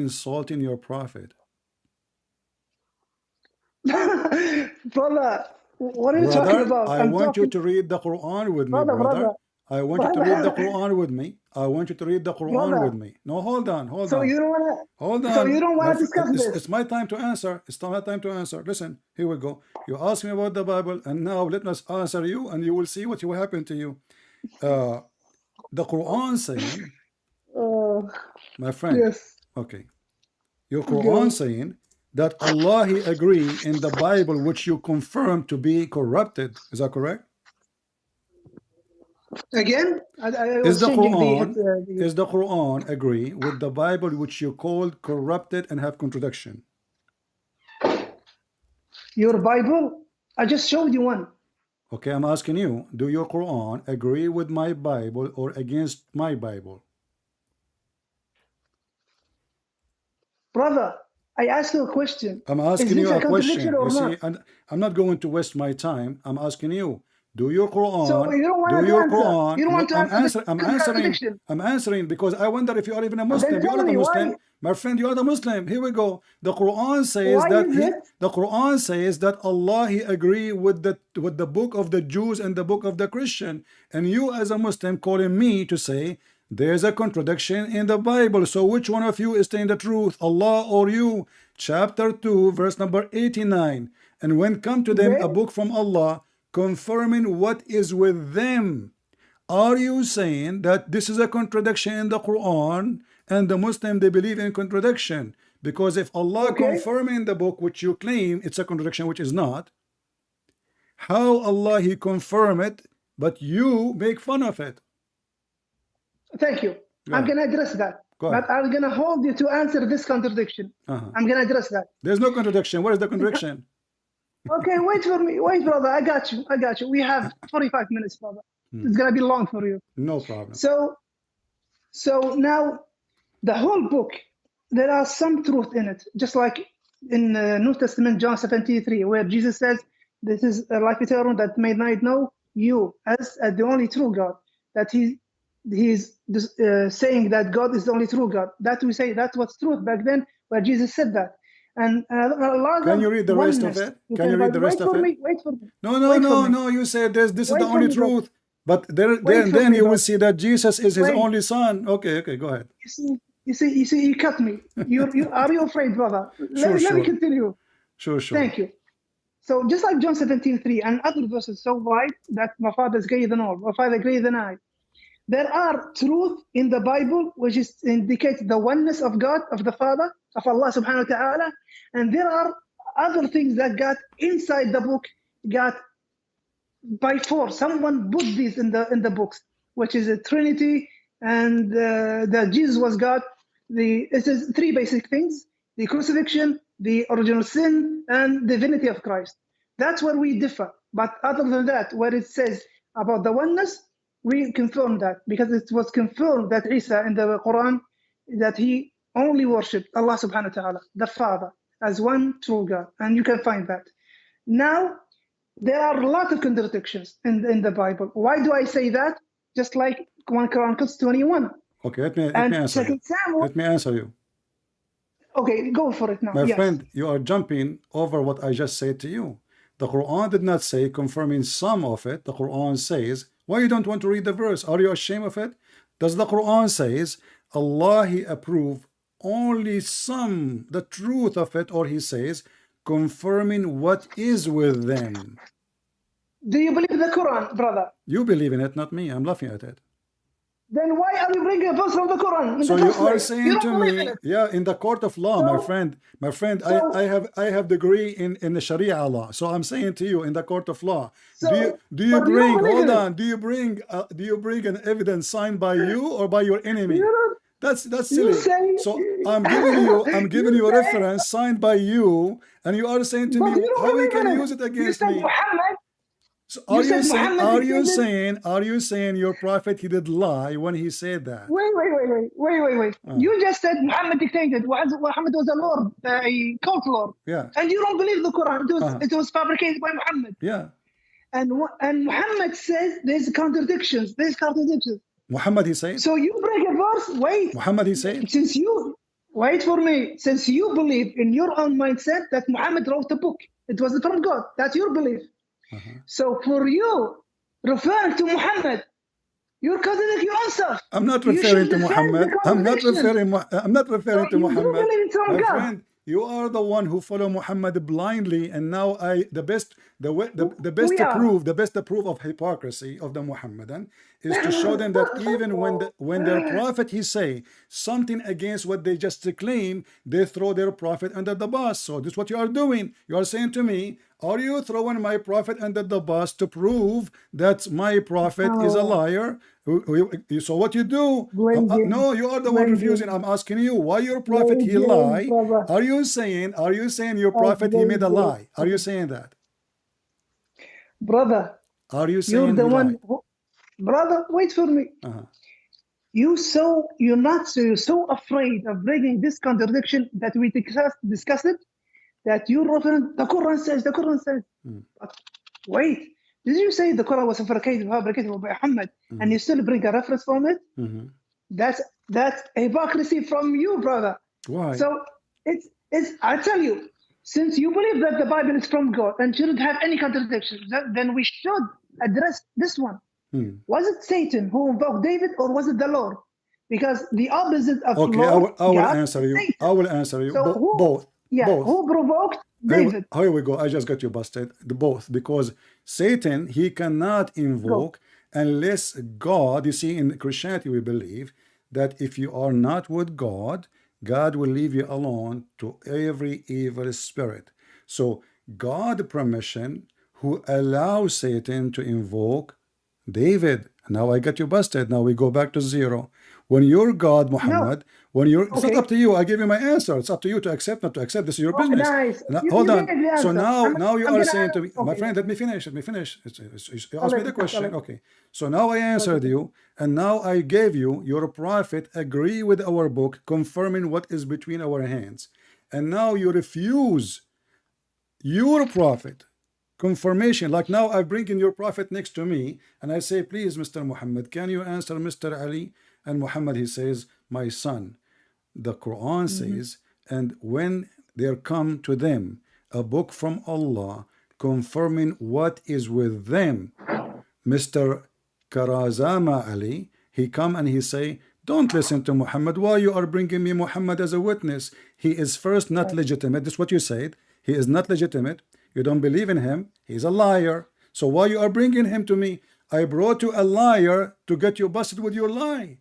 insulting your prophet? Brother, what are you talking about? I want you to read the Quran with me, brother. I want you to read the Quran with me. I want you to read the Quran with me. No, hold on. So you don't want to. Hold on. So you don't want to discuss this. It's my time to answer. It's my time to answer. Listen, here we go. You asked me about the Bible, and now let us answer you, and you will see what will happen to you. The Quran saying, my friend. Yes. Okay. Your Quran saying that Allah He agree in the Bible, which you confirm to be corrupted. Is that correct? Again, I Is was the changing Quran agree with the Bible which you called corrupted and have contradiction? your Bible. I just showed you one. Okay, I'm asking you, do your Quran agree with my Bible or against my Bible? Brother, I asked you a question. I'm Is asking this you a a contradiction question. or You not? see, and I'm not going to waste my time. I'm asking you, do your So Quran, you don't do want to your answer. Quran, You don't no, want to answer the contradiction. I'm answering because I wonder if you are even a Then Muslim. You tell are not a me Muslim. why. My friend, you are the Muslim. Here we go. The Quran says Why that is it? the Quran says that Allah He agree with the book of the Jews and the book of the Christian. And you as a Muslim calling me to say there's a contradiction in the Bible. So which one of you is telling the truth, Allah or you? Chapter 2, verse number 89. And when come to them a Okay. book from Allah, confirming what is with them. Are you saying that this is a contradiction in the Quran and the Muslim they believe in contradiction? Because if Allah Okay. confirming the book which you claim it's a contradiction which is not, how Allah He confirm it but you make fun of it? Thank you. Go I'm ahead. going to address that. Go But ahead. I'm going to hold you to answer this contradiction. I'm going to address that. There's no contradiction. What is the contradiction? Okay, wait for me. Wait, brother. I got you. I got you. We have 45 minutes, brother. It's going to be long for you. No problem. So now the whole book, there are some truth in it, just like in the New Testament, John 73, where Jesus says, this is a life eternal that may not know you as the only true God, that he's saying that God is the only true God. That we say that was truth back then, where Jesus said that. And a lot Can you of read the rest of oneness. it? Can you read the rest Wait of for it? me. Wait for me. No. Wait for me. You said this is the Wait for only me, brother. truth. But Wait for then me, you will brother. see that Jesus is his Wait. only son. Okay, go ahead. You see, you cut me. Are you afraid, brother? Let me continue. Sure. Thank you. So just like John 17:3 and other verses so wide that my father is greater than all, my father greater than I. There are truth in the Bible which indicates the oneness of God, of the Father, of Allah subhanahu wa ta'ala. And there are other things that got inside the book, got by force. Someone put these in the books, which is a Trinity and that Jesus was God. It is three basic things: the crucifixion, the original sin, and the divinity of Christ. That's where we differ. But other than that, where it says about the oneness, we confirm that because it was confirmed that Isa in the Quran, that he only worshipped Allah subhanahu wa ta'ala, the Father, as one true God. And you can find that. Now, there are a lot of contradictions in the Bible. Why do I say that? Just like 1 Chronicles 21. Okay, let me answer you. Let me answer you. Okay, go for it now. My friend, you are jumping over what I just said to you. The Quran did not say confirming some of it. The Quran says, why you don't want to read the verse? Are you ashamed of it? Does the Quran says Allah He approve only some, the truth of it, or He says confirming what is with them? Do you believe the Quran, brother? You believe in it, not me. I'm laughing at it. Then why are you bringing a verse from the Quran? So you are saying to me, yeah, in the court of law, my friend, I have degree in the Sharia law. So I'm saying to you, in the court of law, do you bring an evidence signed by you or by your enemy? That's silly. So I'm giving you a reference signed by you, and you are saying to me how we can use it against me. So are you saying your prophet he did lie when he said that? Wait. You just said Muhammad dictated. Muhammad was a lord, a cult lord. Yeah. And you don't believe the Quran. It was fabricated by Muhammad. Yeah. And Muhammad says there's contradictions. Muhammad he said. So you break a verse. Wait. Muhammad he said. Wait for me. Since you believe in your own mindset that Muhammad wrote the book, it was from God. That's your belief. So for you, referring to Muhammad, you're contradicting yourself. I'm not referring to Muhammad. I'm not referring to Muhammad. My friend, you are the one who follow Muhammad blindly, and now the best to prove of hypocrisy of the Muhammadan is to show them that even when their prophet he say something against what they just claim, they throw their prophet under the bus. So this is what you are doing. You are saying to me, are you throwing my prophet under the bus to prove that my prophet is a liar? So what you do? No, you are the one refusing. I'm asking you, why your prophet he lie? brother. Are you saying your prophet he made a lie? Are you saying that? Brother, Are you you're saying the he one lied? who, brother, wait for me. You're so afraid of breaking this contradiction that we discussed it, that you reference the Quran says. But wait, did you say the Quran was fabricated by Muhammad, and you still bring a reference from it? That's hypocrisy from you, brother. Why? So it's I tell you, since you believe that the Bible is from God and shouldn't have any contradictions, then we should address this one. Was it Satan who invoked David, or was it the Lord? Because the opposite of Lord, I will God, answer you. Satan. I will answer you. So Both. Who provoked David? Here we go. I just got you busted. Both, because Satan he cannot invoke unless God. You see, in Christianity we believe that if you are not with God, God will leave you alone to every evil spirit. So God permission who allows Satan to invoke David. Now I got you busted. Now we go back to zero. When you're God, Muhammad, when you're, it's not up to you. I give you my answer. It's up to you to accept, not to accept. This is your business. Nice. Now, You hold gave on. the So answer. now you are saying to me, my okay. friend, let me finish. You asked me the question. Okay. So now I answered you, and now I gave you your prophet agree with our book, confirming what is between our hands. And now you refuse your prophet confirmation. Like now I bring in your prophet next to me and I say, please, Mr. Muhammad, can you answer Mr. Ali? And Muhammad, he says, my son, the Quran says, and when there come to them a book from Allah confirming what is with them, Mr. Karazama Ali, he come and he say, don't listen to Muhammad. Why you are bringing me Muhammad as a witness? He is first not legitimate. This is what you said. He is not legitimate. You don't believe in him. He's a liar. So why you are bringing him to me? I brought you a liar to get you busted with your lie.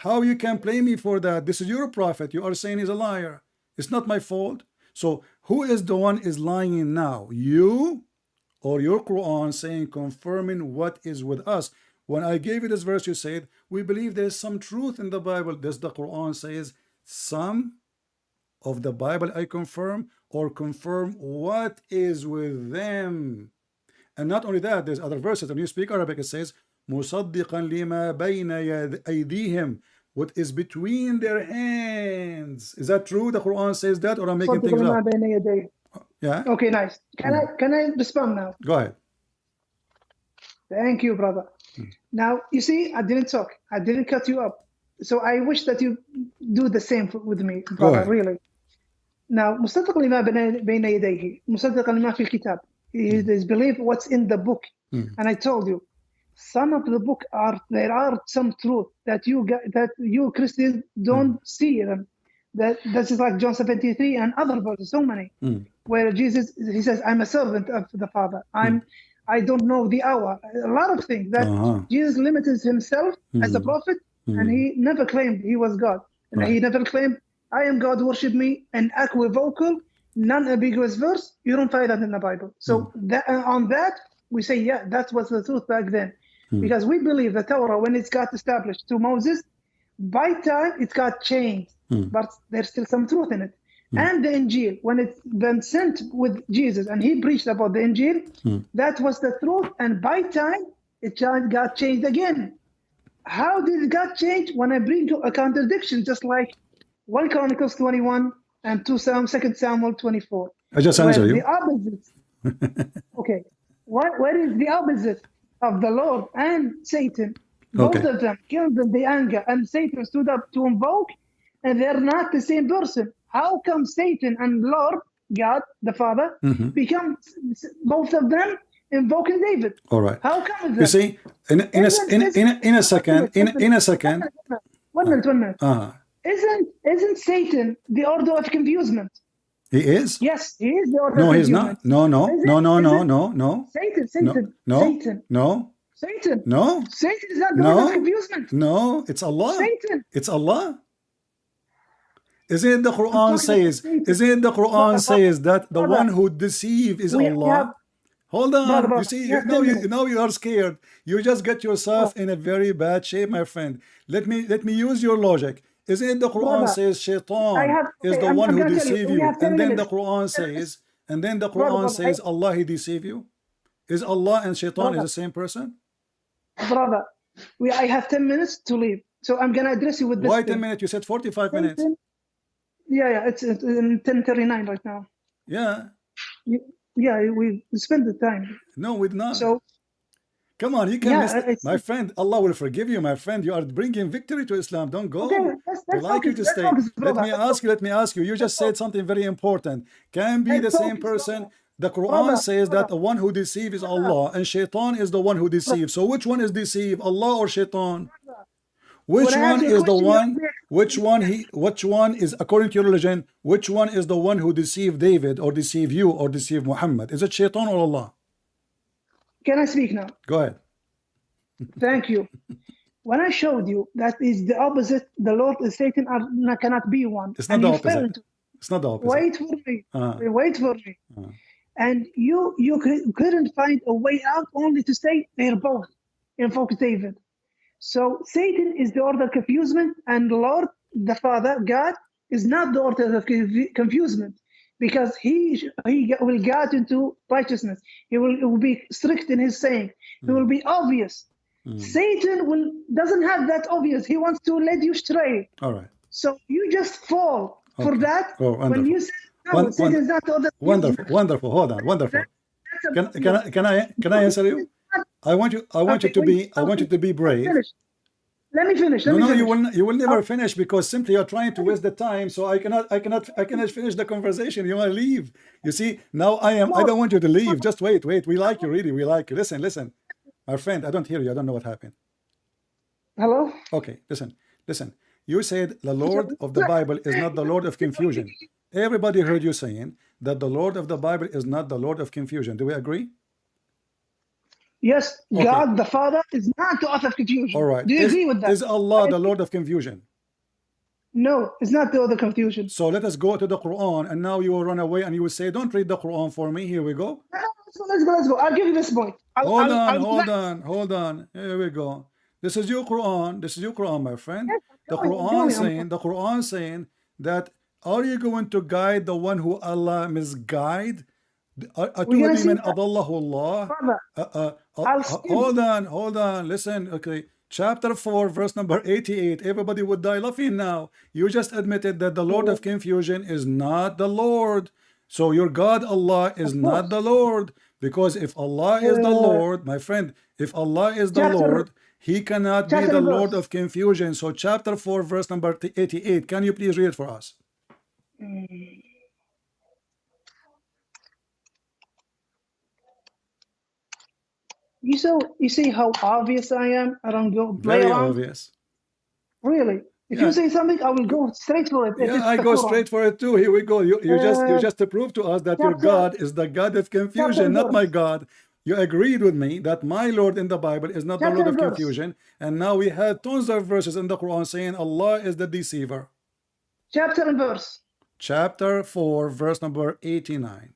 How you can blame me for that? This is your prophet. You are saying he's a liar. It's not my fault. So who is the one is lying now? You or your Quran saying confirming what is with us? When I gave you this verse, you said, we believe there's some truth in the Bible. Does the Quran says some of the Bible I confirm, or confirm what is with them? And not only that, there's other verses. When you speak Arabic, it says, مُصَدِّقًا لِمَا بَيْنَ أَيْدِيهِمْ, what is between their hands. Is that true? The Quran says that, or I'm making things up? Yeah. Okay, nice. Can I respond now? Go ahead. Thank you, brother. Now, you see, I didn't talk. I didn't cut you up. So I wish that you do the same with me, brother, really. Now, مصدق لما بين يديه, مصدق لما في الكتاب. He is believe what's in the book. And I told you, some of the book there are some truth that you Christians don't see them. That's like John 73 and other verses, so many, where Jesus, he says, I'm a servant of the Father. I don't know the hour. A lot of things that Jesus limited himself as a prophet, and he never claimed he was God. And he never claimed, I am God, worship me, an equivocal, non-ambiguous verse. You don't find that in the Bible. So on that, we say, yeah, that was the truth back then. Because we believe the Torah, when it got established to Moses, by time it got changed, but there's still some truth in it. And the Injil, when it's been sent with Jesus and he preached about the Injil, that was the truth. And by time it got changed again. How did it got changed? When I bring you a contradiction, just like 1 Chronicles 21 and 2 Samuel 24. I just answer you. The opposite. Okay. Where is the opposite of the Lord and Satan? Both of them killed in the anger, and Satan stood up to invoke, and they're not the same person. How come Satan and Lord, God, the Father, become both of them invoking David? All right. How come that? You see, in a second. 1 minute. Isn't Satan the order of confusement? He is? Yes, he is the order no, of he's confusement. not. No. Satan. No. Satan. No, Satan is not the word of no, confusement. no, it's Allah. Satan. It's Allah. Isn't it the I'm Quran talking about says, Satan. isn't it the Quran says that the Brother, one who deceives is we have, Allah? Hold on. You brother, see, we have now 10 minutes. you are scared. You just get yourself in a very bad shape, my friend. Let me use your logic. Isn't it the Quran Brother, says Shaitan is the I'm one who going to tell you, deceive we you, have 10 and then the minutes. Quran says, Brother, hey, Allah he deceive you? Is Allah and Shaitan is brother, the same person? brother, I have 10 minutes to leave. So I'm going to address you with this Why 10 thing. minutes? You said 45 minutes. Satan, yeah, it's in 10:39 right now. Yeah. Yeah, we spend the time. No, we did not. So, Come on, you can miss yeah, it's my friend. Allah will forgive you, my friend. You are bringing victory to Islam. Don't okay. go. We Let's like you focus. to Let's stay. focus, brother. Let me ask you. You just said something very important. Can be the Let's same focus, person. The Quran brother. says that the one who deceives is Brother, Allah, and Shaitan is the one who deceives. So which one is deceived, Allah or Shaitan? when Which I ask one you a is the question, one? Which one is, according to your religion, which one is the one who deceived David or deceived you or deceived Muhammad? Is it Shaitan or Allah? can I speak now? Go ahead. Thank you. When I showed you that is the opposite, the Lord and Satan cannot be one. It's not And the you fell opposite. into It's not the opposite. wait for me. Uh, Wait for me. uh. And you couldn't find a way out, only to say they're both invoke David. So Satan is the order of confusement, and Lord, the Father, God, is not the order of confusement, because he will guide into righteousness. He will be strict in his saying. He will be obvious. Satan doesn't have that obvious. He wants to lead you stray. All right. So you just fall for Okay. that. Oh, When wonderful. you say no, Satan is not the order of Wonderful. confusement. Wonderful. Hold on. Wonderful. That's a Can I answer you? I want you Okay, to wait, be brave. Let me finish. No, Let me no, finish. you will never finish, because simply you're trying to waste the time. So I cannot finish the conversation. You want to leave. You see, now I don't want you to leave. Just wait. We like you, really. We like you. Listen. My friend, I don't hear you. I don't know what happened. Hello? Okay, listen. You said the Lord of the Bible is not the Lord of confusion. Everybody heard you saying that the Lord of the Bible is not the Lord of confusion. Do we agree? Yes, Okay. God the Father is not the author of confusion. All right. Do you agree with that? Is Allah the Lord of confusion? No, it's not the author of confusion. So let us go to the Quran, and now you will run away and you will say, don't read the Quran for me. Here we go. Let's go. I'll give you this point. Hold on. Here we go. This is your Quran, my friend. Yes, The I'm Quran saying that, are you going to guide the one who Allah misguide? gonna see من that. أضله الله. Brother, I'll skip. Hold on. Listen, okay. Chapter 4, verse number 88. Everybody would die laughing now. You just admitted that the Lord of confusion is not the Lord. So your God Allah is not the Lord. Because if Allah is the Lord, my friend, if Allah is the Lord, He cannot be the Lord of confusion. So chapter 4, verse number 88. Can you please read it for us? You see how obvious I am? I don't go play Very around. obvious. Really? If you say something, I will go straight for it. Yeah, I go straight for it too. Here we go. You just to prove to us that your God is the God of confusion, not my God. You agreed with me that my Lord in the Bible is not the Lord of confusion, and now we have tons of verses in the Quran saying Allah is the deceiver. Chapter and verse. Chapter 4, verse number 89.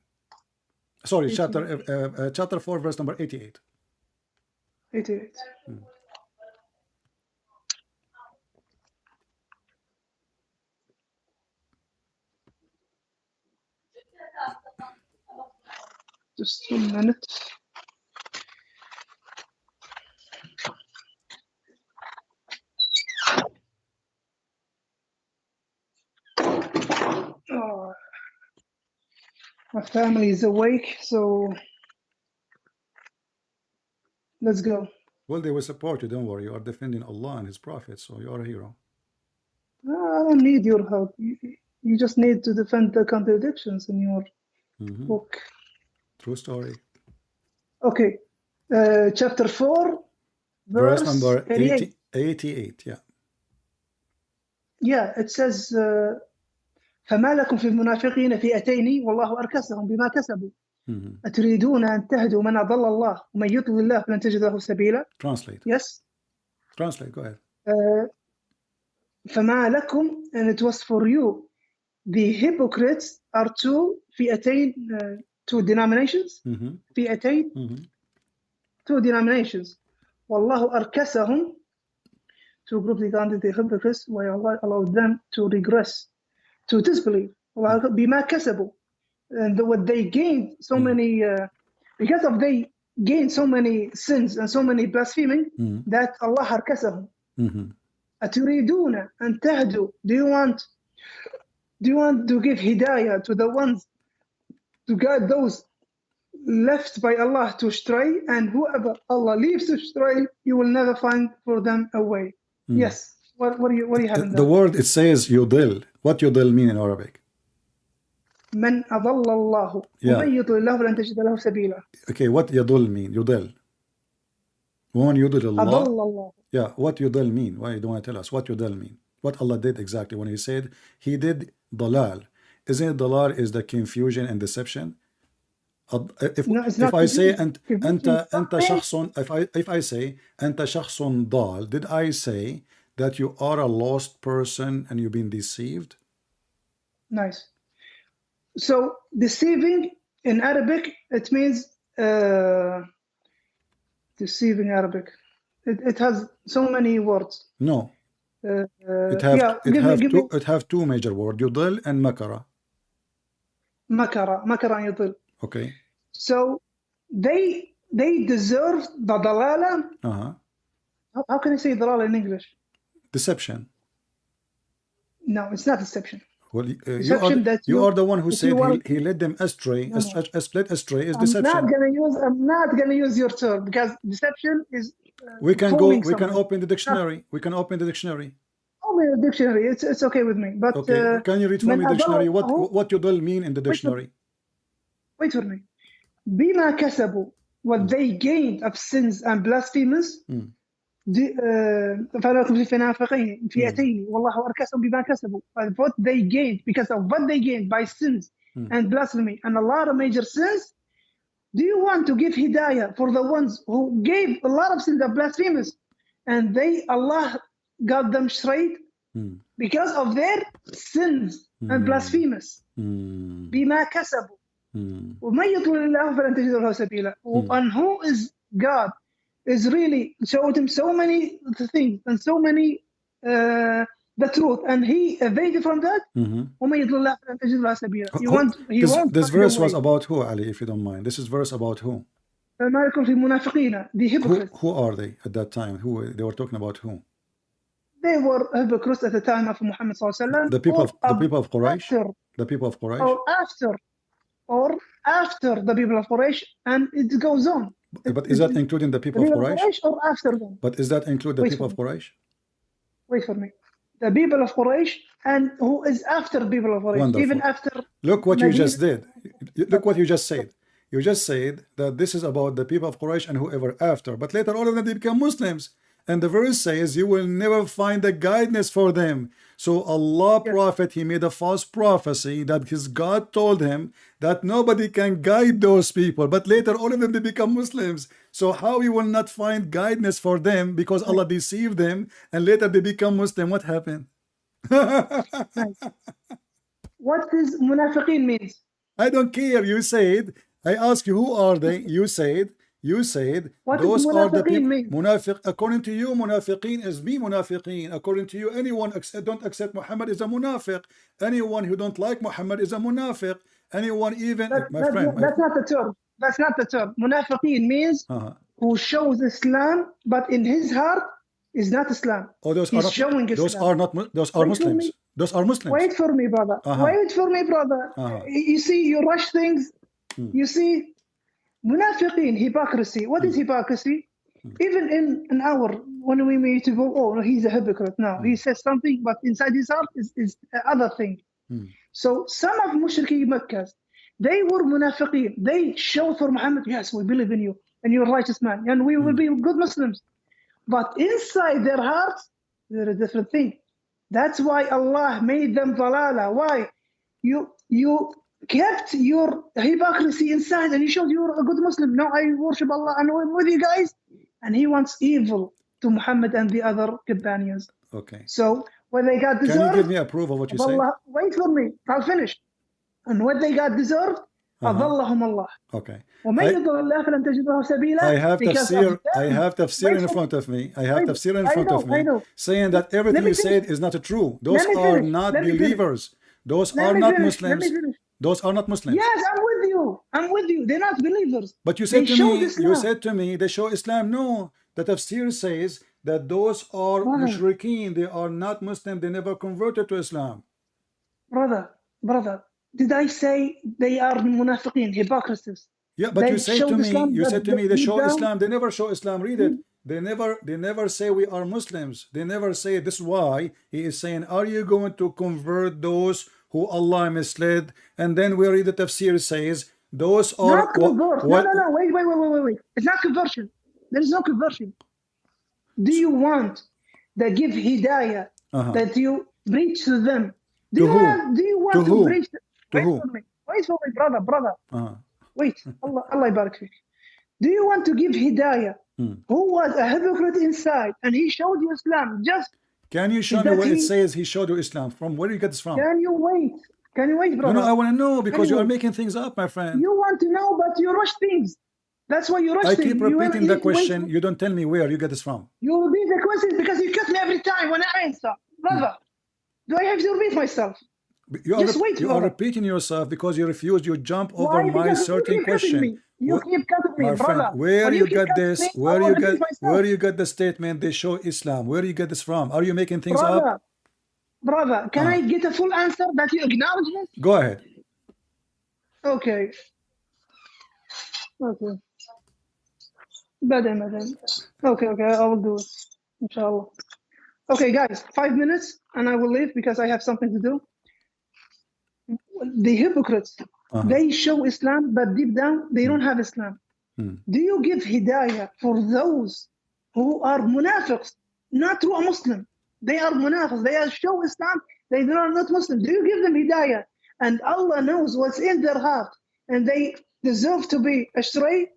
Sorry, chapter 4, verse number 88. 88. Just 1 minute. Oh, my family is awake, so let's go. Well, they will support you. Don't worry. You are defending Allah and His Prophet, so you are a hero. I don't need your help. You just need to defend the contradictions in your book. True story. Okay. Chapter 4, verse number 88. 88. Yeah. Yeah, it says فما لكم في المنافقين فئتين والله أركسهم بما كسبوا أتريدون أن تهدوا من أضل الله ومن يضلل الله فلن تجد له سبيلا. Translate. Yes. Translate. Go ahead. فما لكم, and it was for you, the hypocrites are two فئتين, two denominations. فئتين, two denominations. والله أركسهم, two groups regarding the hypocrites, where Allah allowed them to regress, to disbelieve. بما كسبوا, and what they gained so many, because of they gained so many sins and so many blaspheming, that Allah أركسهم. أتريدون أن تهدوا, do you want to give hidayah to the ones, to guide those left by Allah to stray, and whoever Allah leaves to stray, you will never find for them a way. Yes. What do you have in that? The word, it says yudil. What yudil mean in Arabic? من أضل الله ومن يضلل الله فلن تجد له سبيلا. Okay, what yudil mean? Yudil. When yudil Allah. أضل الله. Yeah, what yudil mean? Why you don't want to tell us what yudil mean? What Allah did exactly when He said He did dalal? Isn't it dalal is the confusion and deception? If I say أنت شخص, if I say أنت شخص ضال, did I say that you are a lost person and you've been deceived? Nice. So deceiving in Arabic, it means deceiving Arabic. It has so many words. No. It have two major words, yudil and makara. Makara and yudil. Okay. So they deserve the dalala. How can I say dalala in English? Deception. No, it's not deception. Well, you are the one who said he led them astray. Split astray is deception. I'm not gonna use your term, because deception is. We can open the dictionary. We can open the dictionary. Open the dictionary. It's okay with me. But okay, can you read for me the dictionary? What yudil mean in the dictionary? Wait for me. بما كسبوا, what they gained of sins and blasphemies. فلكم في فئتين والله أركسهم بما كسبوا. What they gained, because of what they gained by sins and blasphemy and a lot of major sins. Do you want to give hidayah for the ones who gave a lot of sins and blasphemies, and Allah got them straight because of their sins and blasphemies? بما كسبوا. ومن يضلل الله فلن تجد له سبيلا. And who is God is really showed him so many things and so many the truth, and he evaded from that. ومن يضلل الله فلن تجد له سبيلا. This verse was about who, Ali, if you don't mind? This is verse about who? فما لكم في المنافقين, the hypocrites. Who are they at that time? Who they were talking about? Who? They were hypocrites at the time of Muhammad sallallahu alaihi wasallam. The people of Quraysh. The people of Quraysh. Or after the people of Quraysh, and it goes on. But is that including the people of Quraysh? Or after them? But is that include the people of Quraysh? Wait for me. The people of Quraysh, and who is after the people of Quraysh? Wonderful. Even after. Look what you just did. Look what you just said. You just said that this is about the people of Quraysh and whoever after. But later all of them they become Muslims. And the verse says you will never find a guidance for them. So Allah, Prophet, he made a false prophecy that his God told him that nobody can guide those people. But later all of them they become Muslims. So how you will not find guidance for them because Allah deceived them and later they become Muslim? What happened? What does munafiqeen means? I don't care. You said, I asked you who are they? You said those are the people. Munafiq, according to you, munafiqeen is me munafiqeen. According to you, anyone don't accept Muhammad is a munafiq. Anyone who don't like Muhammad is a munafiq. Anyone even that's not the term. That's not the term. Munafiqeen means who shows Islam, but in his heart is not Islam. Oh, those are Muslims. Those are Muslims. Wait for me, brother. Wait for me, brother. You see, you rush things. You see. Munafiqeen, hypocrisy. What is hypocrisy? Even in our, when we meet people, oh, he's a hypocrite. No, he says something, but inside his heart is other thing. So some of Mushriki Makkah, they were munafiqeen. They showed for Muhammad, yes, we believe in you, and you're a righteous man, and we will be good Muslims. But inside their hearts, they're a different thing. That's why Allah made them dalala. Why? You kept your hypocrisy inside and he showed you're a good Muslim. No, I worship Allah and I'm with you guys. And he wants evil to Muhammad and the other companions. Okay. So when they got Can you give deserved, me a proof of what you said? Allah, wait for me, I'll finish. And what they got deserved, أضلهم الله. Okay. ومن يضل الله فلن تجد له سبيلا. I have because tafsir. of them. I have tafsir in front of me. I have tafsir in front of me, saying that everything you said is not true. Those are not believers. Those are not Muslims. Those are not Muslims. Yes, I'm with you. I'm with you. They're not believers. But you said to me, you said to me, they show Islam. No, the tafsir says that those are mushrikeen. They are not Muslim. They never converted to Islam. Brother, did I say they are munafiqeen, hypocrites? Yeah, but you said to me, they show Islam. They never show Islam. Read it. They never say we are Muslims. They never say. This is why he is saying, are you going to convert those who Allah misled? And then we read the tafsir says those are not convert. No, wait. It's not conversion. There is no conversion. Do you want that give hidayah that you preach to them? Do you want to preach? Wait for me, brother. Wait, Allah barak fik. Do you want to give hidayah? Who was a hypocrite inside and he showed you Islam? Just can you show me where it says he showed you Islam? From where do you get this from? Can you wait, brother? No, I want to know because you are making things up, my friend. You want to know, but you rush things. That's why you rush things. I keep repeating the question. You don't tell me where you get this from. You repeat the question because you cut me every time when I answer, brother. Do I have to repeat myself? You are repeating yourself because you refuse. You jump over my certain question. You keep cutting me, my brother. Friend, where you get this? Where you get the statement they show Islam? Where do you get this from? Are you making things up? Brother, can I get a full answer that you acknowledge this? Go ahead. Okay. Madam. Okay, I will do it. Inshallah. Okay, guys, 5 minutes and I will leave because I have something to do. The hypocrites, they show Islam, but deep down, they don't have Islam. Do you give hidayah for those who are munafiqs, not true Muslim? They are munafiqs, they are show Islam, they are not Muslim. Do you give them hidayah? And Allah knows what's in their heart, and they deserve to be astray,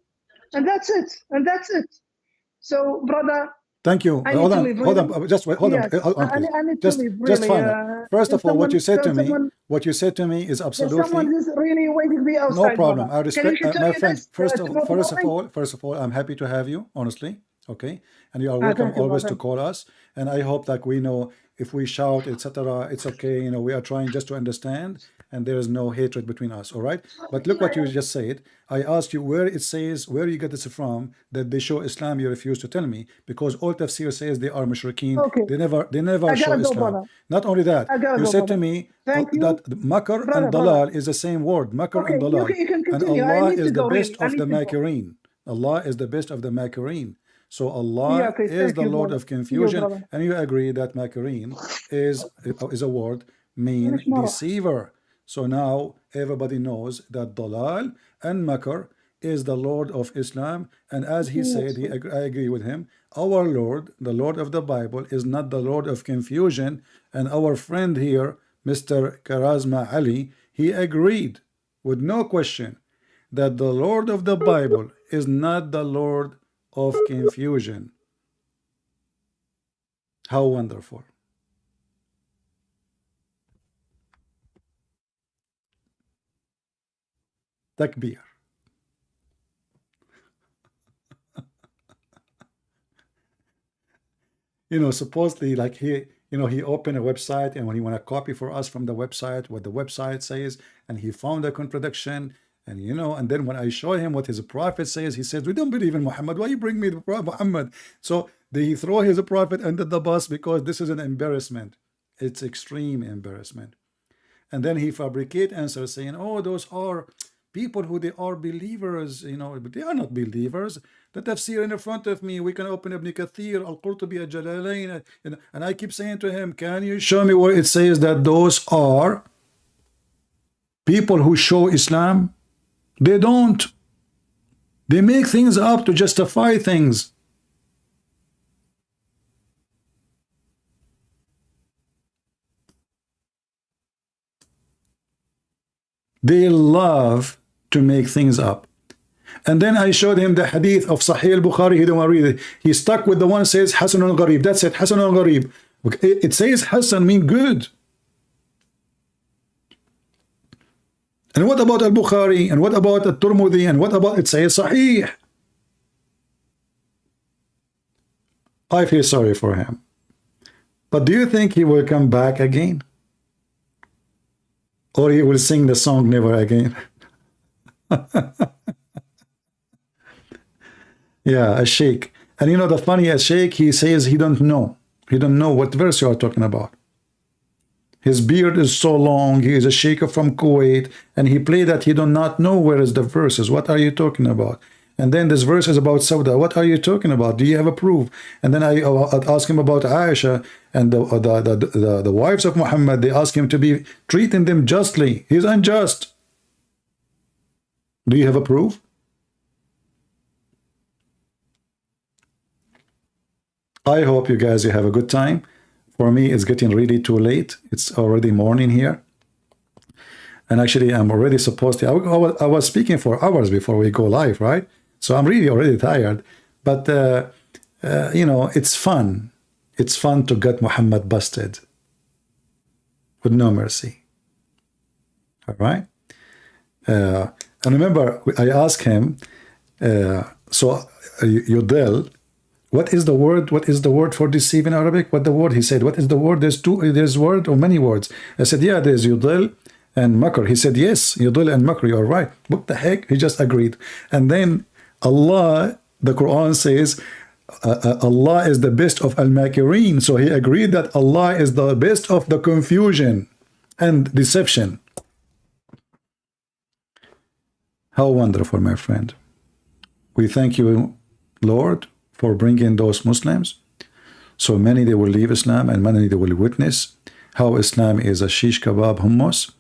and that's it. So, brother, thank you. Hold on. Just wait. Hold on. Just fine. First of all, what you said to me is absolutely. Someone is really waiting me outside. No problem. I respect my friend. First of all, I'm happy to have you. Honestly, okay. And you are welcome always to call us. And I hope that we know if we shout, etc., it's okay. You know, we are trying just to understand, and there is no hatred between us. All right. But look what you just said. I asked you where it says, where you get this from, that they show Islam. You refuse to tell me because all tafsir says they are mushrikeen. Okay. They never show Islam. Not only that, you said to me that makr and dalal is the same word. Makr and dalal. And Allah is the best of the makirin. Allah is the best of the makirin. So Allah is the Lord of confusion, and you agree that makirin is a word mean deceiver. So now everybody knows that dalal and makr is the Lord of Islam, and as he said, I agree with him, our Lord, the Lord of the Bible, is not the Lord of confusion. And our friend here, Mr. Karazma Ali, he agreed with no question that the Lord of the Bible is not the Lord of confusion. How wonderful. Takbir. You know, supposedly, like he opened a website, and when he want to copy for us from the website what the website says, and he found a contradiction, and and then when I show him what his prophet says, he says, we don't believe in Muhammad. Why you bring me the prophet Muhammad? So they throw his prophet under the bus because this is an embarrassment. It's extreme embarrassment. And then he fabricate answers saying, oh, those are people who they are believers, but they are not believers. The tafsir in front of me, we can open Ibn Kathir, Al-Qurtubi, Al-Jalalain, and I keep saying to him, can you show me where it says that those are people who show Islam? They don't. They make things up to justify things. They love to make things up. And then I showed him the hadith of Sahih al-Bukhari. He didn't want to read it. He stuck with the one that says Hasan al-Gharib. That's it, Hasan al-Gharib. It says Hasan mean good. And what about al-Bukhari? And what about al-Turmudi? And what about it says Sahih? I feel sorry for him. But do you think he will come back again? Or he will sing the song Never Again? Yeah, a sheikh. And you know the funny, a sheikh, he says he don't know. He don't know what verse you are talking about. His beard is so long. He is a sheikh from Kuwait. And he played that he do not know where is the verses. What are you talking about? And then this verse is about Sauda. What are you talking about? Do you have a proof? And then I ask him about Aisha and the wives of Muhammad. They ask him to be treating them justly. He's unjust. Do you have a proof? I hope you guys, you have a good time. For me, it's getting really too late. It's already morning here. And actually, I'm already supposed to, I was speaking for hours before we go live, right? So I'm really already tired. But, you know, it's fun. It's fun to get Muhammad busted with no mercy. All right? And remember, I asked him, Yudel, what is the word? What is the word for deceive in Arabic? What the word? He said, what is the word? There's word or many words. I said, yeah, there's Yudel and Makr. He said, yes, Yudel and Makr, you're right. What the heck? He just agreed. And then Allah, the Quran says, Allah is the best of al-Makirin. So he agreed that Allah is the best of the confusion and deception. How wonderful, my friend. We thank you, Lord, for bringing those Muslims. So many they will leave Islam and many they will witness how Islam is a shish kebab hummus,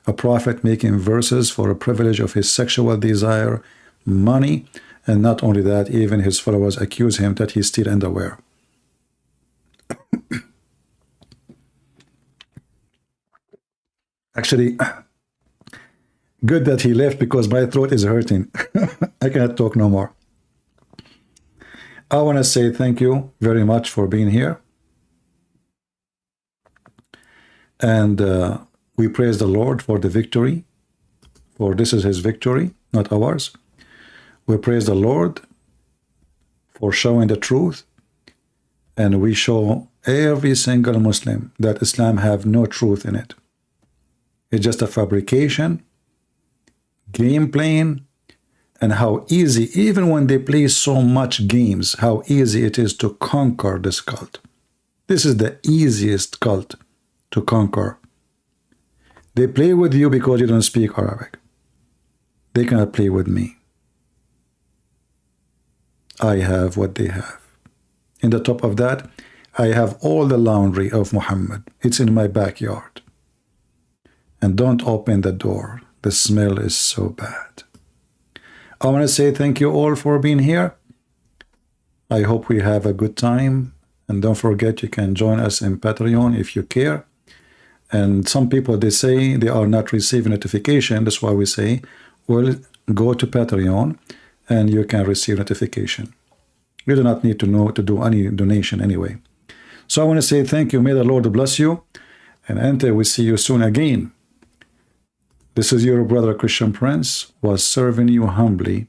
a prophet making verses for a privilege of his sexual desire, money, and not only that, even his followers accuse him that he's still underwear. Actually, good that he left because my throat is hurting. I cannot talk no more. I want to say thank you very much for being here. And we praise the Lord for the victory, for this is his victory, not ours. We praise the Lord for showing the truth, and we show every single Muslim that Islam have no truth in it. It's just a fabrication, game playing, and how easy, even when they play so much games, how easy it is to conquer this cult. This is the easiest cult to conquer. They play with you because you don't speak Arabic. They cannot play with me. I have what they have. In the top of that, I have all the laundry of Muhammad. It's in my backyard. And don't open the door. The smell is so bad. I want to say thank you all for being here. I hope we have a good time. And don't forget, you can join us in Patreon if you care. And some people, they say they are not receiving notification. That's why we say, well, go to Patreon and you can receive notification. You do not need to know to do any donation anyway. So I want to say thank you. May the Lord bless you. And until we see you soon again. This is your brother Christian Prince, was serving you humbly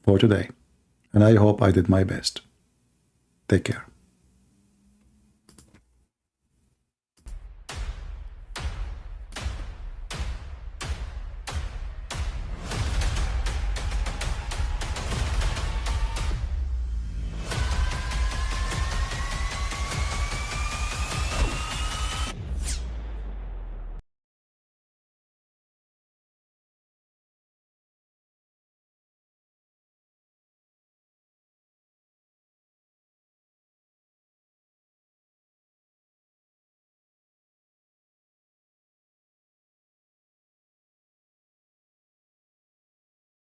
for today. And I hope I did my best. Take care.